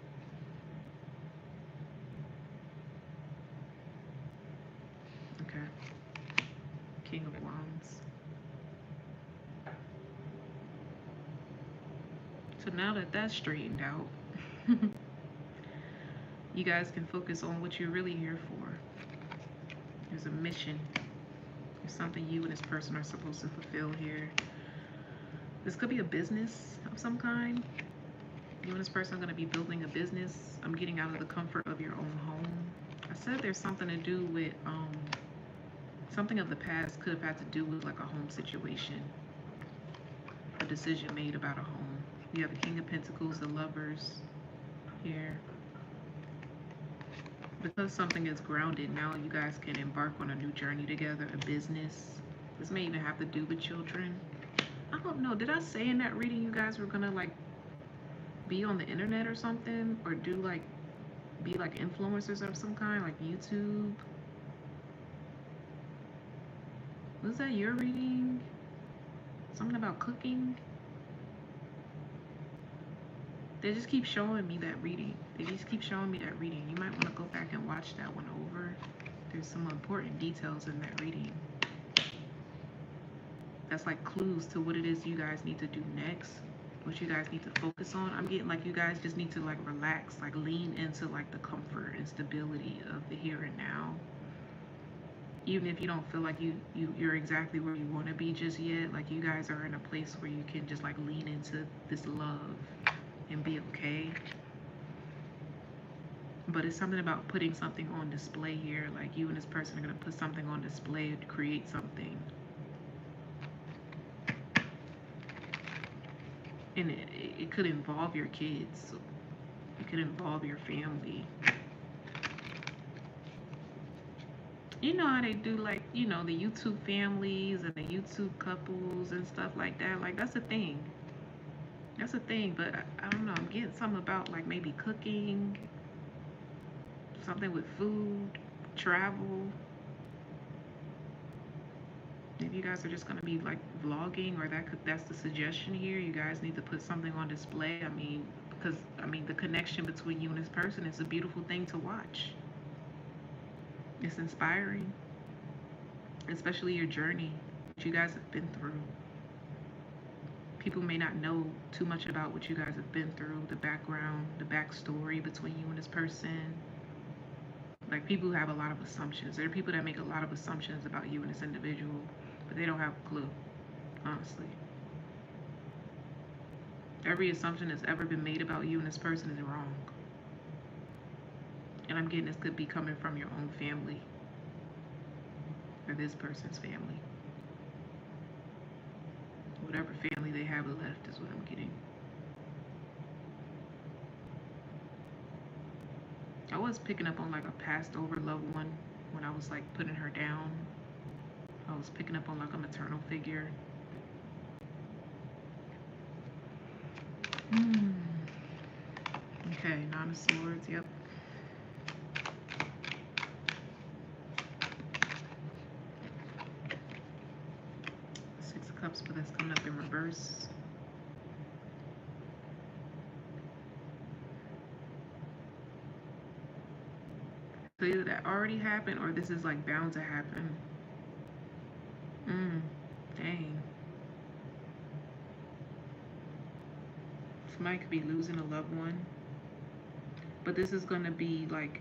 Okay. King of Wands. So now that that's straightened out, you guys can focus on what you're really here for. There's a mission. There's something you and this person are supposed to fulfill here. This could be a business of some kind. You and this person are going to be building a business. I'm getting out of the comfort of your own home. I said there's something to do with something of the past could have had to do with like a home situation. A decision made about a home. You have the King of Pentacles, the Lovers here. Because something is grounded, now you guys can embark on a new journey together, a business. This may even have to do with children. I don't know. Did I say in that reading you guys were gonna like be on the internet or something? Or do like, be like influencers of some kind, like YouTube? Was that your reading? Something about cooking? They just keep showing me that reading. They just keep showing me that reading. You might want to go back and watch that one over. There's some important details in that reading. That's like clues to what it is you guys need to do next. What you guys need to focus on. I'm getting like you guys just need to like relax, like lean into like the comfort and stability of the here and now. Even if you don't feel like you're exactly where you want to be just yet, like you guys are in a place where you can just like lean into this love and be okay. But it's something about putting something on display here. Like you and this person are going to put something on display to create something. And it could involve your kids. It could involve your family. You know how they do, like, you know, the YouTube families and the YouTube couples and stuff like that. Like, that's a thing. That's a thing. But I don't know. I'm getting something about, like, maybe cooking, something with food, travel. Maybe you guys are just gonna be like vlogging, or that's the suggestion here. You guys need to put something on display. I mean, because the connection between you and this person is a beautiful thing to watch. It's inspiring, especially your journey, what you guys have been through. People may not know too much about what you guys have been through, the background, the backstory between you and this person. Like, people have a lot of assumptions. There are people that make a lot of assumptions about you and this individual, but they don't have a clue, honestly. Every assumption that's ever been made about you and this person is wrong. And I'm getting this could be coming from your own family, or this person's family. Whatever family they have left is what I'm getting. I was picking up on like a passed over loved one when I was like putting her down. I was picking up on like a maternal figure. Okay, Nine of Swords, yep. Six of Cups, but that's coming up in reverse. So either that already happened or this is like bound to happen. Dang. Somebody could be losing a loved one. But this is going to be like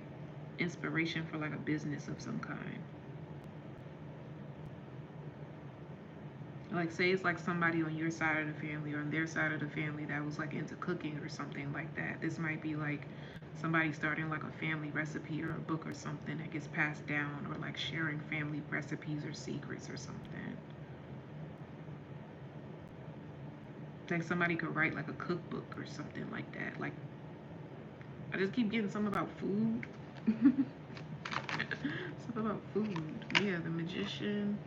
inspiration for like a business of some kind. Like, say it's like somebody on your side of the family or on their side of the family that was like into cooking or something like that. This might be like somebody starting like a family recipe or a book or something that gets passed down, or like sharing family recipes or secrets or something. Like somebody could write like a cookbook or something like that. Like, I just keep getting something about food. Something about food. Yeah, the Magician.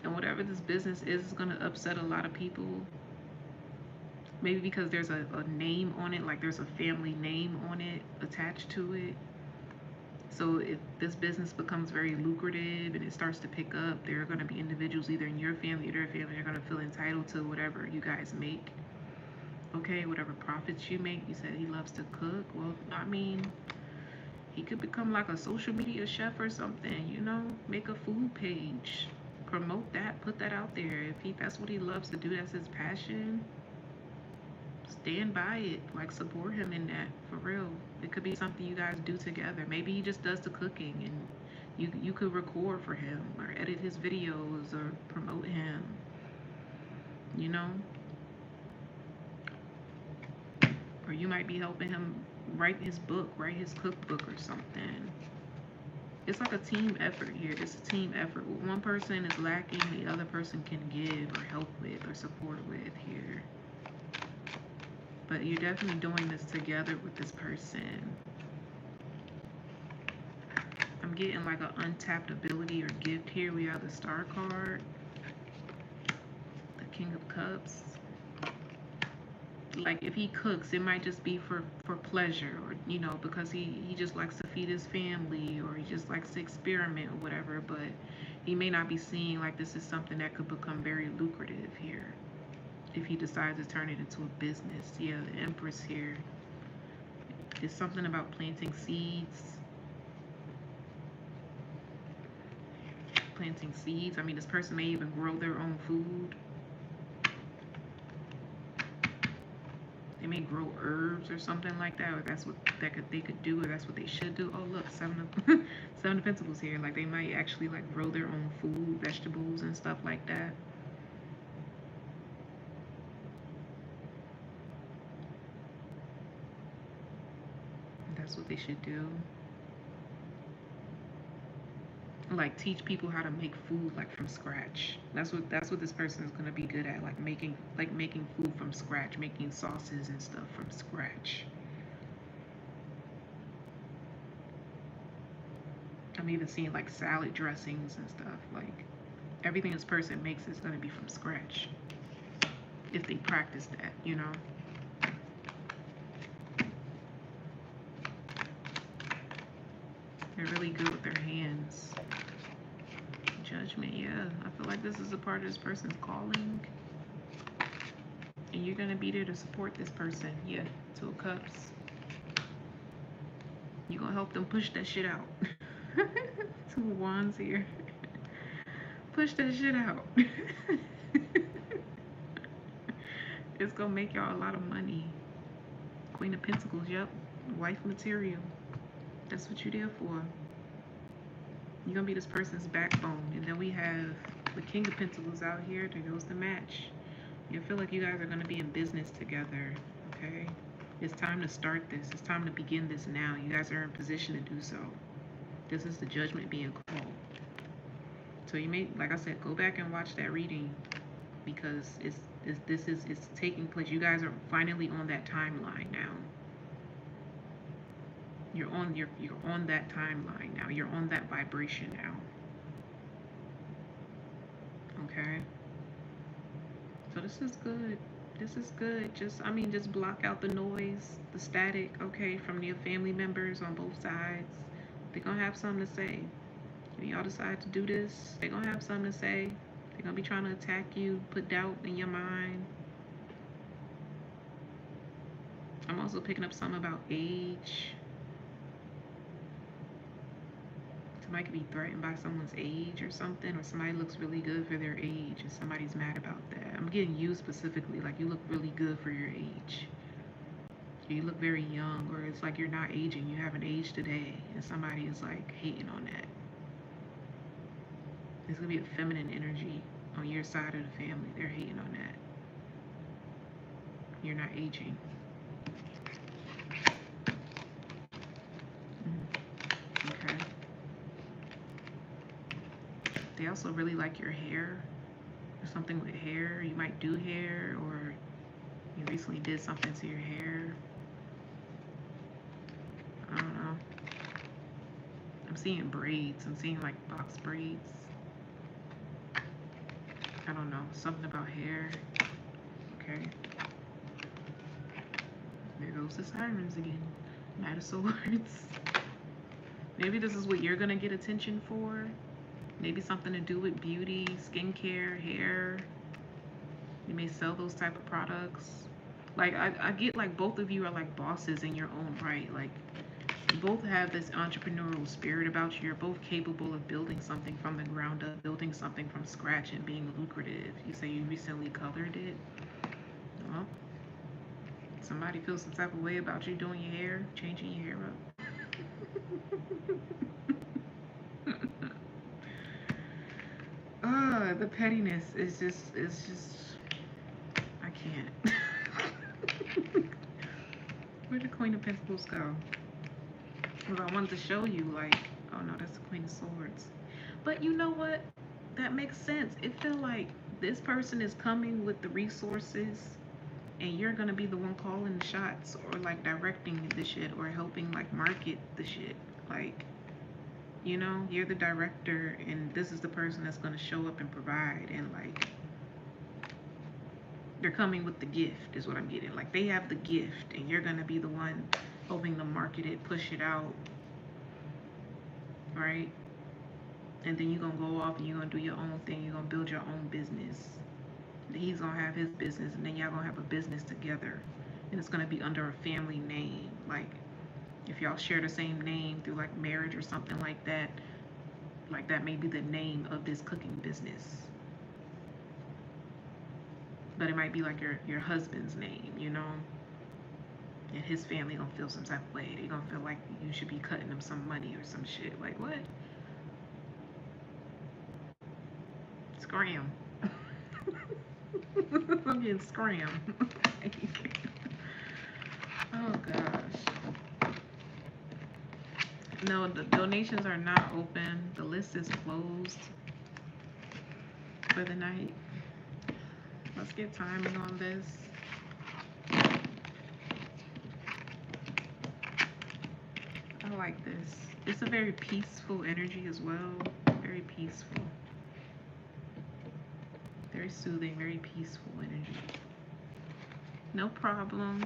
And whatever this business is going to upset a lot of people. Maybe because there's a name on it, like there's a family name on it attached to it. So if this business becomes very lucrative and it starts to pick up, there are going to be individuals either in your family or their family are going to feel entitled to whatever you guys make. Okay, whatever profits you make. You said he loves to cook. Well, I mean, he could become like a social media chef or something, you know? Make a food page. Promote that. Put that out there. If that's what he loves to do, that's his passion. Stand by it. Like, support him in that, for real. It could be something you guys do together. Maybe he just does the cooking and you could record for him or edit his videos or promote him, you know? Or you might be helping him write his book, write his cookbook or something. It's like a team effort here. It's a team effort. What one person is lacking, the other person can give or help with or support with here. But you're definitely doing this together with this person. I'm getting like an untapped ability or gift here. We have the Star card, the King of Cups. Like, if he cooks, it might just be for pleasure, or, you know, because he just likes to feed his family, or he just likes to experiment or whatever. But he may not be seeing like this is something that could become very lucrative here if he decides to turn it into a business. Yeah, the Empress here. It's something about planting seeds. Planting seeds. I mean, this person may even grow their own food. They may grow herbs or something like that, or that's what they could do, or that's what they should do. Oh, look, Seven of Pentacles here. Like, they might actually like grow their own food, vegetables and stuff like that. That's what they should do. Like teach people how to make food like from scratch. That's what this person is gonna be good at, like making food from scratch, making sauces and stuff from scratch. I'm even seeing like salad dressings and stuff. Like everything this person makes is gonna be from scratch if they practice that, you know. They're really good with their hands. Judgment, yeah. I feel like this is a part of this person's calling. And you're going to be there to support this person. Yeah, 2 of Cups. You're going to help them push that shit out. 2 of Wands here. Push that shit out. It's going to make y'all a lot of money. Queen of Pentacles, yep. Wife material. That's what you're there for. You're going to be this person's backbone. And then we have the King of Pentacles out here. There goes the match. You feel like you guys are going to be in business together, okay? It's time to start this. It's time to begin this now. You guys are in position to do so. This is the judgment being called. So you may, like I said, go back and watch that reading because it's taking place. You guys are finally on that timeline now. You're on that timeline now. You're on that vibration now. Okay. So this is good. This is good. Just block out the noise, the static, okay, from your family members on both sides. They're gonna have something to say. If y'all decide to do this, they're gonna have something to say. They're gonna be trying to attack you, put doubt in your mind. I'm also picking up something about age. Somebody could be threatened by someone's age or something, or somebody looks really good for their age and somebody's mad about that. I'm getting you specifically, like you look really good for your age. You look very young, or it's like you're not aging, you haven't aged today, and somebody is like hating on that. There's gonna be a feminine energy on your side of the family. They're hating on that. You're not aging. Okay. They also really like your hair, or something with hair. You might do hair, or you recently did something to your hair. I don't know. I'm seeing braids. I'm seeing like box braids. I don't know. Something about hair. Okay. There goes the sirens again. Knight of Swords. Maybe this is what you're going to get attention for. Maybe something to do with beauty, skincare, hair. You may sell those type of products. Like, I get like both of you are like bosses in your own right. Like, you both have this entrepreneurial spirit about you. You're both capable of building something from the ground up, building something from scratch and being lucrative. You say you recently colored it. Well, somebody feels some type of way about you doing your hair, changing your hair up. The pettiness is just, I can't. Where'd the Queen of Pentacles go? Because I wanted to show you, like, oh no, that's the Queen of Swords. But you know what? That makes sense. It feels like this person is coming with the resources and you're gonna be the one calling the shots, or like directing the shit, or helping like market the shit. Like, you know, you're the director and this is the person that's gonna show up and provide, and like they're coming with the gift is what I'm getting. Like they have the gift and you're gonna be the one helping them market it, push it out, right? And then you're gonna go off and you're gonna do your own thing. You're gonna build your own business. He's gonna have his business, and then y'all gonna have a business together, and it's gonna be under a family name. Like if y'all share the same name through like marriage or something like that may be the name of this cooking business. But it might be like your husband's name, you know, and his family gonna feel some type of way. They gonna feel like you should be cutting them some money or some shit. Like what? Scram. I'm getting scram. Oh gosh. No, the donations are not open. The list is closed for the night. Let's get timing on this. I like this. It's a very peaceful energy as well. Very peaceful. Very soothing, very peaceful energy. No problem.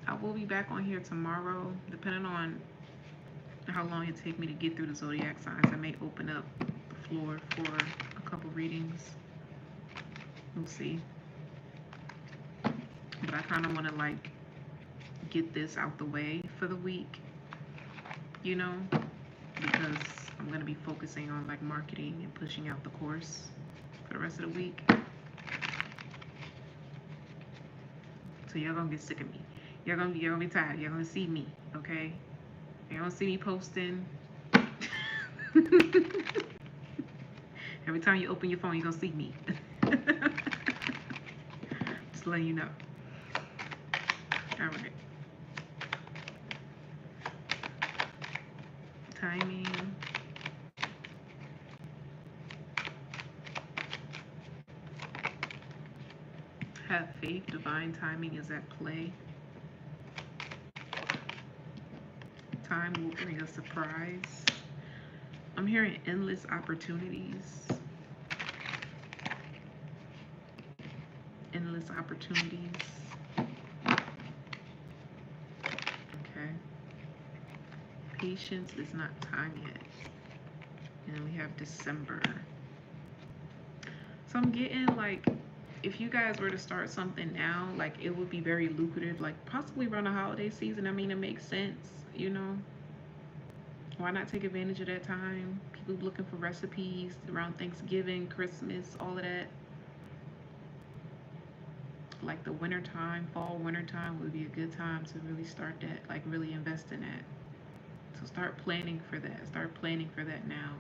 I will be back on here tomorrow, depending on how long it takes me to get through the zodiac signs. I may open up the floor for a couple readings. We'll see. But I kind of want to like get this out the way for the week, you know, because I'm going to be focusing on like marketing and pushing out the course for the rest of the week. So y'all gonna get sick of me. You're gonna be tired. You're gonna see me, okay? You're gonna see me posting. Every time you open your phone, you're gonna see me. Just letting you know. All right. Timing. Have faith. Divine timing is at play. Time will bring a surprise. I'm hearing endless opportunities. Endless opportunities. Okay. Patience is not time yet. And we have December. So I'm getting like, if you guys were to start something now, like it would be very lucrative, like possibly around the holiday season. I mean, it makes sense, you know. Why not take advantage of that time? People looking for recipes around Thanksgiving, Christmas, all of that. Like the winter time, fall, winter time would be a good time to really start that, like really invest in that. So start planning for that. Start planning for that now.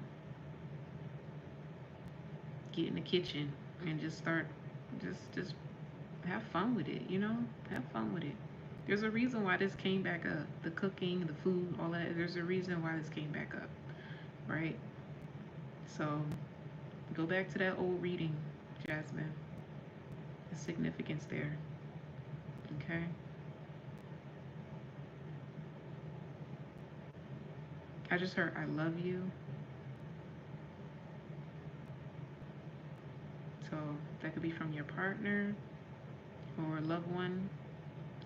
Get in the kitchen and just start, just have fun with it, you know? Have fun with it. There's a reason why this came back up. The cooking, the food, all that. There's a reason why this came back up, right? So go back to that old reading, Jasmine. The significance there, okay? I just heard I love you. So that could be from your partner or a loved one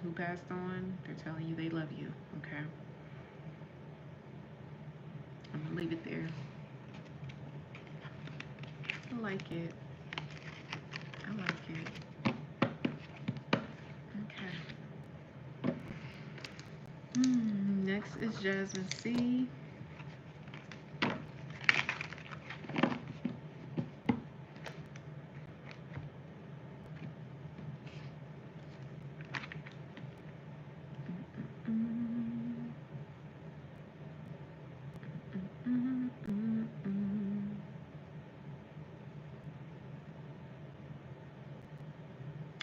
who passed on. They're telling you they love you, okay? I'm gonna leave it there. I like it. I like it. Okay. Next is Jasmine C.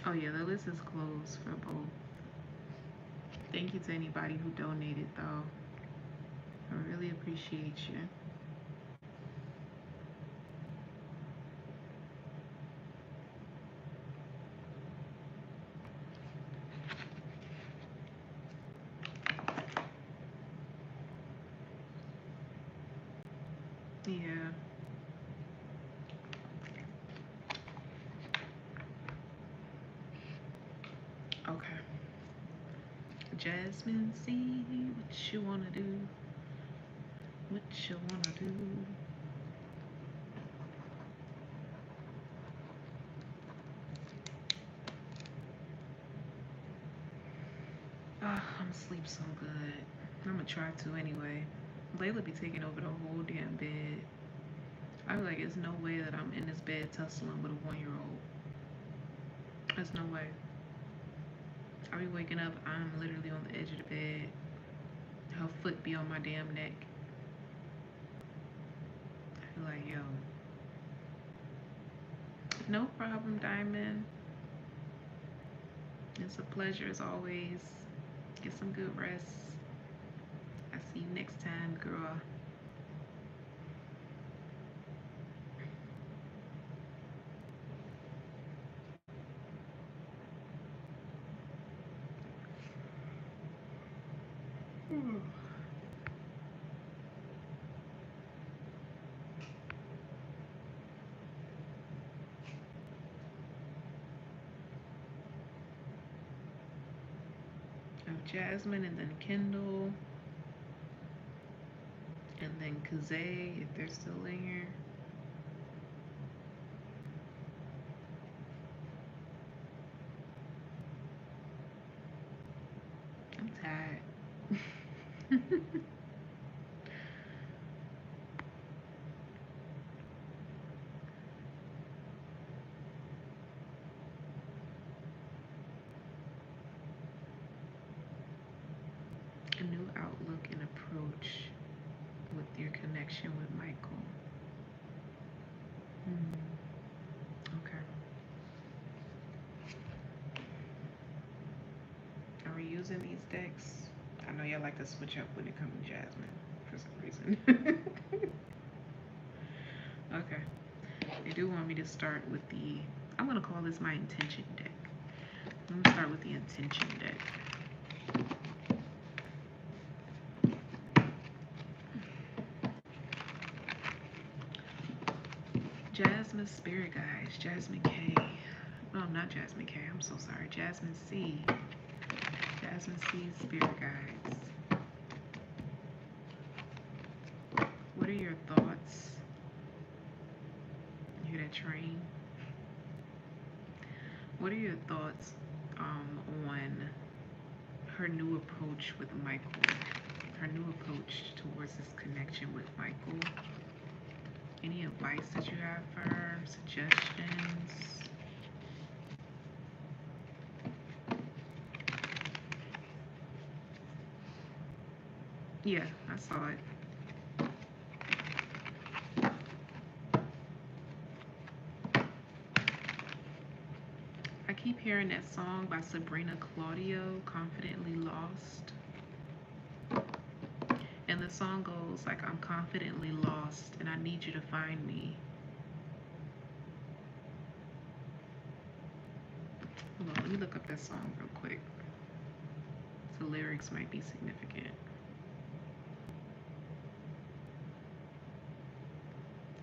Oh yeah, the list is closed for both. Thank you to anybody who donated though. I really appreciate you. Yeah. Okay. Jasmine C, what you wanna do? What you wanna do? I'm asleep so good. I'm gonna try to anyway. Layla be taking over the whole damn bed. I was like, there's no way that I'm in this bed tussling with a 1-year-old. There's no way. I be waking up, I'm literally on the edge of the bed. Her foot be on my damn neck. I feel like, yo. No problem, Diamond. It's a pleasure as always. Get some good rest. see you next time, girl. Jasmine, and then Kendall, and then Kazay, if they're still in here. I'm tired. A new outlook and approach with your connection with Michael. Okay. Are we using these decks? I know y'all like to switch up when it comes to Jasmine for some reason. Okay. They do want me to start with the, I'm going to call this my intention deck. I'm going to start with the intention deck. Jasmine Spirit Guides, Jasmine K. No, not Jasmine K, I'm so sorry. Jasmine C. Jasmine C Spirit Guides. What are your thoughts? You hear that train? What are your thoughts on her new approach with Michael? Her new approach towards this connection with Michael? Any advice that you have for her? Suggestions? Yeah, I saw it. I keep hearing that song by Sabrina Claudio, Confidently Lost. And the song goes like, I'm confidently lost and I need you to find me. Hold on, let me look up that song real quick. The lyrics might be significant.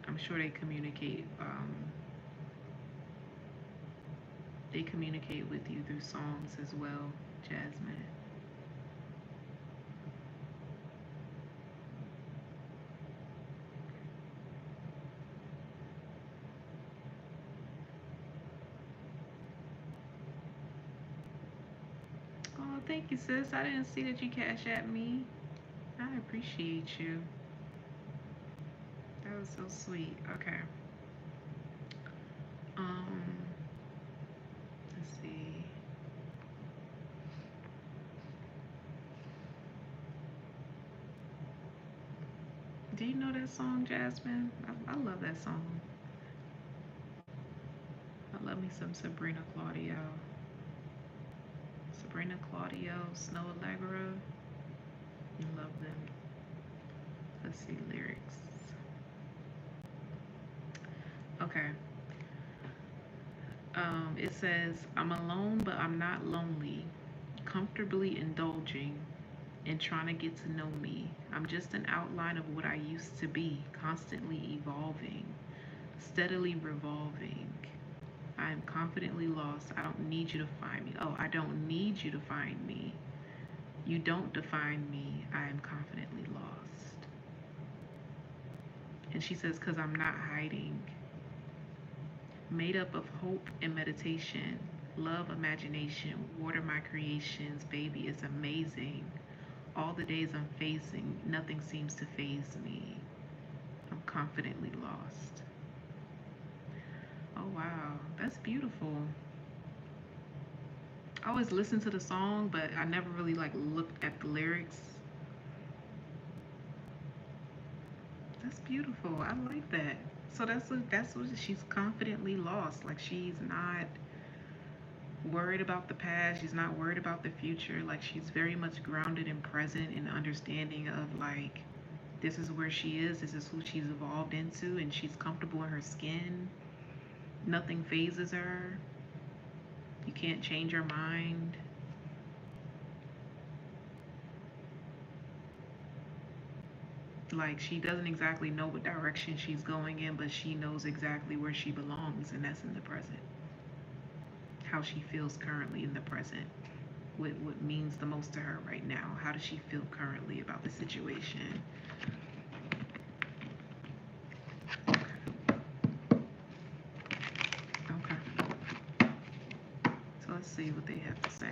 I'm sure they communicate with you through songs as well, Jasmine. Oh, thank you, sis. I didn't see that you Cashapped me. I appreciate you. That was so sweet. Okay. Let's see. Do you know that song, Jasmine? I love that song. I love me some Sabrina Claudio. Sabrina Claudio, Snow Allegra. You love them. Let's see lyrics. Okay. It says, I'm alone, but I'm not lonely. Comfortably indulging and trying to get to know me. I'm just an outline of what I used to be, constantly evolving, steadily revolving. I am confidently lost. I don't need you to find me. Oh, I don't need you to find me. You don't define me. I am confidently lost. And she says, because I'm not hiding. Made up of hope and meditation, love, imagination, water my creations, baby, it's amazing. All the days I'm facing, nothing seems to faze me. I'm confidently lost. Oh wow, that's beautiful. I always listen to the song, but I never really like looked at the lyrics. That's beautiful. I like that. So that's what she's confidently lost. Like she's not worried about the past. She's not worried about the future. Like, she's very much grounded and present in the understanding of, like, this is where she is. This is who she's evolved into, and she's comfortable in her skin. Nothing phases her. You can't change her mind. Like, she doesn't exactly know what direction she's going in, but she knows exactly where she belongs, and that's in the present. How she feels currently in the present. What means the most to her right now. How does she feel currently about the situation? Okay. So let's see what they have to say.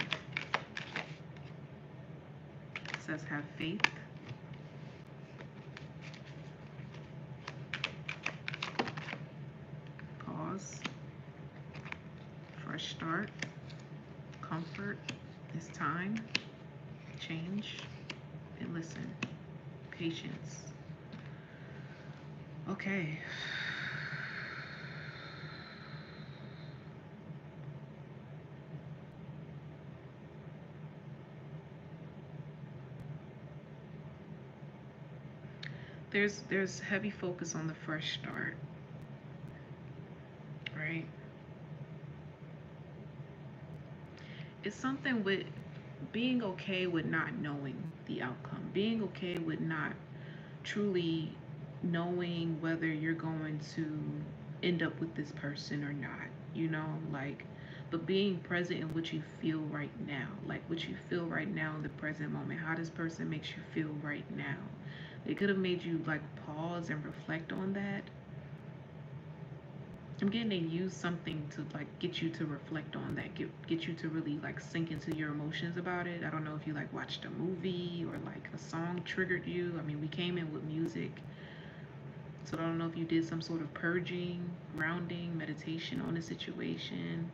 It says have faith. Pause. Fresh start. Comfort. It's time. Change. And listen. Patience. Okay. There's heavy focus on the fresh start, right? It's something with being okay with not knowing the outcome, being okay with not truly knowing whether you're going to end up with this person or not, you know, like, but being present in what you feel right now, like what you feel right now in the present moment. How this person makes you feel right now. They could have made you like pause and reflect on that. I'm getting to use something to like get you to reflect on that, get you to really like sink into your emotions about it. I don't know if you like watched a movie or like a song triggered you. I mean, we came in with music, so I don't know if you did some sort of purging, grounding, meditation on the situation.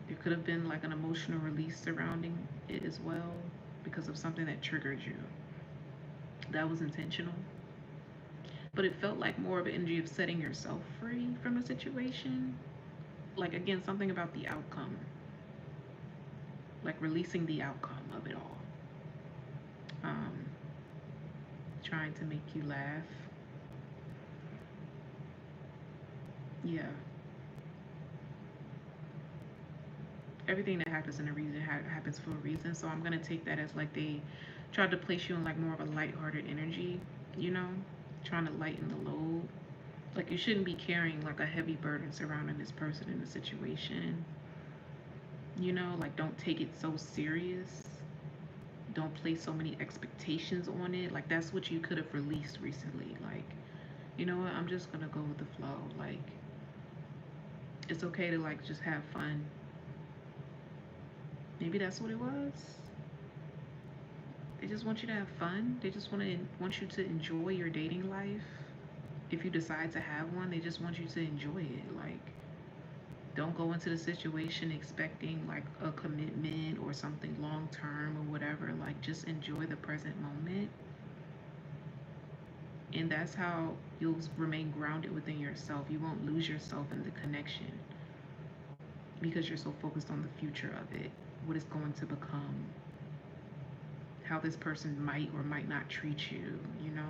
There could have been like an emotional release surrounding it as well because of something that triggered you. That was intentional. But it felt like more of an energy of setting yourself free from a situation. Like, again, something about the outcome. Like releasing the outcome of it all. Trying to make you laugh. Yeah. Everything that happens in a reason happens for a reason. So I'm gonna take that as like they tried to place you in like more of a lighthearted energy, you know, trying to lighten the load. Like, you shouldn't be carrying like a heavy burden surrounding this person in the situation. You know, like, don't take it so serious. Don't place so many expectations on it. Like, that's what you could have released recently. Like, you know what, I'm just gonna go with the flow. Like, it's okay to like just have fun. Maybe that's what it was. They just want you to have fun. They just want you to enjoy your dating life. If you decide to have one, they just want you to enjoy it. Like, don't go into the situation expecting like a commitment or something long term or whatever. Like, just enjoy the present moment. And that's how you'll remain grounded within yourself. You won't lose yourself in the connection because you're so focused on the future of it, what it's going to become, how this person might or might not treat you, you know?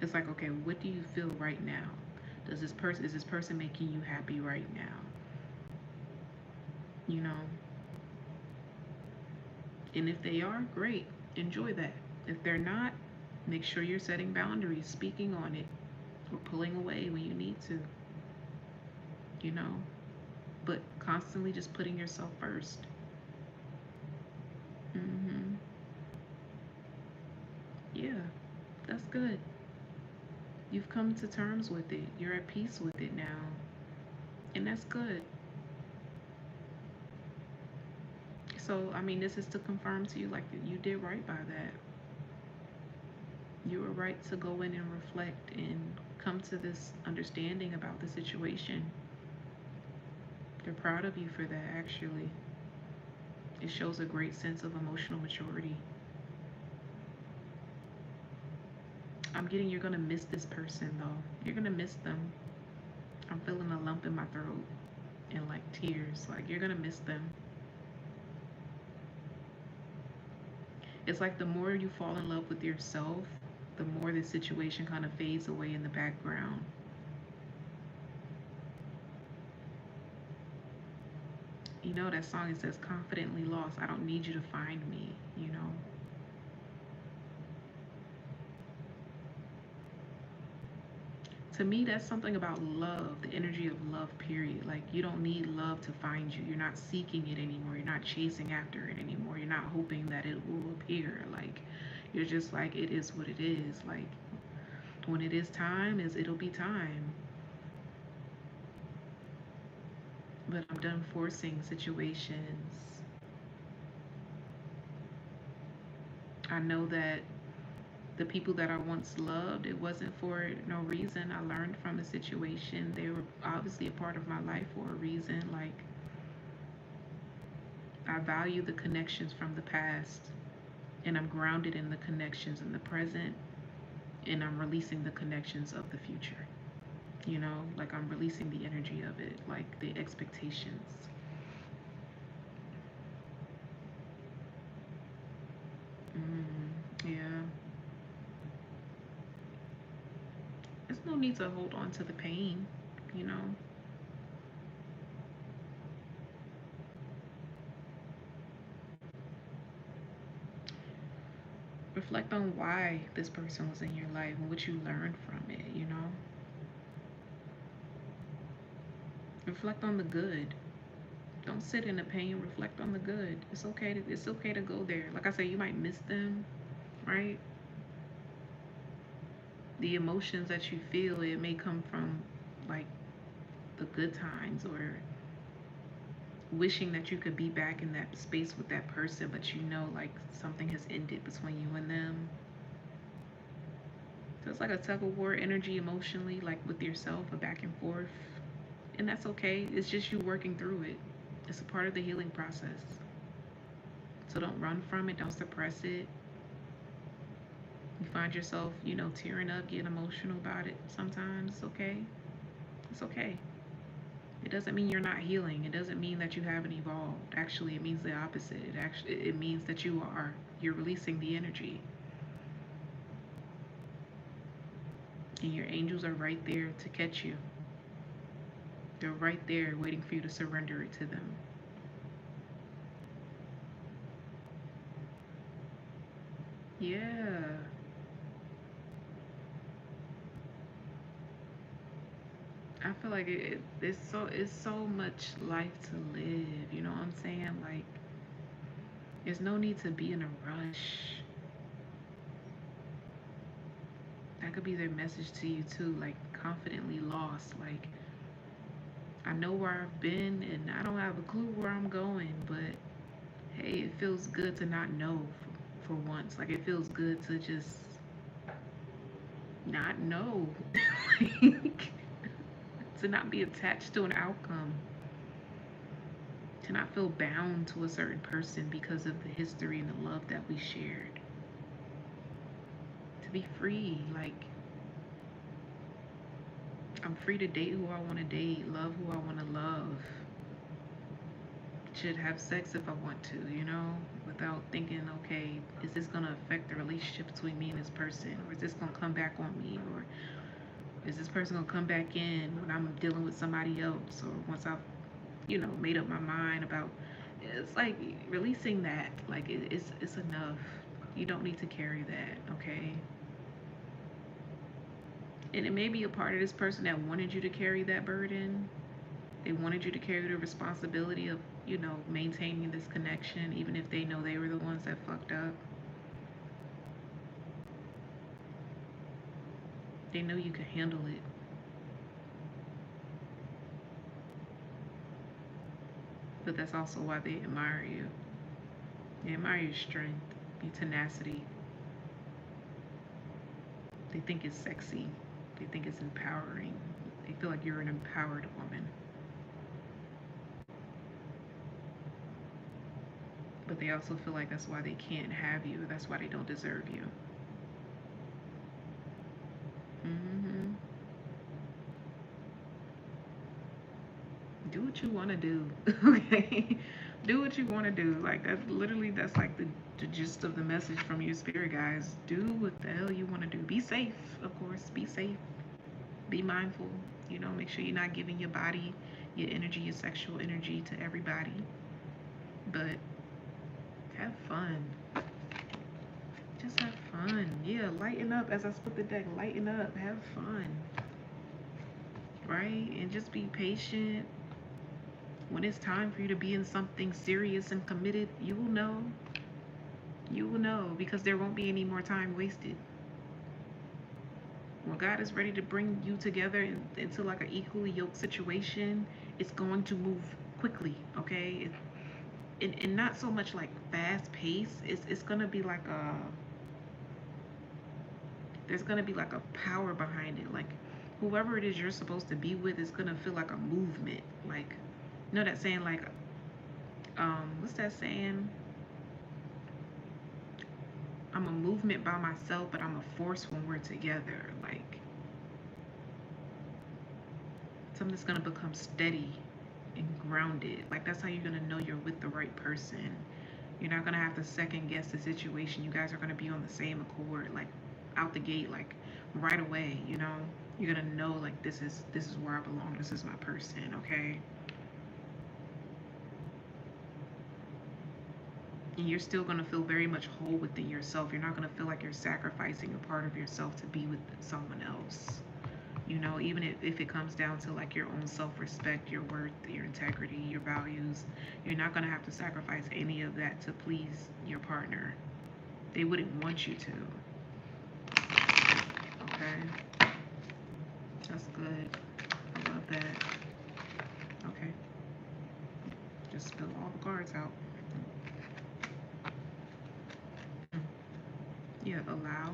It's like, okay, what do you feel right now? Is this person making you happy right now? You know? And if they are, great. Enjoy that. If they're not, make sure you're setting boundaries, speaking on it, or pulling away when you need to. You know? But constantly just putting yourself first. Yeah, that's good. You've come to terms with it. You're at peace with it now. And that's good. So, I mean, this is to confirm to you, like, you did right by that. You were right to go in and reflect and come to this understanding about the situation. They're proud of you for that, actually. It shows a great sense of emotional maturity. I'm getting you're going to miss this person, though. You're going to miss them. I'm feeling a lump in my throat. and like tears. Like, you're gonna miss them. It's like the more you fall in love with yourself, the more the situation kind of fades away in the background. You know that song, it says confidently lost. I don't need you to find me, you know. To me, that's something about love, the energy of love, period. Like, you don't need love to find you. You're not seeking it anymore. You're not chasing after it anymore. You're not hoping that it will appear. Like, you're just like, it is what it is. Like, when it is time, it'll be time. But I'm done forcing situations. I know that the people that I once loved, it wasn't for no reason. I learned from the situation. They were obviously a part of my life for a reason. Like, I value the connections from the past, and I'm grounded in the connections in the present, and I'm releasing the connections of the future. You know, like, I'm releasing the energy of it, like the expectations. Yeah. There's no need to hold on to the pain, you know. Reflect on why this person was in your life and what you learned from it, you know. Reflect on the good. Don't sit in the pain. Reflect on the good. It's okay to go there. Like I said, you might miss them, right? The emotions that you feel, it may come from like the good times, or wishing that you could be back in that space with that person, but you know, like, something has ended between you and them. So it's like a tug of war energy emotionally, like with yourself, a back and forth. And that's okay. It's just you working through it. It's a part of the healing process. So don't run from it, don't suppress it. You find yourself, you know, tearing up, getting emotional about it sometimes. It's okay. It's okay. It doesn't mean you're not healing. It doesn't mean that you haven't evolved. Actually, it means the opposite. It means that you are. You're releasing the energy. And your angels are right there to catch you. They're right there waiting for you to surrender it to them. Yeah. I feel like it's so much life to live. You know what I'm saying? Like, there's no need to be in a rush. That could be their message to you too. Like, confidently lost. Like, I know where I've been and I don't have a clue where I'm going, but hey, it feels good to not know for once. Like, it feels good to just not know. Like, to not be attached to an outcome. To not feel bound to a certain person because of the history and the love that we shared. To be free. Like, I'm free to date who I want to date, love who I want to love. Should have sex if I want to, you know, without thinking, okay, is this going to affect the relationship between me and this person? Or is this going to come back on me? Or is this person going to come back in when I'm dealing with somebody else? Or once I've, you know, made up my mind about, it's like releasing that. Like, it's enough. You don't need to carry that, okay? And it may be a part of this person that wanted you to carry that burden. They wanted you to carry the responsibility of, you know, maintaining this connection, even if they know they were the ones that fucked up. They know you can handle it. But that's also why they admire you. They admire your strength, your tenacity. They think it's sexy. They think it's empowering. They feel like you're an empowered woman. But they also feel like that's why they can't have you. That's why they don't deserve you. do what you want to do. Okay, do what you want to do. Like that's like the gist of the message from your spirit guys. Do what the hell you want to do. Be safe, of course. Be safe. Be mindful. You know, make sure you're not giving your body, your energy, your sexual energy to everybody. But have fun. Just have fun. Yeah, lighten up. As I split the deck, lighten up. Have fun. Right? And just be patient. When it's time for you to be in something serious and committed, you will know. You will know, because there won't be any more time wasted. When God is ready to bring you together into like an equally yoked situation, it's going to move quickly, okay? And not so much like fast pace. It's gonna be like there's gonna be like a power behind it. Like whoever it is you're supposed to be with is gonna feel like a movement. Like, you know that saying, like, what's that saying? I'm a movement by myself, but I'm a force when we're together. Like, something that's gonna become steady and grounded. Like, that's how you're gonna know you're with the right person. You're not gonna have to second guess the situation. You guys are gonna be on the same accord, like out the gate, like right away. You know, you're gonna know like this is where I belong. This is my person. Okay. And you're still going to feel very much whole within yourself. You're not going to feel like you're sacrificing a part of yourself to be with someone else. You know, even if it comes down to like your own self-respect, your worth, your integrity, your values, you're not going to have to sacrifice any of that to please your partner. They wouldn't want you to. Okay? That's good. I love that. Okay. Just spill all the cards out. Yeah, allow.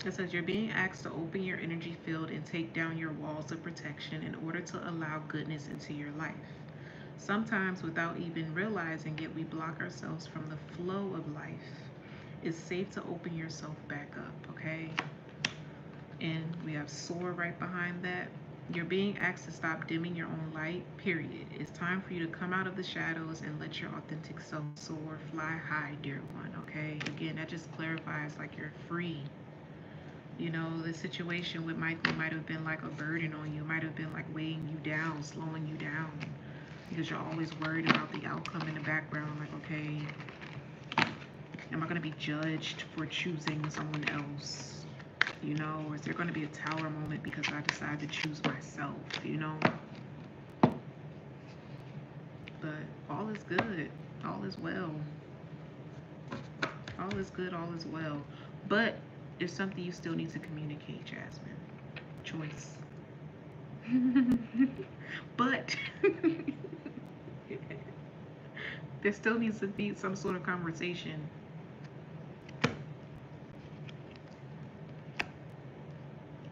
It says you're being asked to open your energy field and take down your walls of protection in order to allow goodness into your life. Sometimes without even realizing it, we block ourselves from the flow of life. It's safe to open yourself back up, okay? And we have soar right behind that. You're being asked to stop dimming your own light, period. It's time for you to come out of the shadows and let your authentic self soar, fly high, dear one, okay? Again, that just clarifies like you're free. You know, the situation with Michael might have been like a burden on you. It might have been like weighing you down, slowing you down. Because you're always worried about the outcome in the background. Like, okay, am I going to be judged for choosing someone else? You know, or is there going to be a tower moment because I decide to choose myself, you know? But all is good. All is well. All is good. All is well. But there's something you still need to communicate, Jasmine. Choice. But there still needs to be some sort of conversation.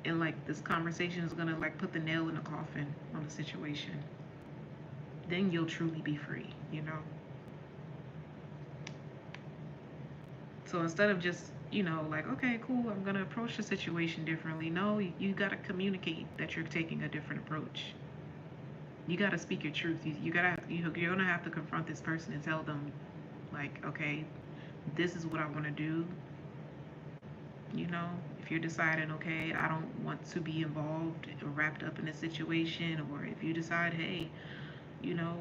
And like this conversation is gonna like put the nail in the coffin on the situation. Then you'll truly be free, you know? So instead of just, you know, like, okay, cool, I'm gonna approach the situation differently. No, you gotta communicate that you're taking a different approach. You gotta speak your truth. You're gonna have to confront this person and tell them, like, okay, this is what I want to do. You know, if you're deciding, okay, I don't want to be involved or wrapped up in a situation, or if you decide, hey, you know,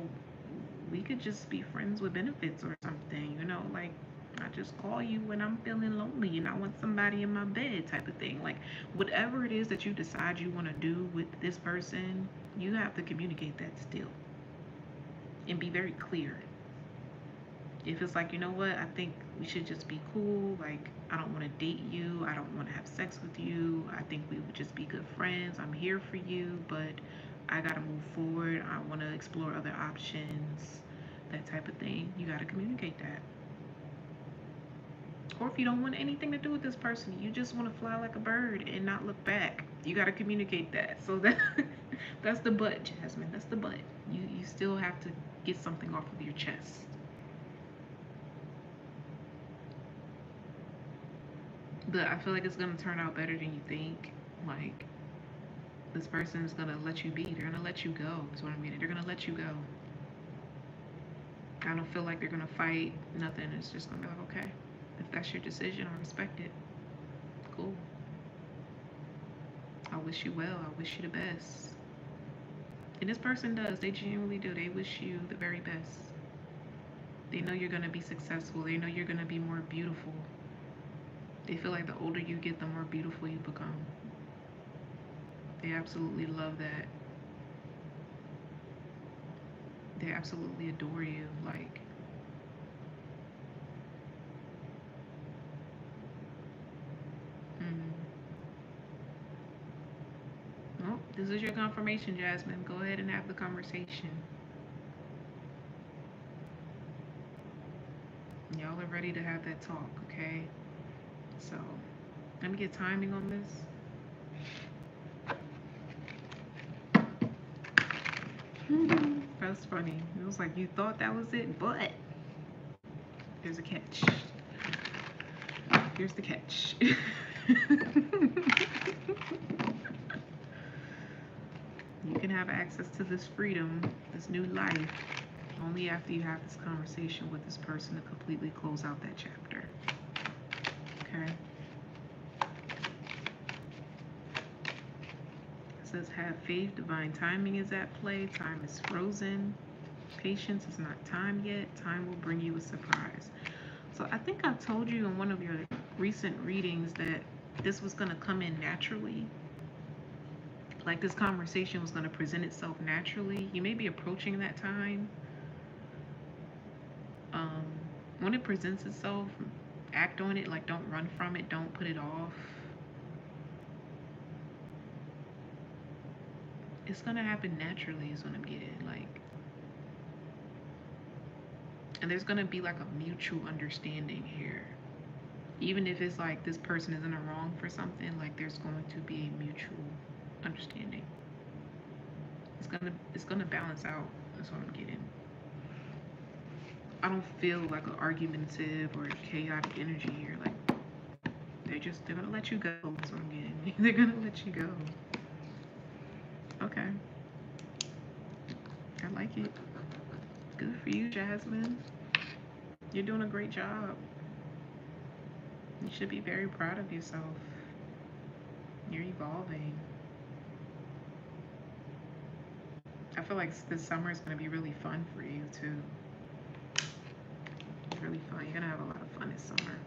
we could just be friends with benefits or something, you know, like I just call you when I'm feeling lonely and I want somebody in my bed type of thing. Like whatever it is that you decide you want to do with this person, you have to communicate that still and be very clear. If it's like, you know what, I think we should just be cool, like I don't want to date you, I don't want to have sex with you, I think we would just be good friends, I'm here for you, but I gotta move forward, I want to explore other options, that type of thing. You gotta communicate that. Or if you don't want anything to do with this person, you just want to fly like a bird and not look back, you gotta communicate that. So that that's the but, Jasmine, that's the but. You still have to get something off of your chest. But I feel like it's gonna turn out better than you think. Like, This person is gonna let you be. They're gonna let you go. Is what I'm getting. They're gonna let you go. I don't feel like they're gonna fight. Nothing. It's just gonna be like, okay, if that's your decision, I respect it. Cool. I wish you well. I wish you the best. And this person does. They genuinely do. They wish you the very best. They know you're gonna be successful. They know you're gonna be more beautiful. They feel like the older you get, the more beautiful you become. They absolutely love that. They absolutely adore you. Like, well, this is your confirmation, Jasmine. Go ahead and have the conversation. Y'all are ready to have that talk, okay? So, let me get timing on this. That's funny. It was like you thought that was it, but there's a catch. Here's the catch. You can have access to this freedom, this new life, only after you have this conversation with this person to completely close out that chapter. Okay? It says, have faith, divine timing is at play, time is frozen, patience is not time yet, time will bring you a surprise. So I think I told you in one of your recent readings that this was going to come in naturally. Like this conversation was going to present itself naturally. You may be approaching that time. When it presents itself, act on it. Like, don't run from it. Don't put it off. It's going to happen naturally is what I'm getting. Like, and there's going to be like a mutual understanding here. Even if it's like this person is in the wrong for something, like there's going to be a mutual understanding. It's gonna balance out. That's what I'm getting. I don't feel like an argumentative or chaotic energy here. Like they're gonna let you go. That's what I'm getting. They're gonna let you go. Okay. I like it. Good for you, Jasmine. You're doing a great job. You should be very proud of yourself. You're evolving. I feel like this summer is going to be really fun for you too. It's really fun. You're going to have a lot of fun this summer.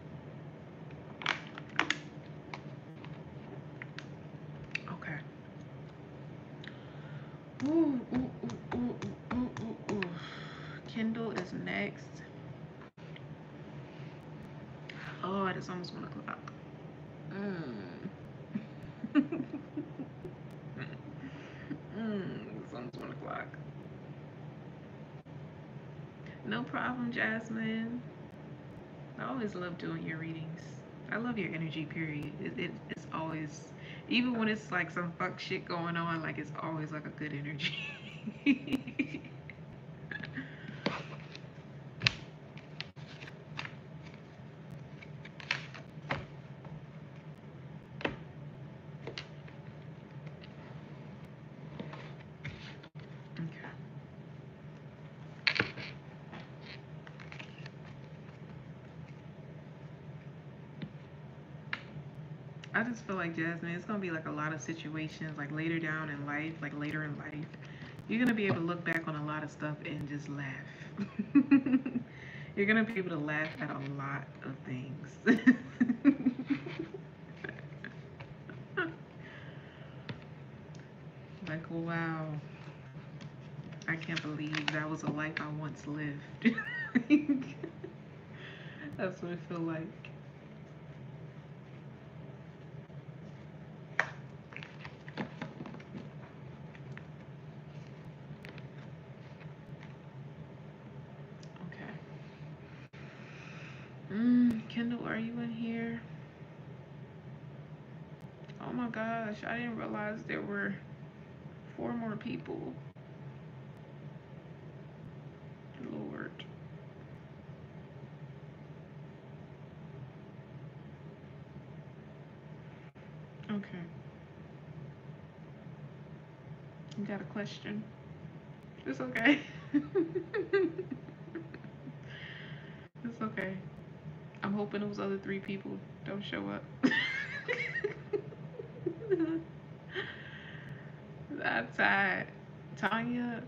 Okay. Ooh, ooh, ooh, ooh, ooh, ooh, ooh. Kindle is next. Oh, it is almost 1 o'clock. It's almost 1 o'clock. No problem, Jasmine. I always love doing your readings. I love your energy, period. It's always, even when it's like some fuck shit going on, like it's always like a good energy. I just feel like, Jasmine, it's gonna be like a lot of situations like later down in life, like later in life, you're gonna be able to look back on a lot of stuff and just laugh. You're gonna be able to laugh at a lot of things. Like, wow, I can't believe that was a life I once lived. That's what it feel like. Kendall, are you in here? Oh my gosh, I didn't realize there were 4 more people. Lord. Okay. You got a question? It's okay. It's okay. I'm hoping those other 3 people don't show up. I'm tired. Tanya,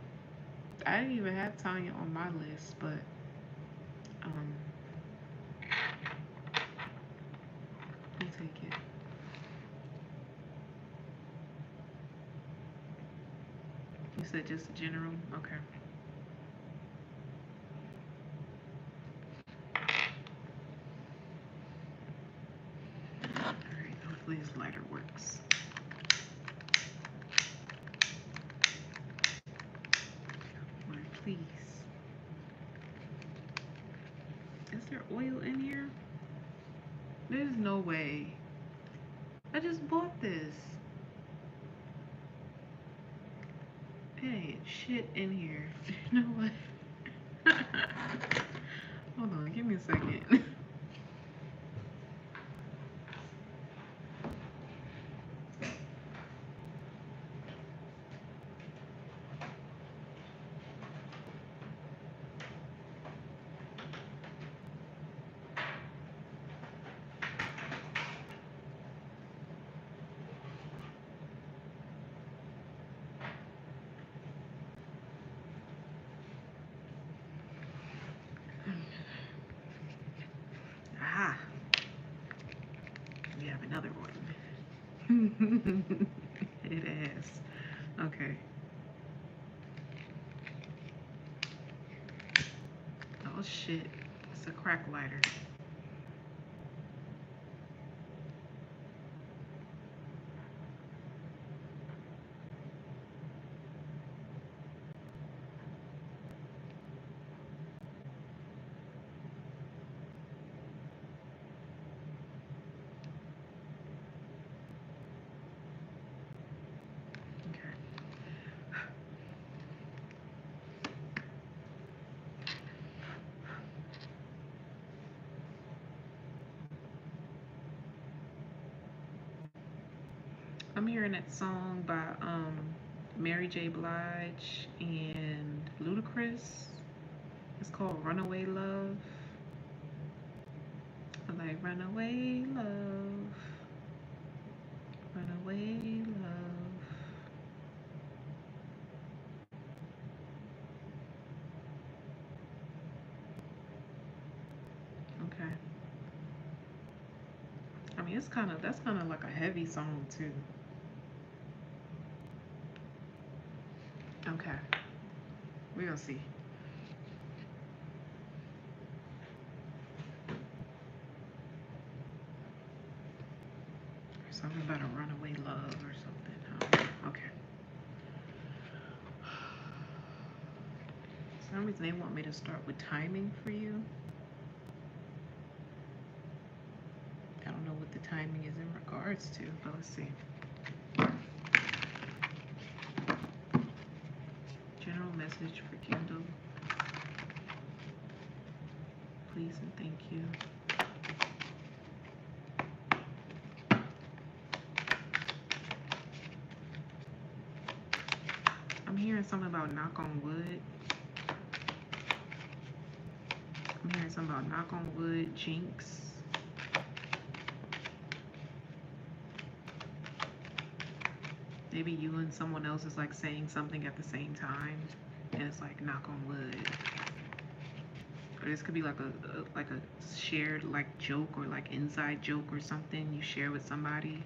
I didn't even have Tanya on my list, but um, we'll take it. You said just a general? Okay. Alright, hopefully this lighter works. Alright, please. Is there oil in here? There's no way. I just bought this. It ain't shit in here. You know what? Hold on, give me a second. Ah, we have another one. It is. Okay. Oh shit. It's a crack lighter. I'm hearing that song by Mary J. Blige and Ludacris. It's called Runaway Love. I'm like, runaway love, runaway love. Okay. I mean, that's kind of like a heavy song too. Okay. We're gonna see. Something about a runaway love or something. Oh, okay. For some reason they want me to start with timing for you. I don't know what the timing is in regards to, but let's see. General message for Kindle. Please and thank you. I'm hearing something about knock on wood. I'm hearing something about knock on wood, jinx. Maybe you and someone else is like saying something at the same time, and it's like knock on wood. Or this could be like a shared like joke or like inside joke or something you share with somebody.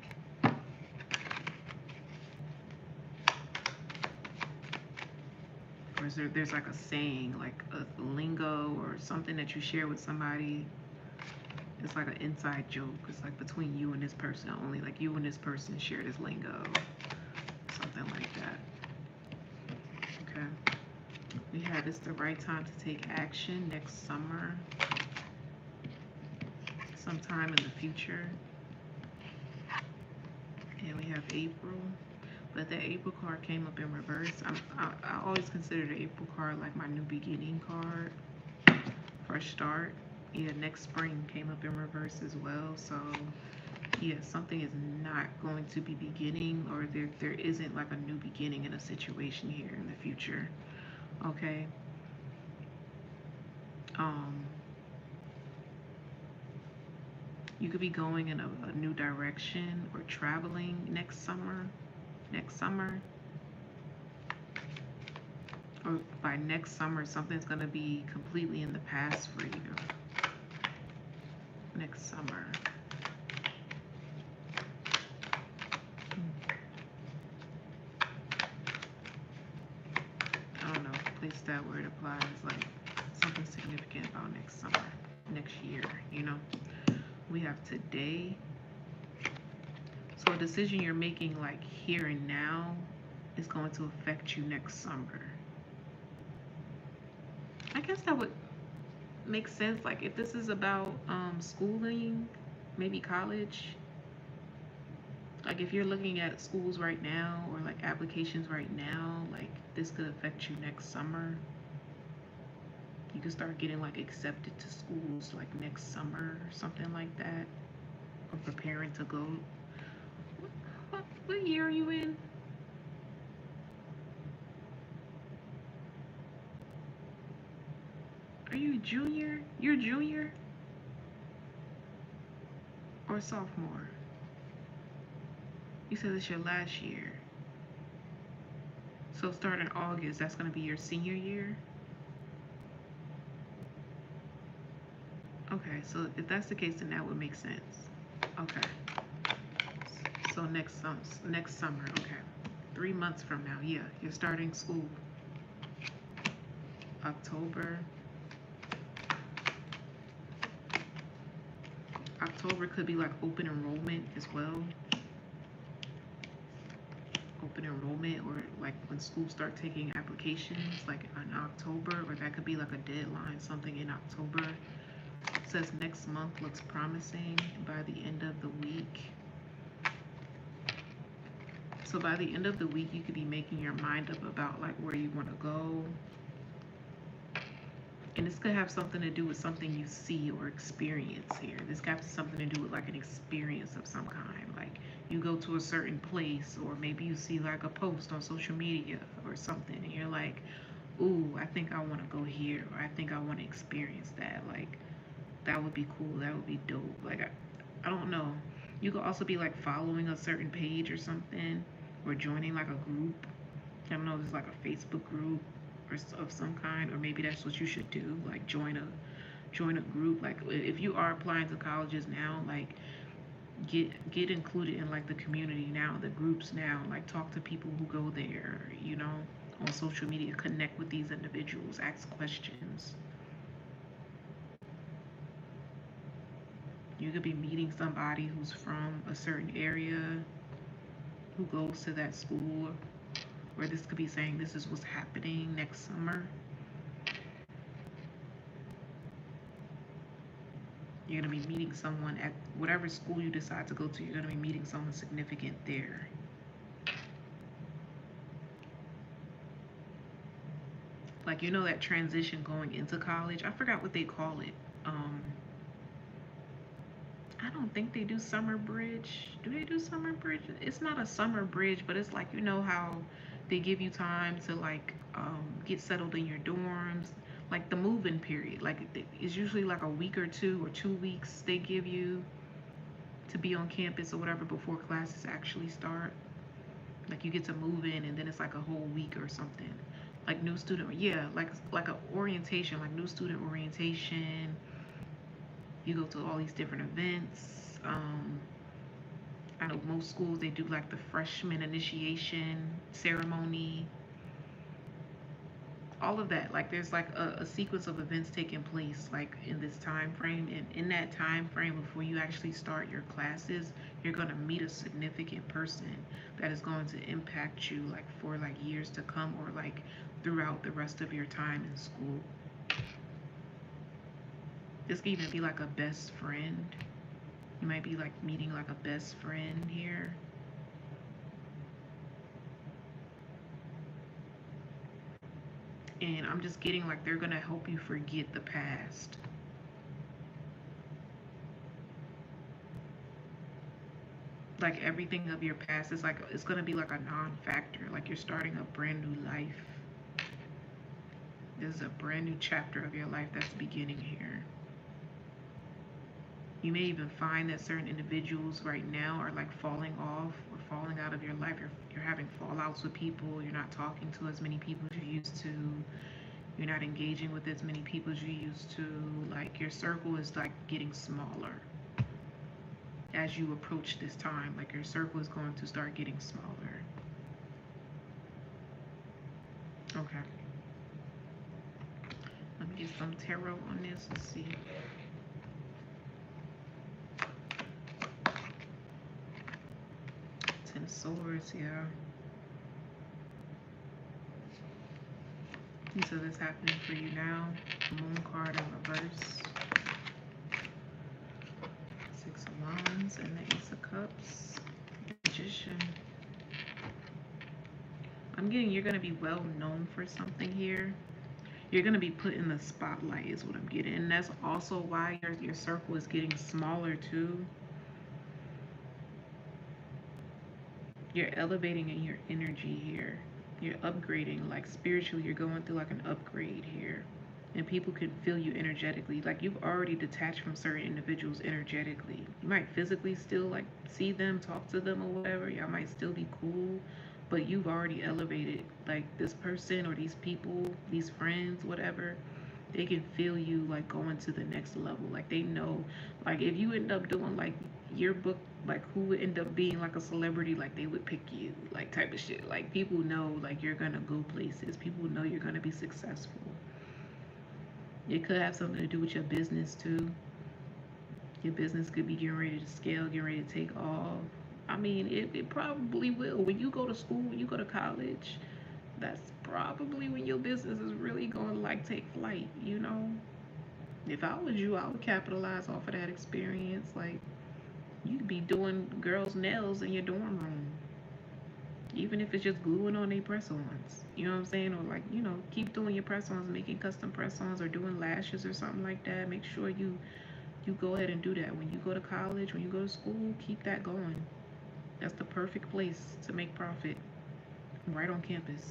Or is there's like a saying, like a lingo or something that you share with somebody. It's like an inside joke. It's like between you and this person only. Like you and this person share this lingo. Something like that. Okay. We have it's the right time to take action next summer. Sometime in the future. And we have April. But the April card came up in reverse. I always consider the April card like my new beginning card. Fresh start. Yeah, next spring came up in reverse as well. So Yeah, something is not going to be beginning, or there isn't like a new beginning in a situation here in the future. Okay. Um, you could be going in a new direction or traveling next summer. Next summer, or by next summer, something's gonna be completely in the past for you. Next summer. I don't know, place that where it applies, like something significant about next summer, next year, you know. We have today. So a decision you're making like here and now is going to affect you next summer. I guess that would make sense. Like if this is about schooling, maybe college. Like if you're looking at schools right now or like applications right now, like this could affect you next summer. You could start getting like accepted to schools like next summer or something like that. Or preparing to go. What year are you in? Are you junior? You're junior or sophomore? You said it's your last year. So starting August, that's going to be your senior year? Okay, so if that's the case, then that would make sense. Okay. So next summer, okay. 3 months from now, yeah, you're starting school. October. October could be like open enrollment as well. Open enrollment, or like when schools start taking applications like in October, or that could be like a deadline, something in October. It says next month looks promising by the end of the week. So by the end of the week, you could be making your mind up about like where you want to go. And this could have something to do with something you see or experience here. This could have something to do with like an experience of some kind. Like you go to a certain place, or maybe you see like a post on social media or something, and you're like, ooh, I think I want to go here, or I think I want to experience that. Like that would be cool. That would be dope. Like I don't know. You could also be like following a certain page or something, or joining like a group. I don't know, there's like a Facebook group or of some kind, or maybe that's what you should do. Like join a group. Like if you are applying to colleges now, like get included in like the community now, the groups now. Like talk to people who go there. You know, on social media, connect with these individuals, ask questions. You could be meeting somebody who's from a certain area, who goes to that school, or this could be saying this is what's happening next summer. You're going to be meeting someone at whatever school you decide to go to. You're going to be meeting someone significant there. Like, you know, that transition going into college. I forgot what they call it. I don't think they do summer bridge. Do they do summer bridge? It's not a summer bridge, but it's like, you know how they give you time to like get settled in your dorms, like the move-in period. Like it's usually like a week or 2 weeks they give you to be on campus or whatever before classes actually start. Like you get to move in, and then it's like a whole week or something. Like new student, yeah, like a orientation, like new student orientation. You go to all these different events. I know most schools, they do like the freshman initiation ceremony, all of that. Like there's like a sequence of events taking place like in this time frame, and in that time frame before you actually start your classes, you're going to meet a significant person that is going to impact you like for like years to come, or like throughout the rest of your time in school. This could even be like a best friend. You might be like meeting like a best friend here. And I'm just getting like they're gonna help you forget the past. like everything of your past is like, it's gonna be like a non-factor. Like you're starting a brand new life. This is a brand new chapter of your life that's beginning here. You may even find that certain individuals right now are like falling off or falling out of your life. You're having fallouts with people. You're not talking to as many people as you used to. You're not engaging with as many people as you used to. Like your circle is like getting smaller as you approach this time. Like your circle is going to start getting smaller. Okay. Let me get some tarot on this. Let's see. Ten of Swords, yeah. And so this happening for you now. The Moon card in reverse. Six of Wands and the Ace of Cups. Magician. I'm getting you're going to be well known for something here. You're going to be put in the spotlight is what I'm getting. And that's also why your circle is getting smaller too. You're elevating in your energy here. You're upgrading, like spiritually, you're going through like an upgrade here. And people can feel you energetically. Like you've already detached from certain individuals energetically. You might physically still like see them, talk to them or whatever. Y'all might still be cool. But you've already elevated. Like this person or these people, these friends, whatever, they can feel you like going to the next level. Like they know, like if you end up doing like yearbook, like who would end up being like a celebrity, like they would pick you, like type of shit. Like people know like you're gonna go places. People know you're gonna be successful. It could have something to do with your business too. Your business could be getting ready to scale, getting ready to take off. I mean, it probably will. When you go to school, when you go to college, that's probably when your business is really going to like take flight, you know? If I was you, I would capitalize off of that experience. Like, you'd be doing girls' nails in your dorm room. Even if it's just gluing on their press-ons. You know what I'm saying? Or like, you know, keep doing your press-ons, making custom press-ons or doing lashes or something like that. Make sure you go ahead and do that. When you go to college, when you go to school, keep that going. That's the perfect place to make profit. Right on campus.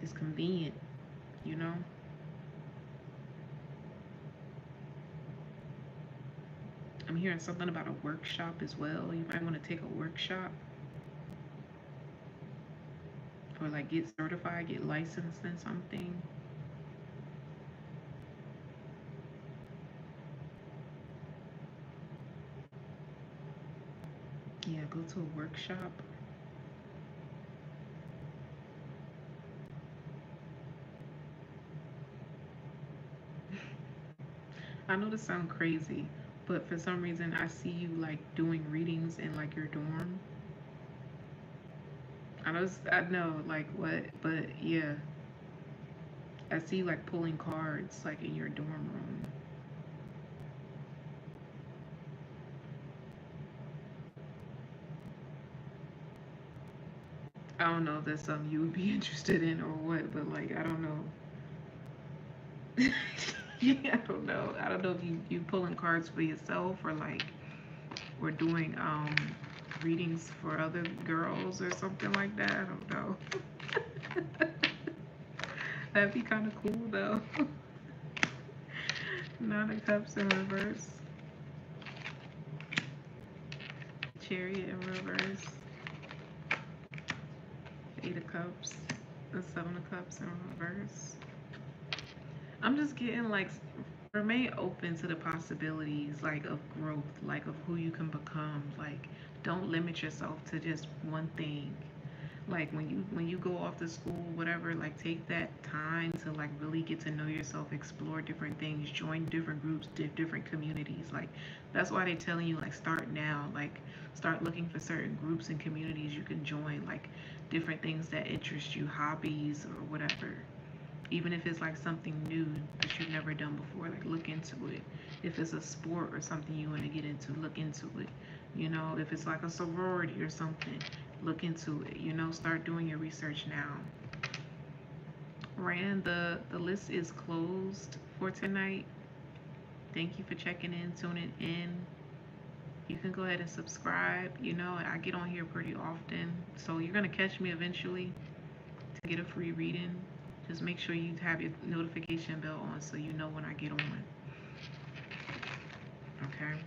It's convenient, you know? I'm hearing something about a workshop as well. You might want to take a workshop. Or like get certified, get licensed in something. Yeah, go to a workshop. I know this sounds crazy, but for some reason I see you like doing readings in like your dorm. I know like what, but yeah. I see you like pulling cards like in your dorm room. I don't know if that's something you would be interested in or what, but like I don't know. Yeah, I don't know. I don't know if you pulling cards for yourself or like we're doing readings for other girls or something like that. I don't know. That'd be kind of cool though. Nine of Cups in reverse. Chariot in reverse. Eight of Cups. The Seven of Cups in reverse. I'm just getting like remain open to the possibilities like of growth, like of who you can become. Like don't limit yourself to just one thing. Like when you go off to school, whatever, like take that time to like really get to know yourself, explore different things, join different groups, different communities. Like that's why they're telling you like start now, like start looking for certain groups and communities you can join, like different things that interest you, hobbies or whatever. Even if it's like something new that you've never done before, like look into it. If it's a sport or something you want to get into, look into it. You know, if it's like a sorority or something, look into it. You know, start doing your research now. Rand, the list is closed for tonight. Thank you for checking in, tuning in. you can go ahead and subscribe. You know, I get on here pretty often, so you're gonna catch me eventually to get a free reading. Just make sure you have your notification bell on so you know when I get on. Okay.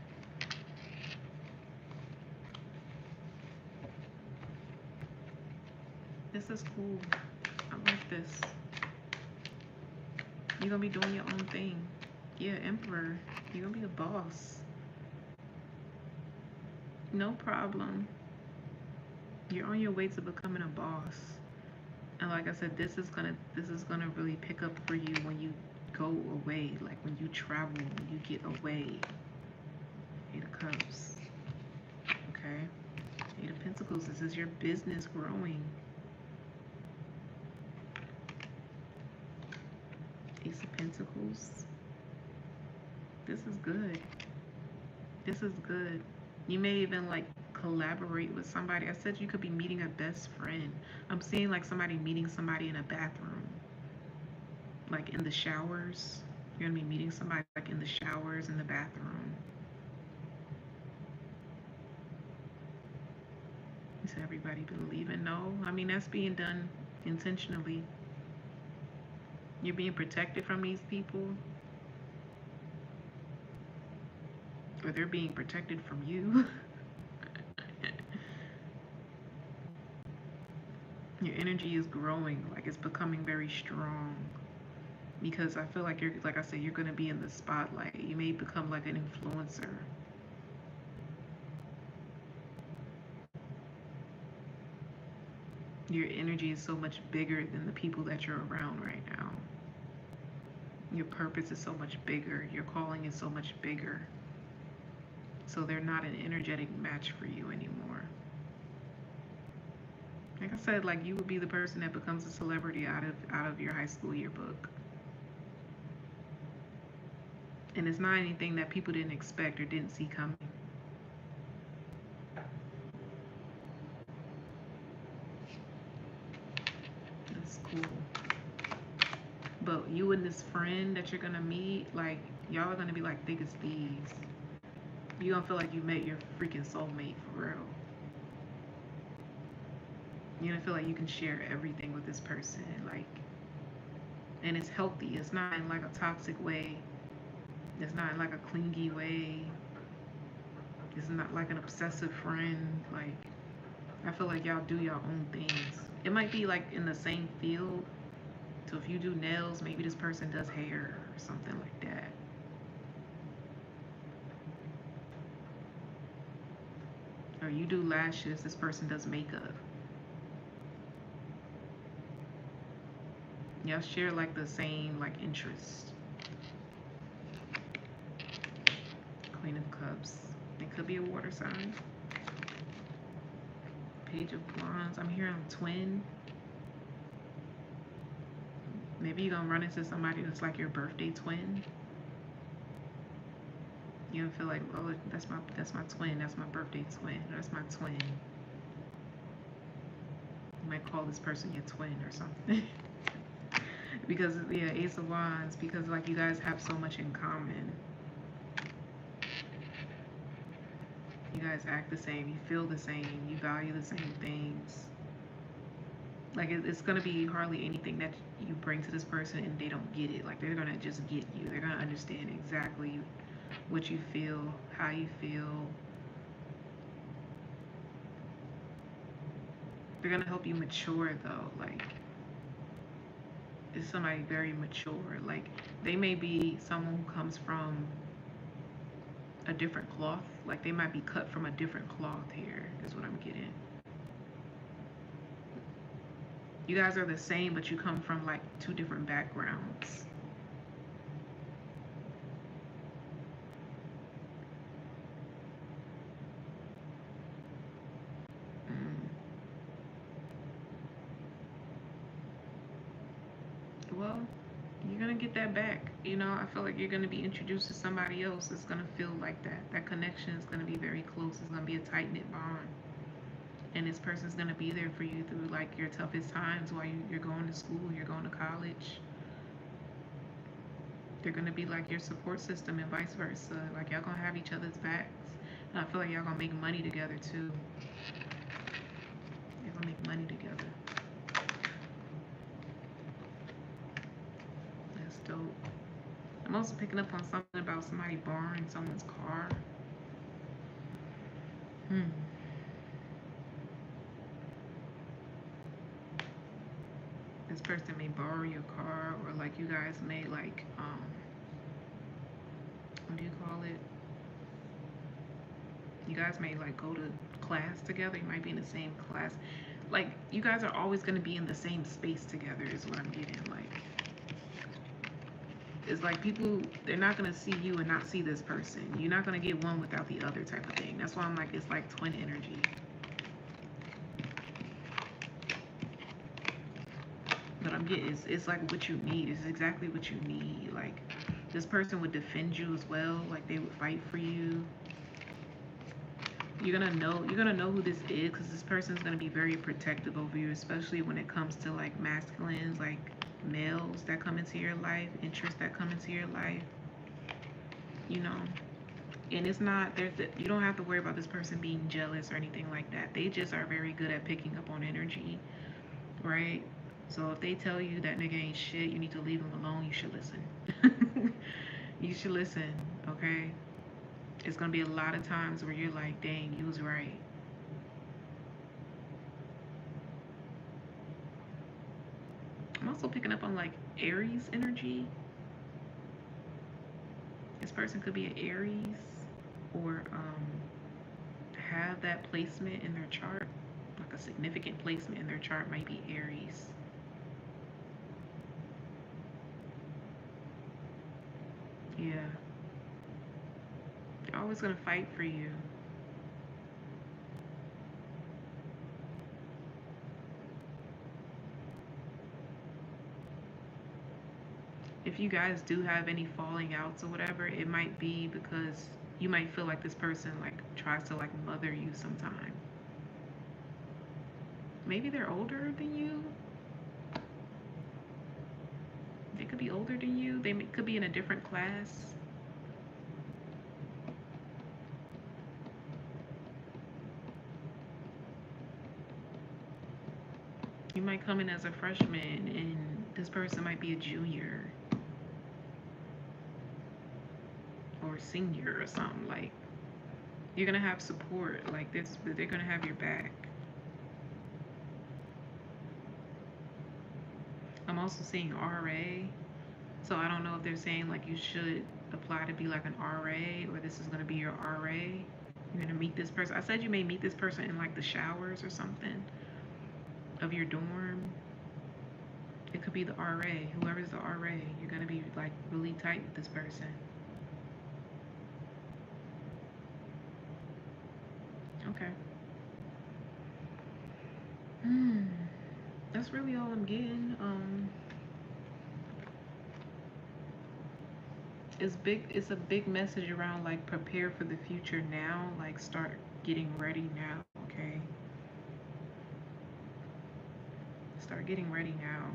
This is cool. I like this. You're gonna be doing your own thing. Yeah, Emperor. You're gonna be a boss. No problem. You're on your way to becoming a boss. And like I said, this is gonna really pick up for you when you go away, like when you travel, when you get away. Eight of Cups. Okay. Eight of Pentacles. This is your business growing. Ace of Pentacles. This is good. This is good. You may even like collaborate with somebody. I said you could be meeting a best friend. I'm seeing like somebody meeting somebody in a bathroom, like in the showers. You're gonna be meeting somebody like in the showers, in the bathroom. Is everybody believing? No, I mean that's being done intentionally. You're being protected from these people, or they're being protected from you. Your energy is growing, like it's becoming very strong, because I feel like you're, like I said, you're going to be in the spotlight. You may become like an influencer. Your energy is so much bigger than the people that you're around right now. Your purpose is so much bigger. Your calling is so much bigger. So they're not an energetic match for you anymore. Like I said, like you would be the person that becomes a celebrity out of your high school yearbook. And it's not anything that people didn't expect or didn't see coming. That's cool. But you and this friend that you're gonna meet, like y'all are gonna be like thick as thieves. You're gonna feel like you met your freaking soulmate for real. You're gonna feel like you can share everything with this person, like, and it's healthy. It's not in like a toxic way. It's not in like a clingy way. It's not like an obsessive friend. Like, I feel like y'all do your own things. It might be like in the same field. So if you do nails, maybe this person does hair or something like that. Or you do lashes, this person does makeup. Y'all share like the same like interest. Queen of Cups. It could be a water sign. Page of Wands. I'm hearing twin. Maybe you're gonna run into somebody that's like your birthday twin. You don't feel like, oh, that's my twin, that's my birthday twin, that's my twin. You might call this person your twin or something. Because yeah, Ace of Wands, because like you guys have so much in common. You guys act the same, you feel the same, you value the same things. Like it's gonna be hardly anything that you bring to this person and they don't get it. Like they're gonna just get you. They're gonna understand exactly what you feel, how you feel. They're gonna help you mature though. Like it's somebody very mature. Like they may be someone who comes from a different cloth. Like they might be cut from a different cloth here, is what I'm getting. You guys are the same, but you come from like two different backgrounds. Well, you're gonna get that back. You know, I feel like you're gonna be introduced to somebody else that's gonna feel like that. That connection is gonna be very close. It's gonna be a tight-knit bond. And this person's gonna be there for you through like your toughest times while you're going to school, you're going to college. They're gonna be like your support system and vice versa. Like y'all gonna have each other's backs. I feel like y'all gonna make money together too. You're gonna make money together. That's dope. I'm also picking up on something about somebody borrowing someone's car. This person may borrow your car, or like you guys may like, what do you call it? You guys may like go to class together. You might be in the same class. Like you guys are always gonna be in the same space together is what I'm getting. Like it's like people, they're not gonna see you and not see this person. You're not gonna get one without the other type of thing. That's why I'm like, it's like twin energy. But I'm getting, it's like what you need. It's exactly what you need. Like this person would defend you as well. Like they would fight for you. You're gonna know who this is, because this person's gonna be very protective over you, especially when it comes to like masculines, like males that come into your life, interests that come into your life, you know. And it's not, you don't have to worry about this person being jealous or anything like that. They just are very good at picking up on energy, right? So if they tell you that nigga ain't shit, you need to leave him alone, you should listen. You should listen, okay? It's gonna be a lot of times where you're like, dang, you was right. I'm also picking up on like Aries energy. This person could be an Aries, or have that placement in their chart. Like a significant placement in their chart might be Aries. Yeah. They're always gonna fight for you. If you guys do have any falling outs or whatever, it might be because you might feel like this person like tries to like mother you sometime. Maybe they're older than you. They could be older than you. They could be in a different class. You might come in as a freshman and this person might be a junior or senior or something. Like you're gonna have support. Like this, they're gonna have your back. I'm also seeing RA. So I don't know if they're saying like you should apply to be like an RA, or this is gonna be your RA. You're gonna meet this person. I said you may meet this person in like the showers or something of your dorm. It could be the RA. Whoever's the RA, you're gonna be like really tight with this person. Okay. That's really all I'm getting. It's a big message around like prepare for the future now. Like start getting ready now, okay? Start getting ready now.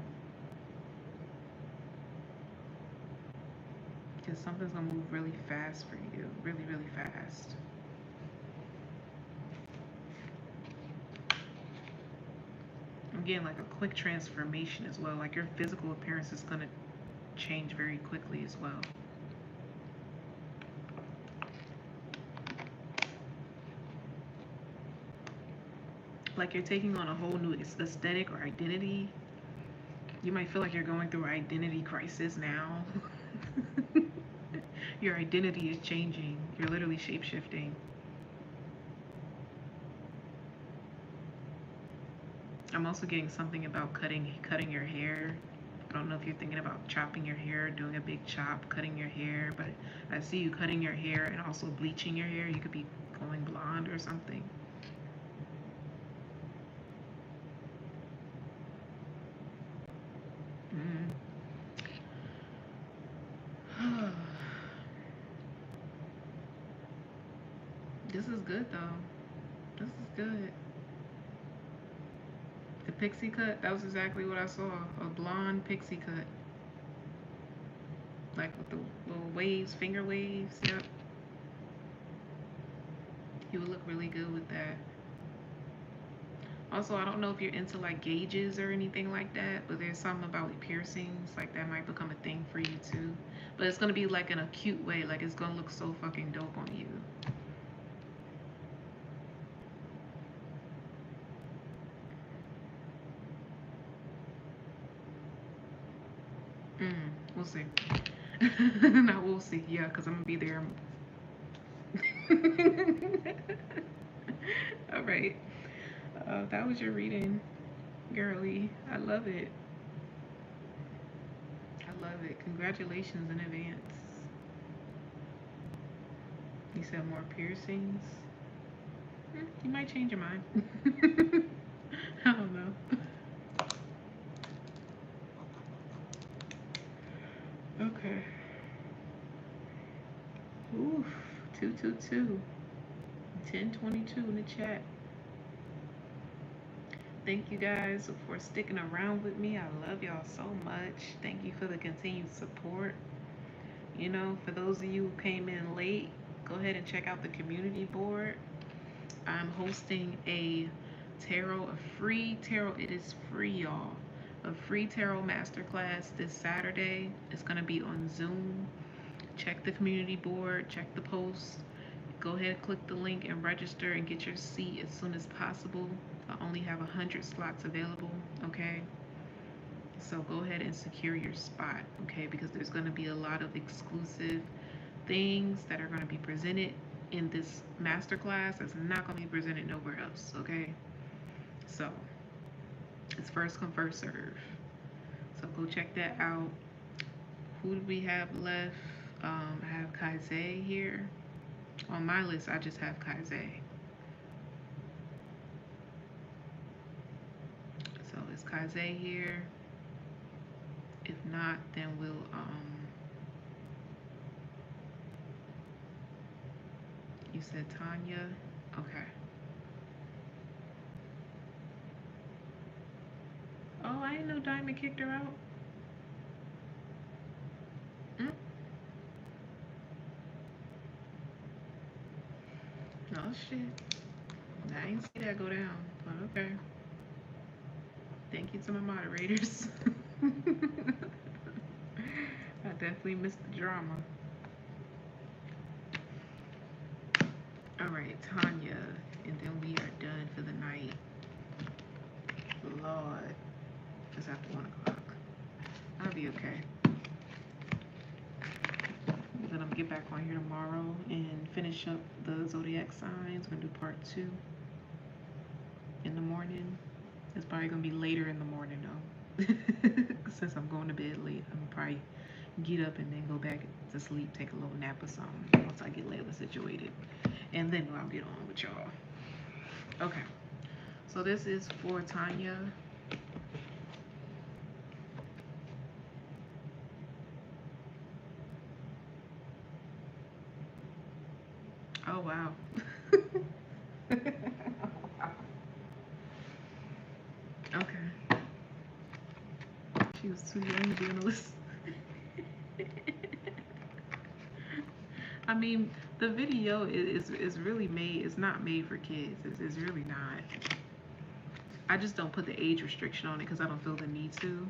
Because something's gonna move really fast for you. Really, really fast. I'm getting like a quick transformation as well. Like your physical appearance is gonna change very quickly as well. Like you're taking on a whole new aesthetic or identity. You might feel like you're going through an identity crisis now. Your identity is changing. You're literally shape-shifting. I'm also getting something about cutting your hair. I don't know if you're thinking about chopping your hair, doing a big chop, cutting your hair, but I see you cutting your hair and also bleaching your hair. You could be going blonde or something. This is good though. This is good. The pixie cut, that was exactly what I saw. A blonde pixie cut. Like with the little waves, finger waves, yep. You would look really good with that. Also, I don't know if you're into like gauges or anything like that, but there's something about like piercings, like that might become a thing for you too. But it's gonna be like in a cute way, like it's gonna look so fucking dope on you. We'll see. No, we'll see. Yeah, because I'm gonna be there. All right. That was your reading, girly. I love it. I love it. Congratulations in advance. You said more piercings. You might change your mind. I don't know. Okay. Oof. 222. 1022 in the chat. Thank you guys for sticking around with me. I love y'all so much. Thank you for the continued support. You know, for those of you who came in late, go ahead and check out the community board. I'm hosting a free tarot. It is free, y'all. A free tarot masterclass this Saturday. It's going to be on Zoom. Check the community board, check the posts. Go ahead, click the link and register and get your seat as soon as possible. I only have 100 slots available, okay? So go ahead and secure your spot, okay? Because there's going to be a lot of exclusive things that are going to be presented in this masterclass that's not going to be presented nowhere else, okay? So it's first come, first serve. So go check that out. Who do we have left? I have Kaliyyah here. On my list, I just have Kaliyyah. So is Kaliyyah here? If not, then we'll you said Tanya? Okay. Oh, I didn't know Diamond kicked her out. Oh shit. I didn't see that go down, but okay. Thank you to my moderators. I definitely missed the drama. Alright, Tanya. And then we are done for the night. Lord. It's after 1 o'clock. I'll be okay. Then I'm gonna get back on here tomorrow and finish up the zodiac signs. We're gonna do part 2 in the morning. It's probably gonna be later in the morning though. Since I'm going to bed late, I'm gonna probably get up and then go back to sleep, take a little nap or something once I get Layla situated. And then I'll get on with y'all. Okay. So this is for Tanya. Oh wow. Okay. She was too young to be on the list. I mean, the video is really made, it's not made for kids. It's really not. I just don't put the age restriction on it because I don't feel the need to.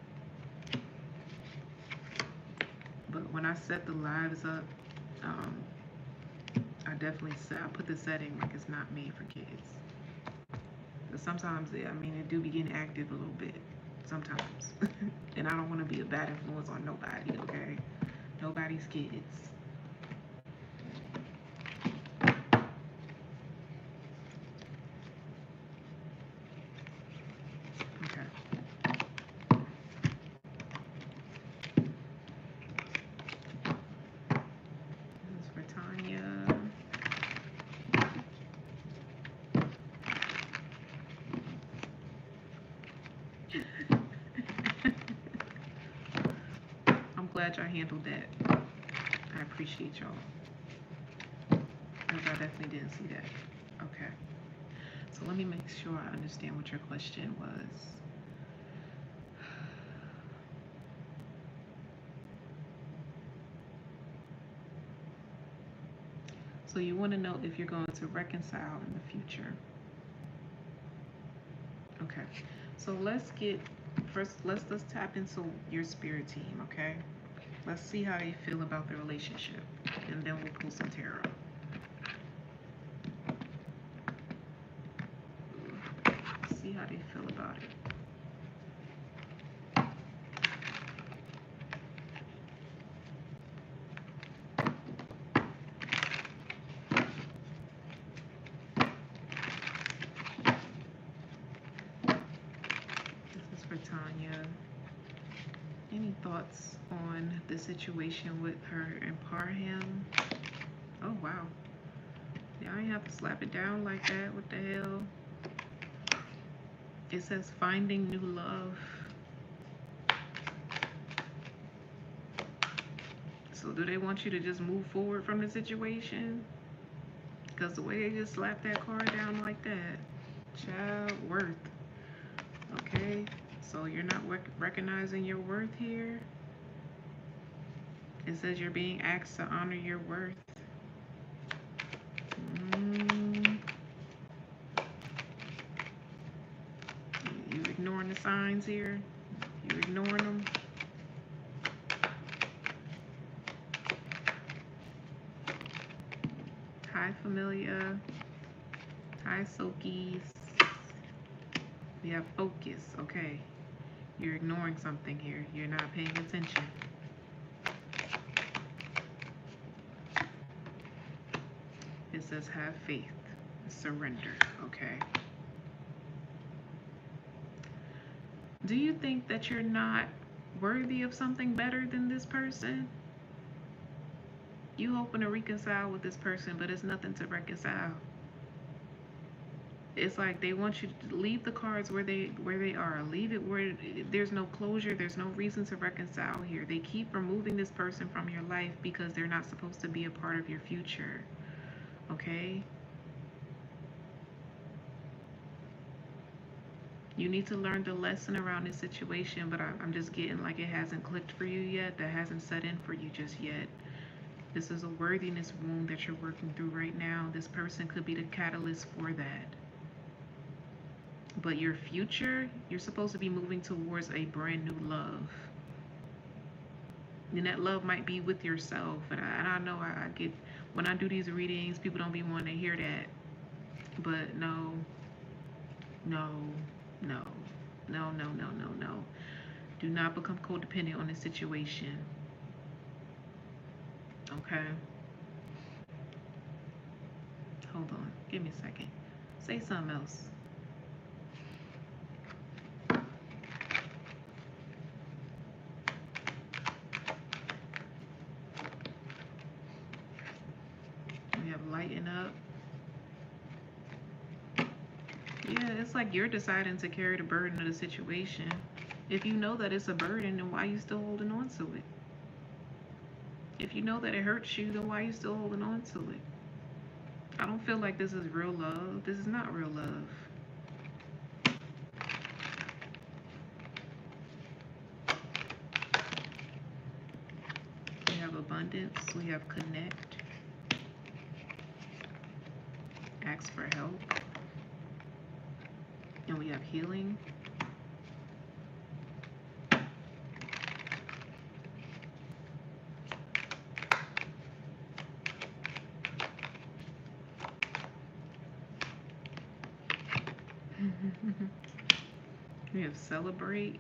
But when I set the lives up, I definitely I put the setting like it's not made for kids. But sometimes, I mean, it do be getting active a little bit. Sometimes. And I don't want to be a bad influence on nobody, okay? Nobody's kids. Glad y'all handled that. I appreciate y'all. Because I definitely didn't see that. Okay. So let me make sure I understand what your question was. So you want to know if you're going to reconcile in the future. Okay. So let's get first. Let's tap into your spirit team. Okay. Let's see how they feel about the relationship, and then we'll pull some tarot. See how they feel about it. This is for Tanya. Any thoughts on the situation with her and Parham? Oh wow. Y'all ain't have to slap it down like that. What the hell? It says finding new love. So do they want you to just move forward from the situation? Because the way they just slapped that card down like that. Child worth. Okay. So you're not recognizing your worth here. It says you're being asked to honor your worth. You ignoring the signs here? You ignoring them? Hi, Familia. Hi, Sokies. We have focus. Okay. You're ignoring something here. You're not paying attention. It says have faith. Surrender. Okay. Do you think that you're not worthy of something better than this person? You hoping to reconcile with this person, but it's nothing to reconcile. It's like they want you to leave the cards where they are. Leave it where there's no closure. There's no reason to reconcile here. They keep removing this person from your life because they're not supposed to be a part of your future. Okay? You need to learn the lesson around this situation, but I'm just getting like it hasn't clicked for you yet. That hasn't set in for you just yet. This is a worthiness wound that you're working through right now. This person could be the catalyst for that. But your future, you're supposed to be moving towards a brand new love. And that love might be with yourself. And I know I get, when I do these readings, people don't be wanting to hear that. But no. Do not become codependent on this situation. Okay? Hold on. Give me a second. Say something else. We have lighten up. Yeah, it's like you're deciding to carry the burden of the situation. If you know that it's a burden, then why are you still holding on to it? If you know that it hurts you, then why are you still holding on to it? I don't feel like this is real love. This is not real love. We have abundance. We have connect. Ask for help. And we have healing. We have celebrate,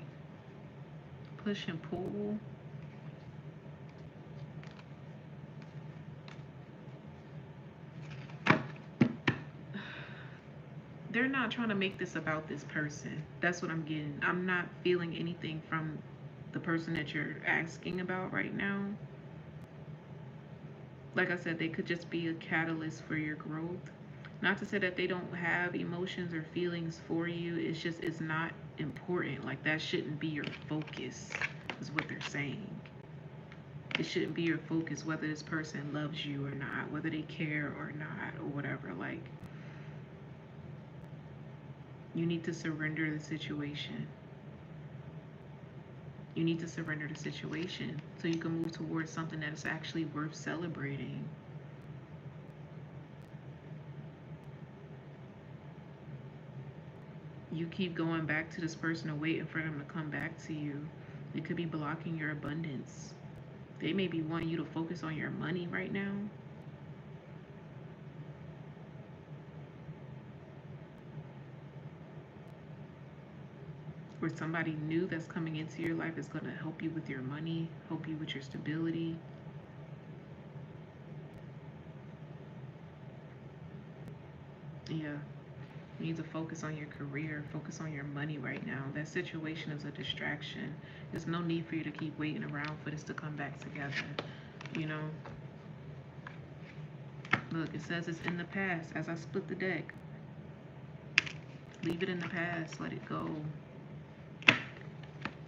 push and pull. They're not trying to make this about this person. That's what I'm getting. I'm not feeling anything from the person that you're asking about right now. Like I said, they could just be a catalyst for your growth. Not to say that they don't have emotions or feelings for you. It's just, it's not important. Like, that shouldn't be your focus, is what they're saying. It shouldn't be your focus whether this person loves you or not, whether they care or not, or whatever. Like, you need to surrender the situation. You need to surrender the situation so you can move towards something that is actually worth celebrating. You keep going back to this person and waiting for them to come back to you. It could be blocking your abundance. They may be wanting you to focus on your money right now. Or somebody new that's coming into your life is going to help you with your money, help you with your stability. Yeah. You need to focus on your career, focus on your money right now. That situation is a distraction. There's no need for you to keep waiting around for this to come back together. You know? Look, it says it's in the past. As I split the deck, leave it in the past. Let it go. It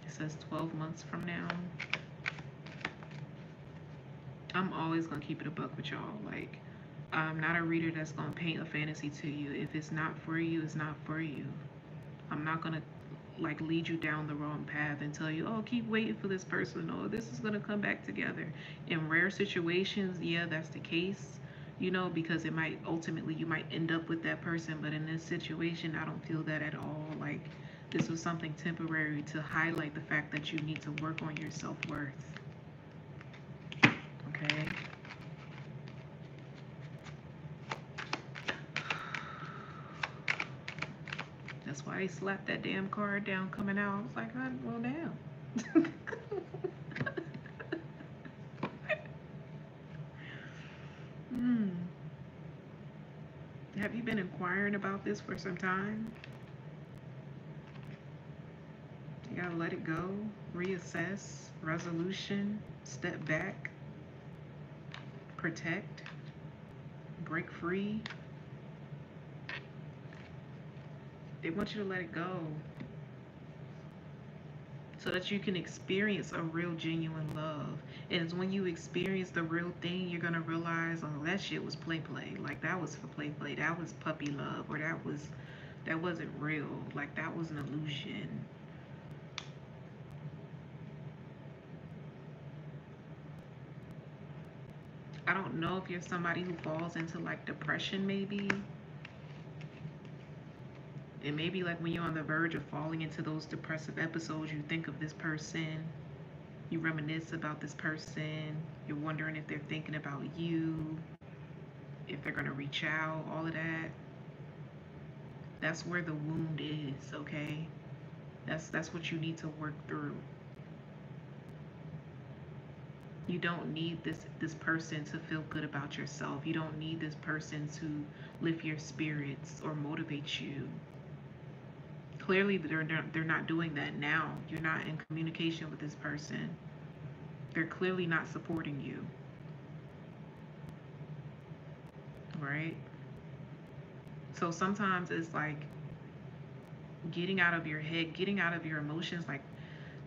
says 12 months from now. I'm always going to keep it a buck with y'all. Like, I'm not a reader that's going to paint a fantasy to you. If it's not for you, it's not for you. I'm not going to like lead you down the wrong path and tell you, oh, keep waiting for this person. Oh, this is going to come back together. In rare situations, yeah, that's the case, you know, because it might ultimately, you might end up with that person. But in this situation, I don't feel that at all. Like, this was something temporary to highlight the fact that you need to work on your self-worth. Okay. That's why they slapped that damn card down coming out. I was like, oh, well, damn. Have you been inquiring about this for some time? You gotta let it go, reassess, resolution, step back, protect, break free. They want you to let it go so that you can experience a real genuine love. And it's when you experience the real thing, you're gonna realize, oh, that shit was play. Like, that was for play. That was puppy love, or that wasn't real. Like, that was an illusion. I don't know if you're somebody who falls into like depression, maybe. And maybe like when you're on the verge of falling into those depressive episodes, you think of this person, you reminisce about this person, you're wondering if they're thinking about you, if they're gonna reach out, all of that. That's where the wound is, okay? That's what you need to work through. You don't need this person to feel good about yourself. You don't need this person to lift your spirits or motivate you. Clearly, they're not doing that now. You're not in communication with this person. They're clearly not supporting you. Right? So sometimes it's like getting out of your head, getting out of your emotions. Like,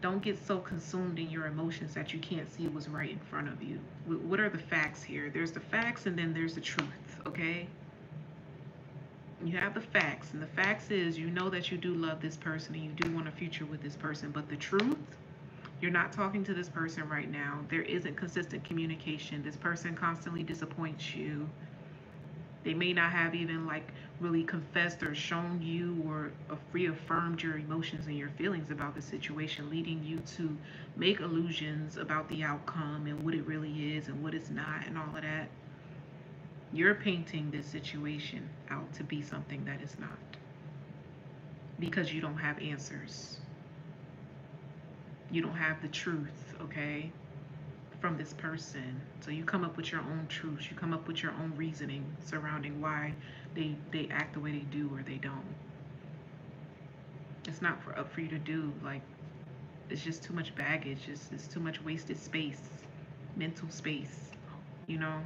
don't get so consumed in your emotions that you can't see what's right in front of you. What are the facts here? There's the facts and then there's the truth, okay? You have the facts, and the facts is you know that you do love this person and you do want a future with this person, but the truth, you're not talking to this person right now. There isn't consistent communication. This person constantly disappoints you. They may not have even like really confessed or shown you or reaffirmed your emotions and your feelings about the situation, leading you to make illusions about the outcome and what it really is and what it's not and all of that. You're painting this situation out to be something that it's not, because you don't have answers. You don't have the truth, okay, from this person. So you come up with your own truths. You come up with your own reasoning surrounding why they act the way they do or they don't. It's not up for you to do. Like, it's just too much baggage. It's too much wasted space, mental space, you know.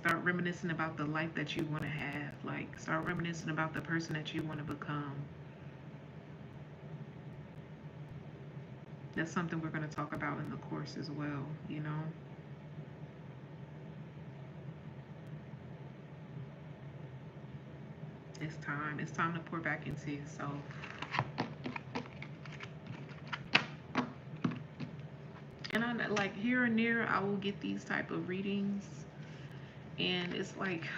Start reminiscing about the life that you want to have. Like, start reminiscing about the person that you want to become. That's something we're going to talk about in the course as well, you know. It's time. It's time to pour back into yourself. And I like here and there I will get these type of readings, And it's like,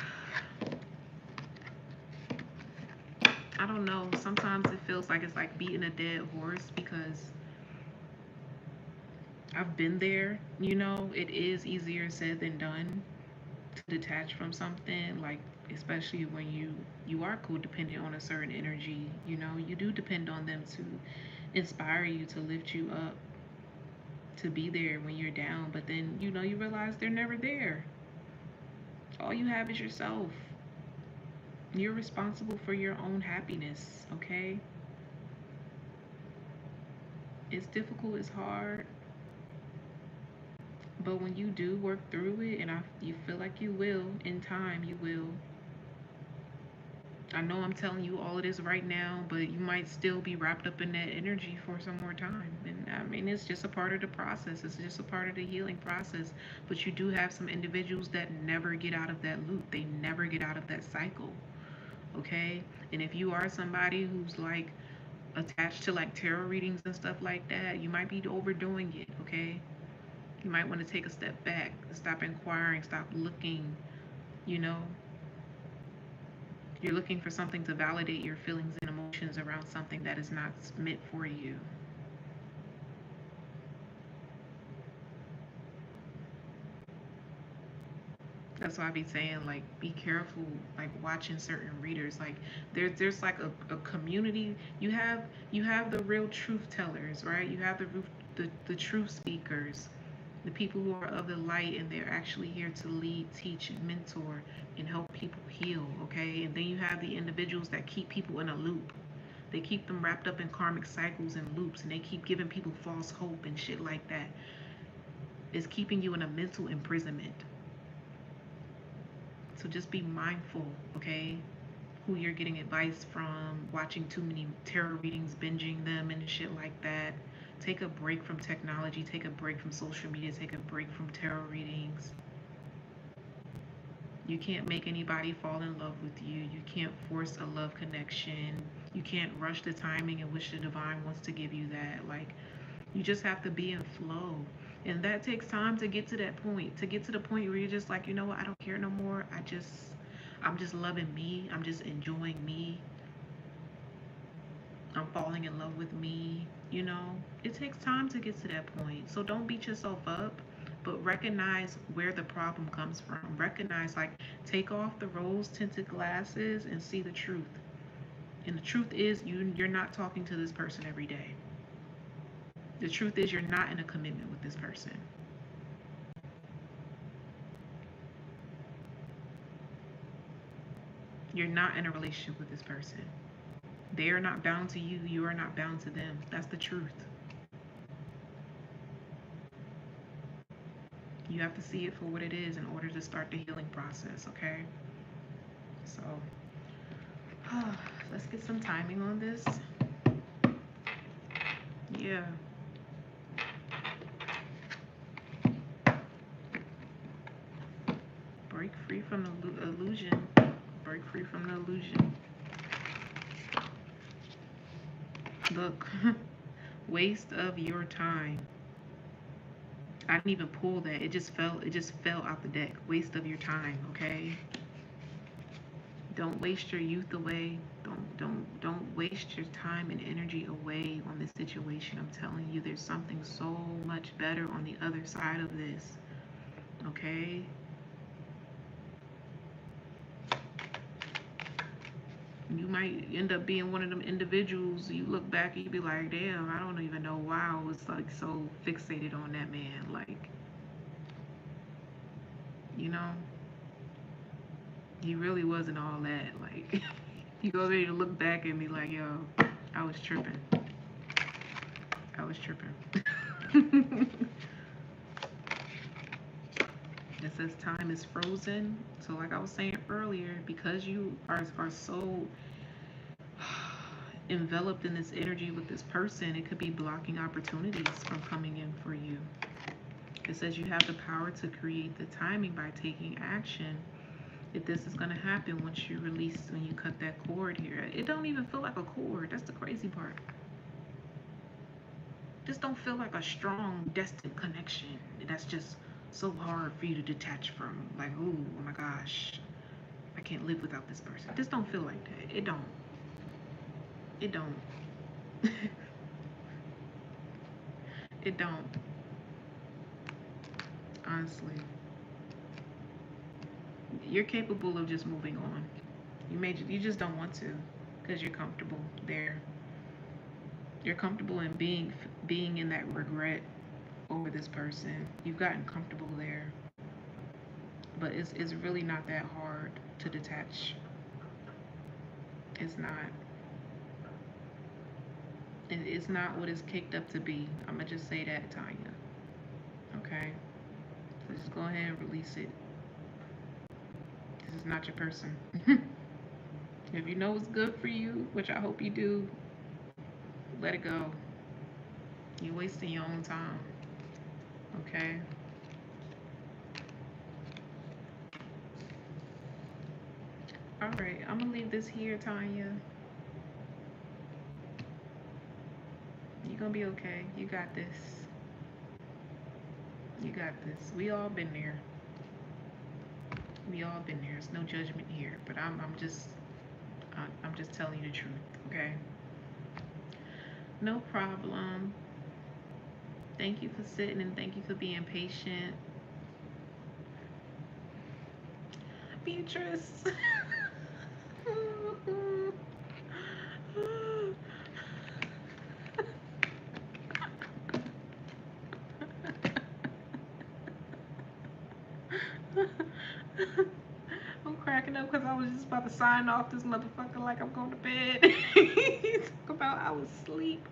I don't know, sometimes it feels like it's like beating a dead horse, because I've been there, you know. It is easier said than done to detach from something, like, especially when you are codependent on a certain energy, you know. You do depend on them to inspire you, to lift you up, to be there when you're down, but then, you know, you realize they're never there. All you have is yourself. You're responsible for your own happiness, okay? It's difficult, it's hard, but when you do work through it, and you feel like you will, in time, you will. I know I'm telling you all of this right now, but you might still be wrapped up in that energy for some more time. And I mean, it's just a part of the process. It's just a part of the healing process. But you do have some individuals that never get out of that loop. They never get out of that cycle. Okay? And if you are somebody who's like attached to like tarot readings and stuff like that, you might be overdoing it. Okay? You might want to take a step back, stop inquiring, stop looking, you know. You're looking for something to validate your feelings and emotions around something that is not meant for you. That's why I be saying, like, be careful, like, watching certain readers. Like, there's like a community. You have the real truth tellers, right? You have the truth speakers, the people who are of the light, and they're actually here to lead, teach, and mentor, and help people heal, okay? And then you have the individuals that keep people in a loop. They keep them wrapped up in karmic cycles and loops, and they keep giving people false hope and shit like that. It's keeping you in a mental imprisonment. So just be mindful, okay? Who you're getting advice from, watching too many tarot readings, binging them and shit like that. Take a break from technology, take a break from social media, take a break from tarot readings. You can't make anybody fall in love with you. You can't force a love connection. You can't rush the timing in which the divine wants to give you that. Like, you just have to be in flow. And that takes time to get to that point. To get to the point where you're just like, you know what, I don't care no more. I'm just loving me. I'm just enjoying me. I'm falling in love with me. You know, it takes time to get to that point. So don't beat yourself up, but recognize where the problem comes from. Recognize, like, take off the rose tinted glasses and see the truth. And the truth is, you're not talking to this person every day. The truth is, you're not in a commitment with this person. You're not in a relationship with this person. They are not bound to you. You are not bound to them. That's the truth. You have to see it for what it is in order to start the healing process, okay? So, let's get some timing on this. Yeah. Break free from the illusion. Break free from the illusion. Look, waste of your time. I didn't even pull that. It just fell out the deck. Waste of your time, okay? Don't waste your youth away. Don't waste your time and energy away on this situation. I'm telling you, there's something so much better on the other side of this. Okay? You might end up being one of them individuals, you look back and you be like, damn, I don't even know why I was like so fixated on that man. Like, you know, he really wasn't all that. Like, you go there to look back and be like, yo, I was tripping. I was tripping. It says time is frozen. So like I was saying earlier, because you are so enveloped in this energy with this person, it could be blocking opportunities from coming in for you. It says you have the power to create the timing by taking action. If this is going to happen once you release, when you cut that cord here, it don't even feel like a cord. That's the crazy part. Just don't feel like a strong destined connection. That's just so hard for you to detach from. Like, oh my gosh, I can't live without this person. This don't feel like that. It don't. It don't. It don't. Honestly. You're capable of just moving on. You just don't want to because you're comfortable there. You're comfortable in being in that regret over this person. You've gotten comfortable there. But it's really not that hard to detach. It's not. It's not what it's caked up to be. I'm gonna just say that, Tanya. Okay? So just go ahead and release it. This is not your person. If you know what's good for you, which I hope you do, let it go. You're wasting your own time. Okay? Alright, I'm gonna leave this here, Tanya. You're gonna be okay. You got this. You got this. We all been there. We all been there. There's no judgment here. But I'm just telling you the truth, okay? No problem. Thank you for sitting and thank you for being patient. Beatrice. I'm cracking up because I was just about to sign off this motherfucker like I'm going to bed. Talk about I was asleep.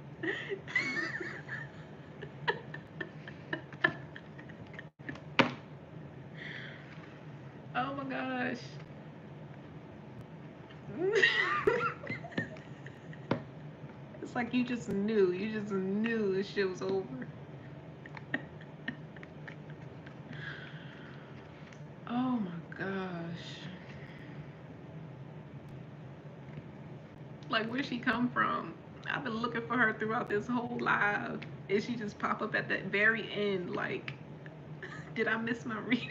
Oh my gosh. It's like you just knew this shit was over. Oh my gosh. Like, where'd she come from? I've been looking for her throughout this whole live, and she just pop up at the very end. Like, did I miss my reading?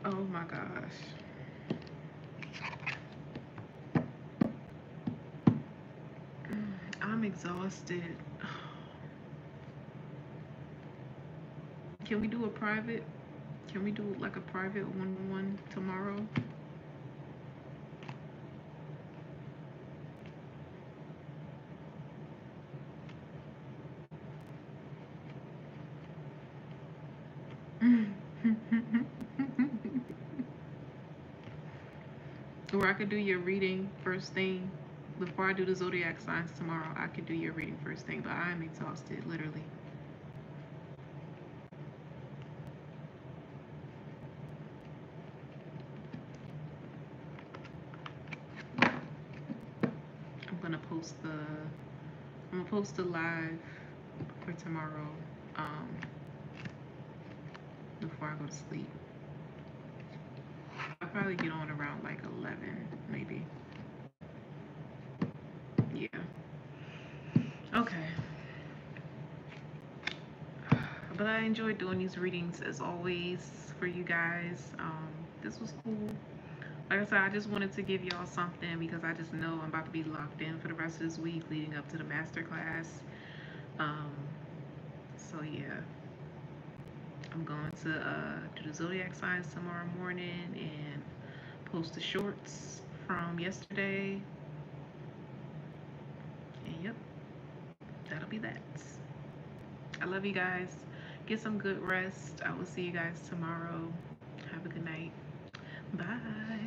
Oh my gosh. I'm exhausted. Can we do a private? Can we do like a private one-on-one tomorrow? Or I could do your reading first thing. Before I do the zodiac signs tomorrow, I could do your reading first thing, but I'm exhausted, literally. I'm gonna post the live for tomorrow, before I go to sleep. I'll probably get on around like 11, maybe. Yeah. Okay. But I enjoyed doing these readings as always for you guys. This was cool. Like I said, I just wanted to give y'all something because I just know I'm about to be locked in for the rest of this week leading up to the masterclass. So yeah, I'm going to do the zodiac signs tomorrow morning and post the shorts from yesterday. And yep, that'll be that. I love you guys. Get some good rest. I will see you guys tomorrow. Have a good night. Bye.